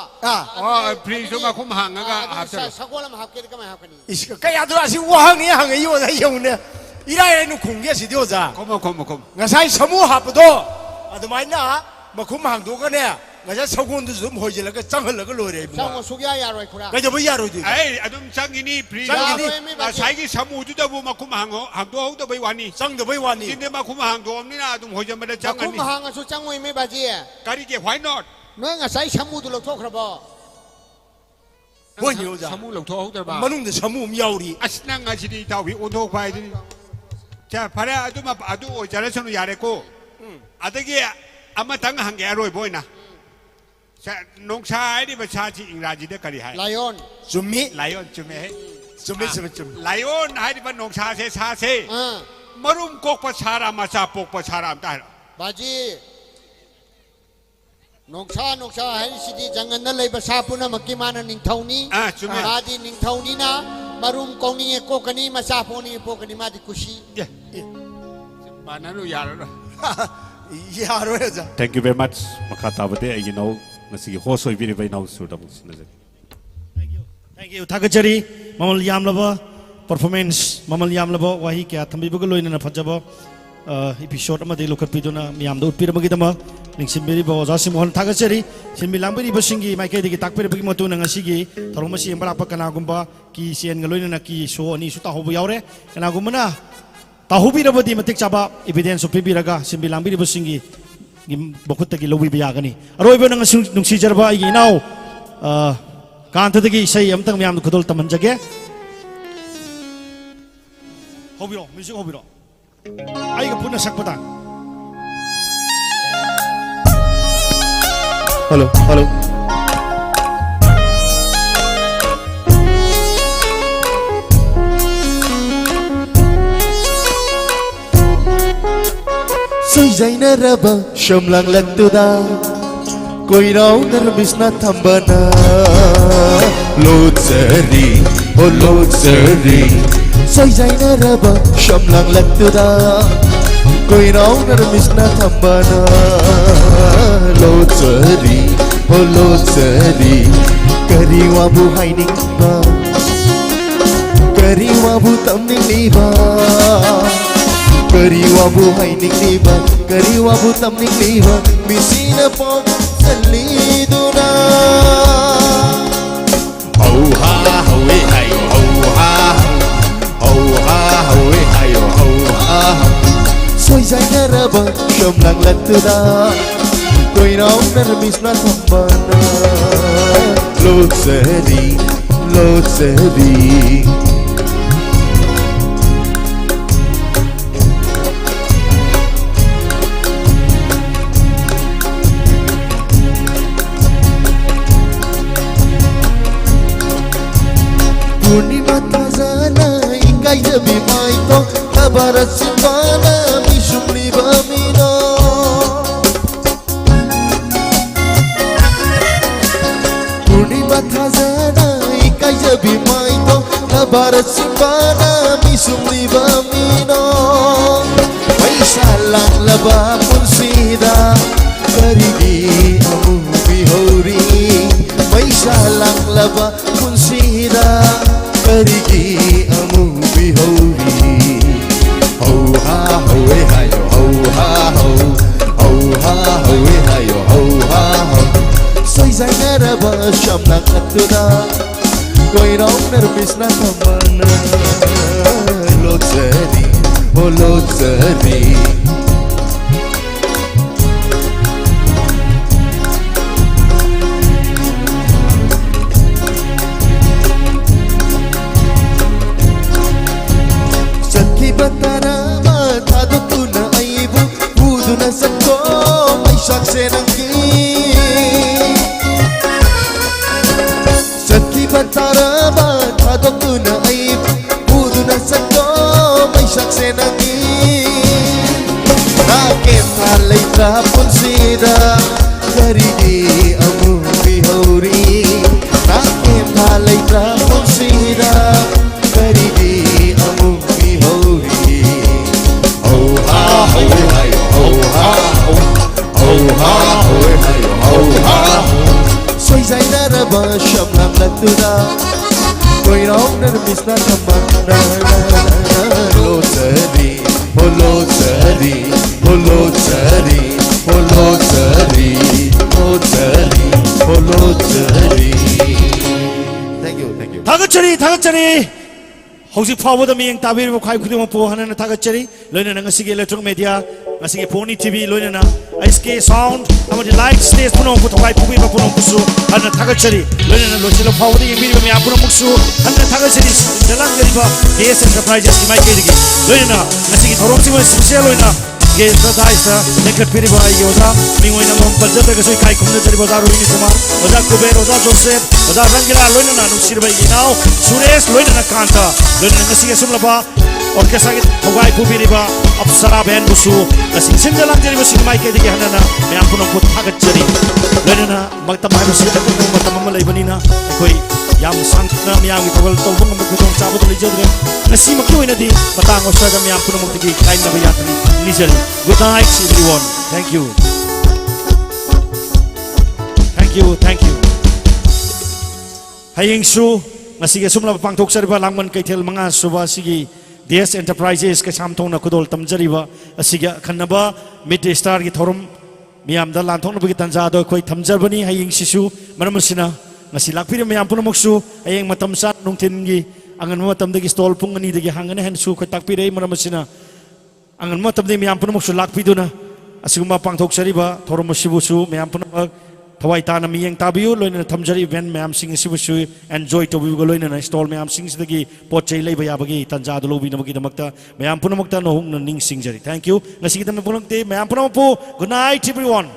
फ्रीज मा खुम हांगागा हाबसर सगोलम हाबके कमा हाबकनी इस कया दो आसि वाहंग या हंग यो दा यौने इराय नु खुंगे सिदि ओजा कोम ngasai samu hapdo adumaina makhum hangdogane ngasa sagondu zum hoijelaga changhalaga lore चंगो सुग्या यारोय खुरा kai da yaro di ai adum changini fridge साइगी समुदु दबु मा खुम हांगो हांदो हौद बै वानी chang da bai wani जिने मा खुम हांदो हमनिना adum होजमदा मखुम चंगनी हांगसु चंगोय मे बाजे करी के व्हाई नॉट नोय ngasai छमुदु लथोख्रबो hoy oza samu lokto hौदरबा manung da samu yauri asnang asidi tawi ondo kwai din 자 파레 아두마 아두 오자라서는 야래고 아득이 아마 당 한게 아로이 보이나 자 농사이디 버차지 잉라지데 까리 하이 lion summi 라이온 쯤에 summi sum 라이온 하이디 버 농사세 사세 머룸 꼭버 사람 마사 꼭버 사람 다 बाजी नोक्सा हाइसिदी जंगन लेब सापुना मक्की मान निंथौनी बादी निंथौनी ना मरुम कोनी कोकनी मसा पोनी पोकनी मादी खुशी बानानु यारो yaro oza Thank you very much. Makata bade ay know nasi host oy bini bay now suda musna. Thank you. Thakachari mamal yamlaba performance mamal yamlaba wahi kya thambi bagalo ina phajaba episode amadi lokat piduna miyam do utpira magidama ningsimbiri ba oza simon thakachari sinmi lambiri basingi maike digi takpira bagi matu na ngasigi tarumasi embala pa kana gumba ki sien ngaloina na ki so ani suta hobu yaure kana gumana tahubi rabadi matik chaba evidence of pibiraga simbi lambiri basingi bokutagi lobi biyagani aroiba na nungsi jarba inaw कांतदगी सही अमतंग ma'am खुदोल तमंजगे होबिरो music होबिरो आइगा पुनः सकपता hello hello Sujai na raba shamlang lagtuda कोई राव नरमिसना थंबना लोचरी ओ लोचरी सजाई न रबा शमलांग लगतुदा कोई राव नरमिसना थंबना लोचरी ओ लोचरी करी वाबू हाइनिंग बा करी वाबू तमनिंग नीबा करी वाबू हाइनिंग नीबा करी वाबू तमनिंग नीबा मिसीना pop Saliduna Oh ha howe hayo oh ha howe hayo oh ha Soy zai raba shamlang latuda Koi naam narmisna thambana Lotsari Purnima tazana ingai jabi maito kabarat sivana mishumli bamino Purnima tazana ingai jabi maito kabarat sivana mishumli bamino Maisalang laba punsida karigi amu bihori Maisalang laba punsida Karigi amu bihori Ho ha howe hayo ho ha howe hayo ho ha ho Soy zai naraba shamlang lagtuda Koi raw narbisna thamana Lotsari oh lotsari Batarama tadutuna aibu buduna sakko mai shakse nangi Pantaraba Tadokuna ay Puduna Sako May saksenani Nakin halay Kaponsida Karidi Amu Bihauri Nakin halay Kaponsida Karidi Amu Bihauri Oh ha ho hay oh ha oh ha ho hay oh ha Soy zainara ba siyam ng lagtuna Ko'y raong nermis na naman na Lotari, oh lotari, oh lotari, oh lotari, lotari, oh lotari Thank you, thank you 다같이 hꯧzik faubada miyang tabiriba khwai khudimak po hanana thagaccari loinana ngasigi electronic media ngasigi Pony TV loinana SK sound amadi light stage puno ko thwai pubiba puno kusu hanana thagaccari loinana lochila faubada yengiriba miyam puno muksu hanana thagaccari jalan gariba DS Enterprises ki mai kerigi loinana ngasigi thorom sima special loina ge tadaista nekhat piriba yoda mingoina mom paljata gasoi kai khumna jari bazar hoini kumar oda kuber oda joseph oda rangila loinana nusirba ginau suresh loinana kanta loinana ngasigi sumlaba orkestra ki thogai pubiriba apsara band busu ngasigi sinjalang jari busi mai kerigi hanana miyam puno ko thagaccari loinana magtam hai busi matam ma leibanina koi yam sangna miyam ki thogol tawbung ma khudong chabadu lijadre ngasi maklu inadi matang osada miyam puno mutigi kain na bayatri nijari good night everyone thank you hayeng su ngasi ge sumla pangthok sariba langman kaithel manga suba sigi DS Enterprises ka samthong na kudol tamjariba asiga khanaba mid star gi thorum miyam da lanthong na bagi tanja do koi thamjarbani hayeng sisu maramusina ngasi lakpiri miyam puno moksu hayeng matam sat nungthin gi angan matam dagi stall pung ani dagi hangane han su ko takpire maramusina angan matamde miyam punamaksu lakpiduna asiguma pangthok sariba thorom sibusu miyam punamak thawai tana miyeng tabiu loina thamjari event miyam sing sibusu enjoy to bigo loina stall miyam sing sidagi pochei leiba yabagi tanja do lobi namagi damakta miyam punamakta no hung ning singjari thank you ngasi kita pulangte miyam punamakpu good night everyone